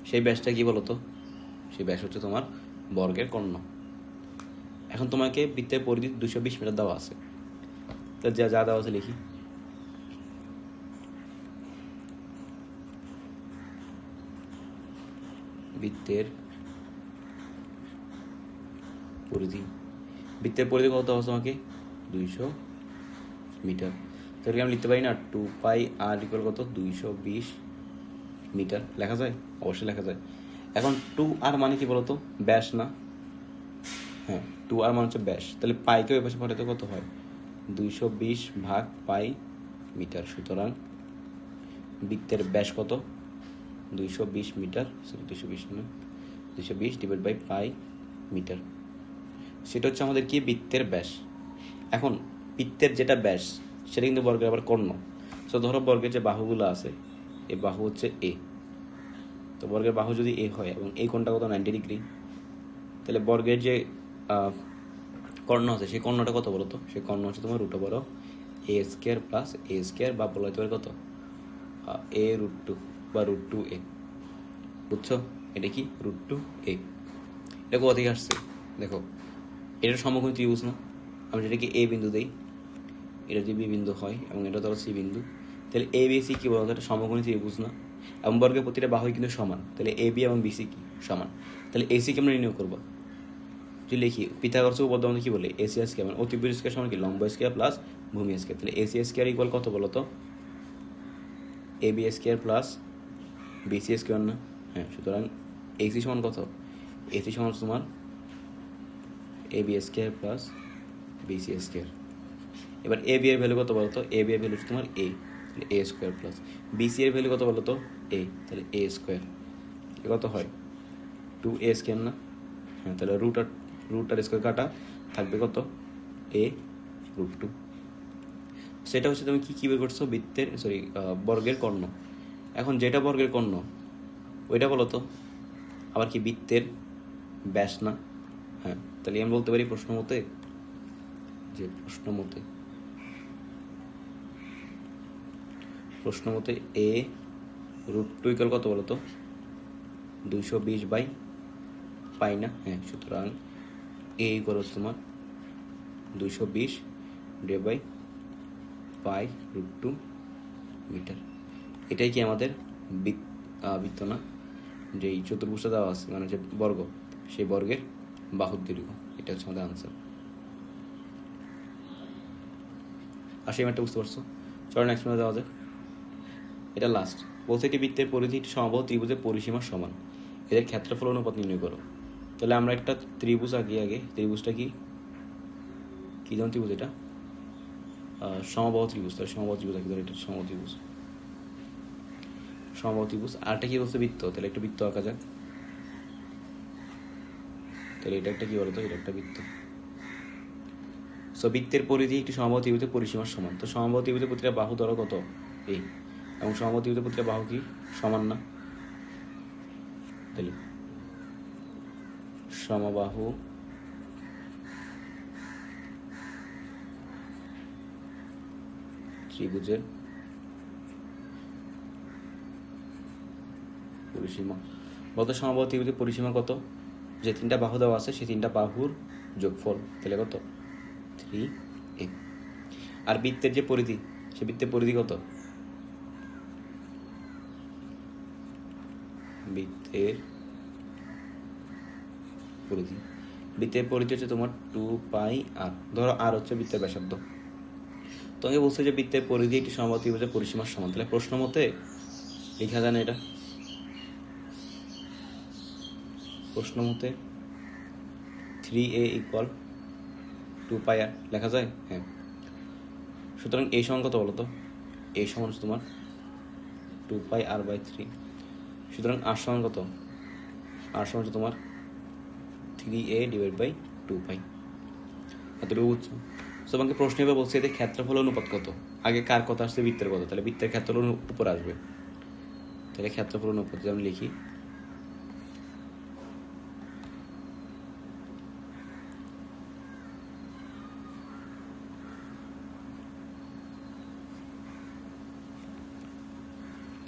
সেই ব্যাসটা কি বলতো? সেই ব্যাস হচ্ছে তোমার বর্গের কর্ণ। এখন তোমাকে বৃত্তের পরিধি 220 মিটার দেওয়া আছে, তো যা যা দেওয়া আছে লিখি। বৃত্তের পরিধি, বৃত্তের পরিধি কত দেওয়া আছে তোমাকে? 200 মিটার। তাহলে আমি লিখতে পারি না 2 পাই আর ইকুয়াল কত? 220 মিটার। লেখা যায়? অবশ্যই লেখা যায়। এখন 2r মানে কি বলতো? ব্যাস না? হ্যাঁ, 2r মানে হচ্ছে ব্যাস। তাহলে পাইকে ওই পাশে পাঠাতে কত হয়? 220 ভাগ পাই মিটার। সুতরাং বৃত্তের ব্যাস কত? 220 মিটার, সরি 220 না, 220 ডিভাইড বাই পাই মিটার। সেটা হচ্ছে আমাদের কি? বৃত্তের ব্যাস। এখন বৃত্তের যেটা ব্যাস সেটা কিন্তু বর্গের আবার কর্ণ। সো ধরো বর্গের যে বাহুগুলো আছে, এই বাহু হচ্ছে এ, তো বর্গের বাহু যদি এ হয় এবং এই কোণটা কত? 90 ডিগ্রি। তাহলে বর্গের যে কর্ণ আছে সেই কর্ণটা কত বলো তো? সেই কর্ণ হচ্ছে তোমার √2 এ স্কোয়ার প্লাস এ স্কোয়ার, বা বলা যেতে পারে কত? a √2 বা √2a। বুঝছো? এটা কি? √2a। এটা কোথা থেকে আসছে? দেখো এটা সমকোণী ত্রিভুজ না? আমি যেটাকে এ বিন্দু দেই, এটা যদি বি বিন্দু হয় এবং এটা ধরো সি বিন্দু, তাহলে এ বি সি কি বলতো? এটা সমকোণী ত্রিভুজ না? এবং বর্গের প্রতিটা বাহুই কিন্তু সমান, তাহলে এ বি এবং বিসি কি সমান? তাহলে এসি কে আমরা নির্ণয় করবো। যদি লিখি পিথাগোরাস উপপাদ্য আমাদের কি বলে? এসি স্কয়ার মানে অতিভুজ স্কয়ার সমান কি? লম্ব স্কয়ার প্লাস ভূমি স্কয়ার। তাহলে এসি স্কয়ার ইকুয়াল কত বলতো? A B square plus BC square না? হ্যাঁ, সুতরাং এসি সমান কত? এসি সমান তোমার A B square plus BC square. এবার এ বি এর ভ্যালু কত বলতো? এ বি এর ভ্যালু হচ্ছে তোমার এ, তাহলে এ স্কোয়ার প্লাস বিসি এর ভ্যালু কত বলতো? এ, তাহলে এ স্কোয়ার। এ কত হয়? 2a স্কোয়ার না? হ্যাঁ, তাহলে রুট আর স্কোয়ার কাটা থাকবে কত? a √2। সেটা হচ্ছে তুমি কী বের করছো? বৃত্তের বর্গের কর্ণ। এখন যেটা বর্গের কর্ণ ওইটা বলো তো আবার কি বৃত্তের ব্যাস না? হ্যাঁ, তাহলে আমি বলতে পারি প্রশ্ন মতে এ √2 ইকুয়াল কত বলো তো? 220 বাই পাই না? হ্যাঁ, সুতরাং এ ইকুয়াল হচ্ছে তোমার 220 ডিভাইড বাই পাই √2 মিটার। এটাই কি আমাদের বৃত্ত না? যেই চতুর্ভুজটা দেওয়া আছে মানে যে বর্গ, সেই বর্গের বাহুর দৈর্ঘ্য। এটা হচ্ছে আমাদের আনসার। আসে ম্যাটটা বুঝতে পারছো? চলো নেক্সট ম্যাথ দেওয়া যাক। এটা লাস্ট। বলছে একটি বৃত্তের পরিধি একটি সমবাহু ত্রিভুজের পরিসীমার সমান, এদের ক্ষেত্রফল অনুপাত নির্ণয় করো। তাহলে আমরা একটা ত্রিভুজ আগে ত্রিভুজটা কি যেমন ত্রিভুজ? এটা সমবাহু ত্রিভুজ। তাহলে সমবাহু ত্রিভুজ আঁকি, ধরো এটা সমবাহু ত্রিভুজ। আরটা কি বলছে? বৃত্ত। তাহলে একটা বৃত্ত আঁকা যাক। তাহলে এটা একটা কি বলতো? এটা একটা বৃত্ত। সো বৃত্তের পরিধি একটি সমবাহু ত্রিভুজের পরিসীমার সমান। তো সমবাহু ত্রিভুজের প্রতিটা বাহু ধরো কত? এই, এবং সমবাহু ত্রিভুজের প্রতিটা বাহু কি সমান না? তাহলে সমবাহু ত্রিভুজের পরিসীমা বলতে সমবাহু ত্রিভুজের পরিসীমা কত? যে তিনটা বাহু দেওয়া আছে সেই তিনটা বাহুর যোগফল। তাহলে কত? 3a। আর বৃত্তের যে পরিধি, সে বৃত্তের পরিধি কত? বৃত্তের পরিধি হচ্ছে তোমার 2πr। ধরো আর হচ্ছে বৃত্তের ব্যাসার্ধ। তোমাকে বলছে যে বৃত্তের পরিধি একটি সমবাহু ত্রিভুজের পরিসীমার সমান। তাহলে প্রশ্ন মতে লেখা যায় না? এটা প্রশ্ন মতে 3a ইকুয়াল 2πr লেখা যায়? হ্যাঁ। সুতরাং এই সমান কত বলো তো? এই সমান হচ্ছে তোমার 2πr/3। সুতরাং আর সমান কত? আর সমান হচ্ছে তোমার 3a/2 পাই। এতটুকু বুঝছো? সো আমাকে প্রশ্ন এবার বলছে এদের ক্ষেত্রফল অনুপাত কত। আগে কার কথা আসছে? বৃত্তের কথা। তাহলে বৃত্তের ক্ষেত্রফল উপর আসবে। তাহলে ক্ষেত্রফল অনুপাত যদি আমি লিখি,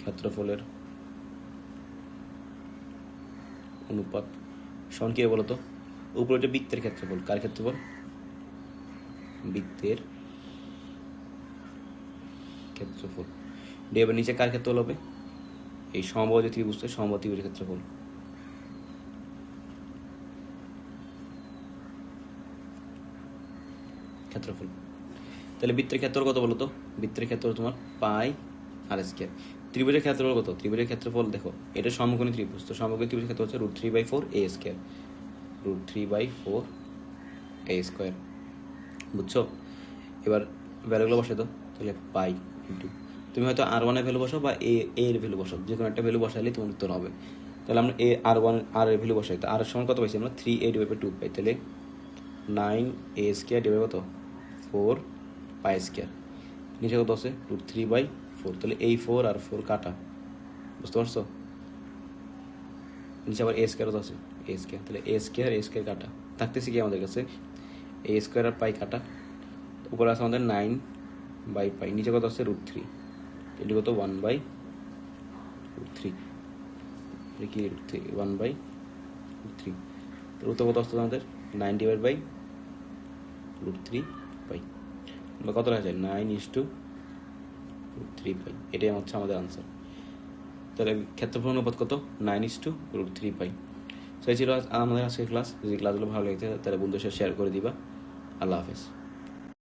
ক্ষেত্রফলের অনুপাত সমান কি বলতো? উপরে একটা বৃত্তের ক্ষেত্রফল। কার ক্ষেত্রফল? বৃত্তের ক্ষেত্রফল। এবার নিচে কার ক্ষেত্রফল হবে? এই সমবাহু যে ত্রিভুজ, সমবাহু ত্রিভুজের ক্ষেত্রফল। ক্ষেত্রফল। তাহলে বৃত্তের ক্ষেত্রফল কত বলতো? বৃত্তের ক্ষেত্রফল তোমার পাই আর স্কয়ার। ত্রিভুজের ক্ষেত্রফল কত? ত্রিভুজের ক্ষেত্রফল দেখো, এটা সমকোণী ত্রিভুজ, তো সমকোণী ত্রিভুজের ক্ষেত্র হচ্ছে √3/4a²। √3/4a²। বুঝছো? এবার ভ্যালুগুলো বসে দাও। তাহলে পাই ইন্টু, তুমি হয়তো R1 এর ভ্যালু বসাও বা এর ভ্যালু বসাও, যে কোনো একটা ভ্যালু বসাইলে তোমার উত্তর হবে। তাহলে আমরা R এর ভ্যালু বসাই, তো আর এর সমান কত পাইছি আমরা? 3a/2 পাই। তাহলে 9a² কত? 4π²। নিচে কত আছে? √3/4। তাহলে এই 4 আর 4 কাটা, বুঝতে পারছো? নিচে আবার a² কত আছে? a²। তাহলে a² কাটা থাকতেছে কি আমাদের কাছে? a² আর পাই কাটা, উপরে আছে আমাদের 9/π, নিচে কত আছে? √3। এটি কত? 1/√3। এটা কি? √3 1/√3। তো উত্তর কত আসতো আমাদের? 9/√3 পাই। বা কত লেখা যায়? 9:√3 পাই। এটাই হচ্ছে আমাদের আনসার। তাহলে ক্ষেত্রফল অনুপাত কত? 9:√3 পাই। তো এই ছিল আমাদের আজকের ক্লাস। যদি ক্লাসগুলো ভালো লেগেছে তাহলে বন্ধুদের সাথে শেয়ার করে দিবা। আল্লাহ হাফেজ।